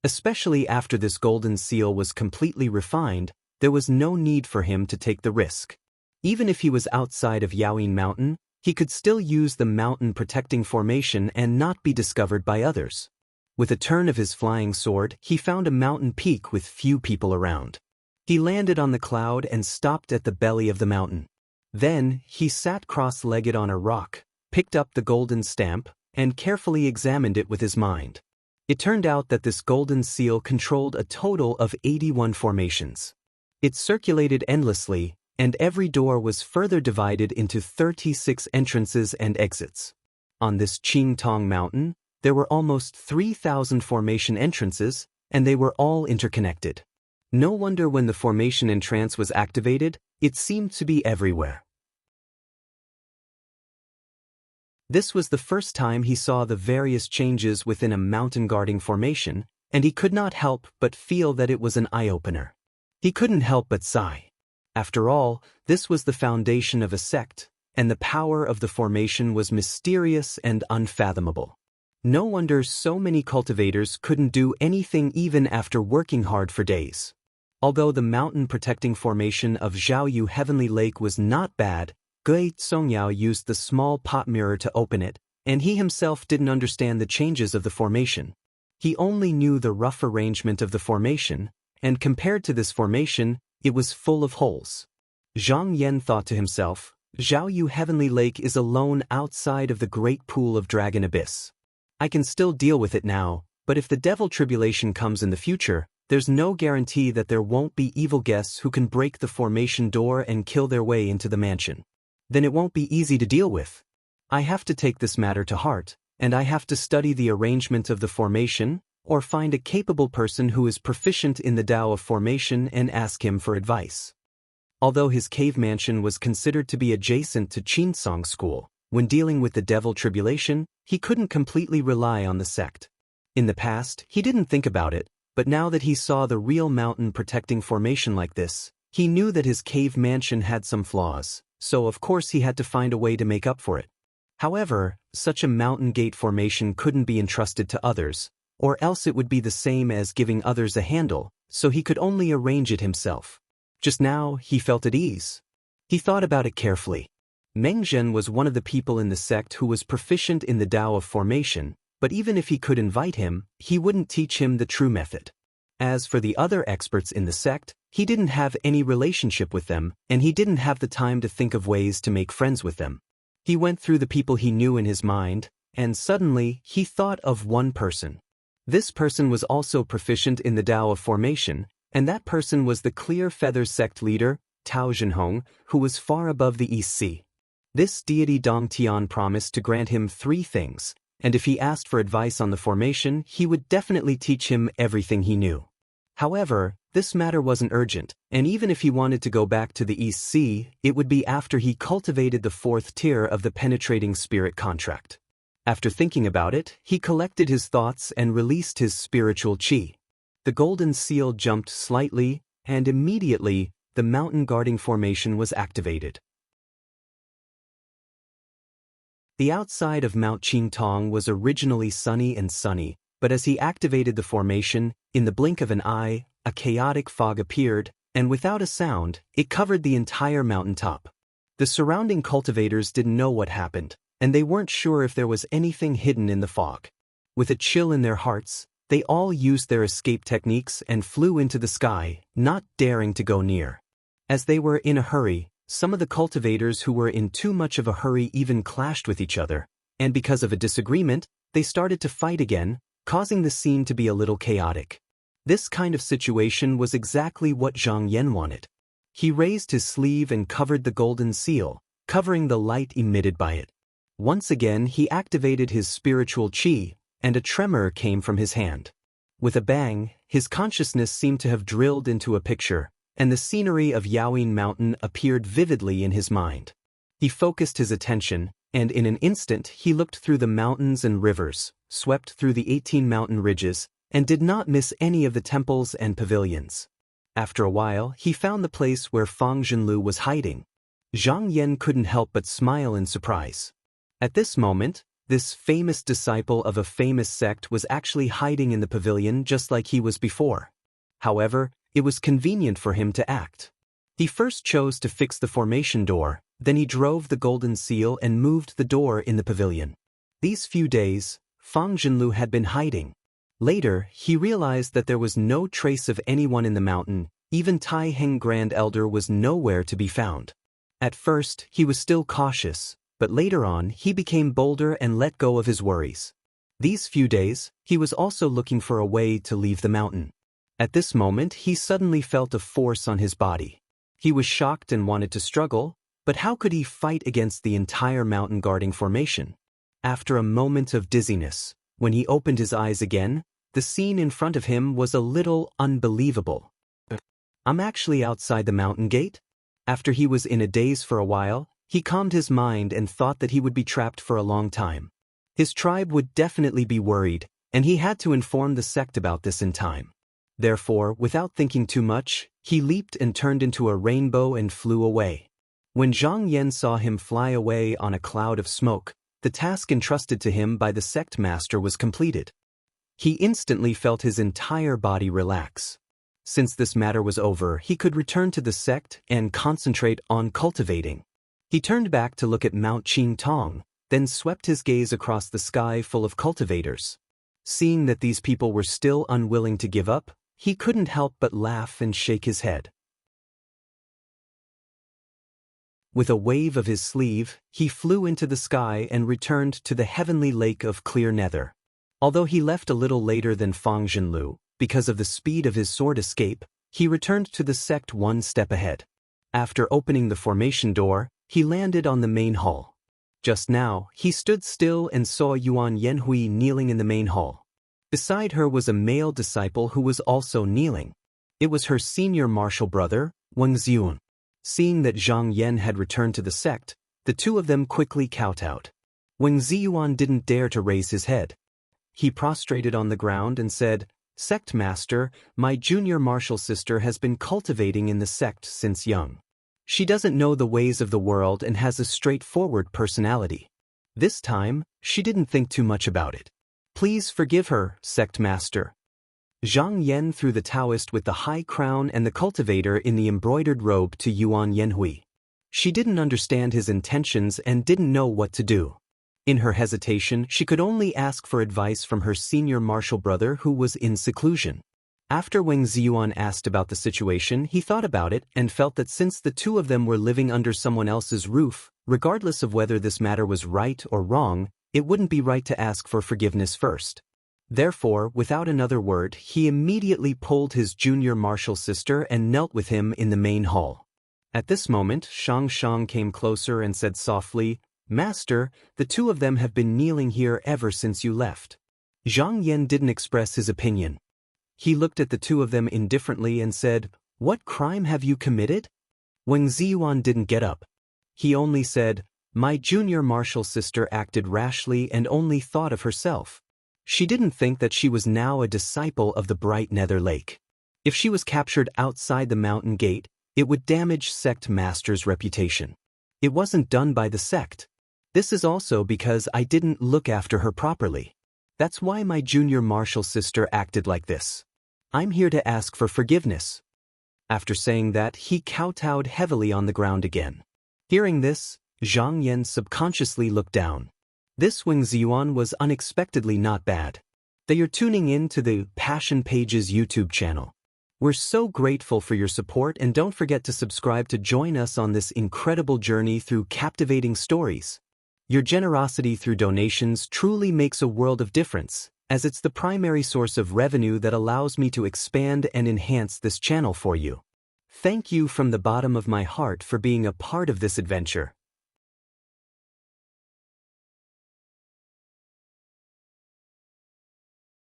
[SPEAKER 1] Especially after this golden seal was completely refined, there was no need for him to take the risk. Even if he was outside of Yaoyin Mountain, he could still use the mountain protecting formation and not be discovered by others. With a turn of his flying sword, he found a mountain peak with few people around. He landed on the cloud and stopped at the belly of the mountain. Then, he sat cross-legged on a rock, picked up the golden stamp, and carefully examined it with his mind. It turned out that this golden seal controlled a total of 81 formations. It circulated endlessly, and every door was further divided into 36 entrances and exits. On this Qingtong mountain, there were almost 3,000 formation entrances, and they were all interconnected. No wonder when the formation in trance was activated, it seemed to be everywhere. This was the first time he saw the various changes within a mountain guarding formation, and he could not help but feel that it was an eye-opener. He couldn't help but sigh. After all, this was the foundation of a sect, and the power of the formation was mysterious and unfathomable. No wonder so many cultivators couldn't do anything even after working hard for days. Although the mountain-protecting formation of Zhaoyu Heavenly Lake was not bad, Gui Songyao used the small pot mirror to open it, and he himself didn't understand the changes of the formation. He only knew the rough arrangement of the formation, and compared to this formation, it was full of holes. Zhang Yan thought to himself, Zhaoyu Heavenly Lake is alone outside of the great pool of Dragon Abyss. I can still deal with it now, but if the devil tribulation comes in the future, there's no guarantee that there won't be evil guests who can break the formation door and kill their way into the mansion. Then it won't be easy to deal with. I have to take this matter to heart, and I have to study the arrangement of the formation, or find a capable person who is proficient in the Tao of formation and ask him for advice. Although his cave mansion was considered to be adjacent to Qinsong School, when dealing with the devil tribulation, he couldn't completely rely on the sect. In the past, he didn't think about it, but now that he saw the real mountain protecting formation like this, he knew that his cave mansion had some flaws, so of course he had to find a way to make up for it. However, such a mountain gate formation couldn't be entrusted to others, or else it would be the same as giving others a handle, so he could only arrange it himself. Just now, he felt at ease. He thought about it carefully. Meng Zhen was one of the people in the sect who was proficient in the Tao of formation, but even if he could invite him, he wouldn't teach him the true method. As for the other experts in the sect, he didn't have any relationship with them, and he didn't have the time to think of ways to make friends with them. He went through the people he knew in his mind, and suddenly, he thought of one person. This person was also proficient in the Tao of formation, and that person was the Clear Feather sect leader, Tao Zhenhong, who was far above the East Sea. This deity Dong Tian promised to grant him 3 things, and if he asked for advice on the formation, he would definitely teach him everything he knew. However, this matter wasn't urgent, and even if he wanted to go back to the East Sea, it would be after he cultivated the 4th tier of the penetrating spirit contract. After thinking about it, he collected his thoughts and released his spiritual qi. The golden seal jumped slightly, and immediately, the mountain guarding formation was activated. The outside of Mount Qingtong was originally sunny and sunny, but as he activated the formation, in the blink of an eye, a chaotic fog appeared, and without a sound, it covered the entire mountaintop. The surrounding cultivators didn't know what happened, and they weren't sure if there was anything hidden in the fog. With a chill in their hearts, they all used their escape techniques and flew into the sky, not daring to go near. As they were in a hurry, some of the cultivators who were in too much of a hurry even clashed with each other, and because of a disagreement, they started to fight again, causing the scene to be a little chaotic. This kind of situation was exactly what Zhang Yan wanted. He raised his sleeve and covered the golden seal, covering the light emitted by it. Once again he activated his spiritual qi, and a tremor came from his hand. With a bang, his consciousness seemed to have drilled into a picture, and the scenery of Yaoyin Mountain appeared vividly in his mind. He focused his attention, and in an instant he looked through the mountains and rivers, swept through the 18 mountain ridges, and did not miss any of the temples and pavilions. After a while, he found the place where Fang Zhenlu was hiding. Zhang Yan couldn't help but smile in surprise. At this moment, This famous disciple of a famous sect was actually hiding in the pavilion just like he was before. However, it was convenient for him to act. He first chose to fix the formation door, then he drove the golden seal and moved the door in the pavilion. These few days, Fang Zhenlu had been hiding. Later, he realized that there was no trace of anyone in the mountain, even Tai Heng Grand Elder was nowhere to be found. At first, he was still cautious, but later on he became bolder and let go of his worries. These few days, he was also looking for a way to leave the mountain. At this moment he suddenly felt a force on his body. He was shocked and wanted to struggle, but how could he fight against the entire mountain guarding formation? After a moment of dizziness, when he opened his eyes again, the scene in front of him was a little unbelievable. I'm actually outside the mountain gate? After he was in a daze for a while, he calmed his mind and thought that he would be trapped for a long time. His tribe would definitely be worried, and he had to inform the sect about this in time. Therefore, without thinking too much, he leaped and turned into a rainbow and flew away. When Zhang Yan saw him fly away on a cloud of smoke, the task entrusted to him by the sect master was completed. He instantly felt his entire body relax. Since this matter was over, he could return to the sect and concentrate on cultivating. He turned back to look at Mount Qing Tong, then swept his gaze across the sky full of cultivators. Seeing that these people were still unwilling to give up, he couldn't help but laugh and shake his head. With a wave of his sleeve, he flew into the sky and returned to the heavenly lake of clear nether. Although he left a little later than Fang Zhenlu, because of the speed of his sword escape, he returned to the sect one step ahead. After opening the formation door, he landed on the main hall. Just now, he stood still and saw Yuan Yanhui kneeling in the main hall. Beside her was a male disciple who was also kneeling. It was her senior martial brother, Wang Ziyun. Seeing that Zhang Yan had returned to the sect, the two of them quickly kowtowed. Wang Ziyuan didn't dare to raise his head. He prostrated on the ground and said, "Sect master, my junior martial sister has been cultivating in the sect since young. She doesn't know the ways of the world and has a straightforward personality. This time, she didn't think too much about it. Please forgive her, sect master." Zhang Yan threw the Taoist with the high crown and the cultivator in the embroidered robe to Yuan Yanhui. She didn't understand his intentions and didn't know what to do. In her hesitation, she could only ask for advice from her senior martial brother who was in seclusion. After Wang Ziyuan asked about the situation, he thought about it and felt that since the two of them were living under someone else's roof, regardless of whether this matter was right or wrong, it wouldn't be right to ask for forgiveness first. Therefore, without another word, he immediately pulled his junior martial sister and knelt with him in the main hall. At this moment, Shang came closer and said softly, "Master, the two of them have been kneeling here ever since you left." Zhang Yan didn't express his opinion. He looked at the two of them indifferently and said, "What crime have you committed?" Wang Ziyuan didn't get up. He only said, "My junior martial sister acted rashly and only thought of herself. She didn't think that she was now a disciple of the bright nether lake. If she was captured outside the mountain gate, it would damage sect master's reputation. It wasn't done by the sect. This is also because I didn't look after her properly. That's why my junior martial sister acted like this. I'm here to ask for forgiveness." After saying that, he kowtowed heavily on the ground again. Hearing this, Zhang Yan subconsciously looked down. This Wang Ziyuan was unexpectedly not bad. They are tuning in to the Passion Pages YouTube channel. We're so grateful for your support, and don't forget to subscribe to join us on this incredible journey through captivating stories. Your generosity through donations truly makes a world of difference, as it's the primary source of revenue that allows me to expand and enhance this channel for you. Thank you from the bottom of my heart for being a part of this adventure.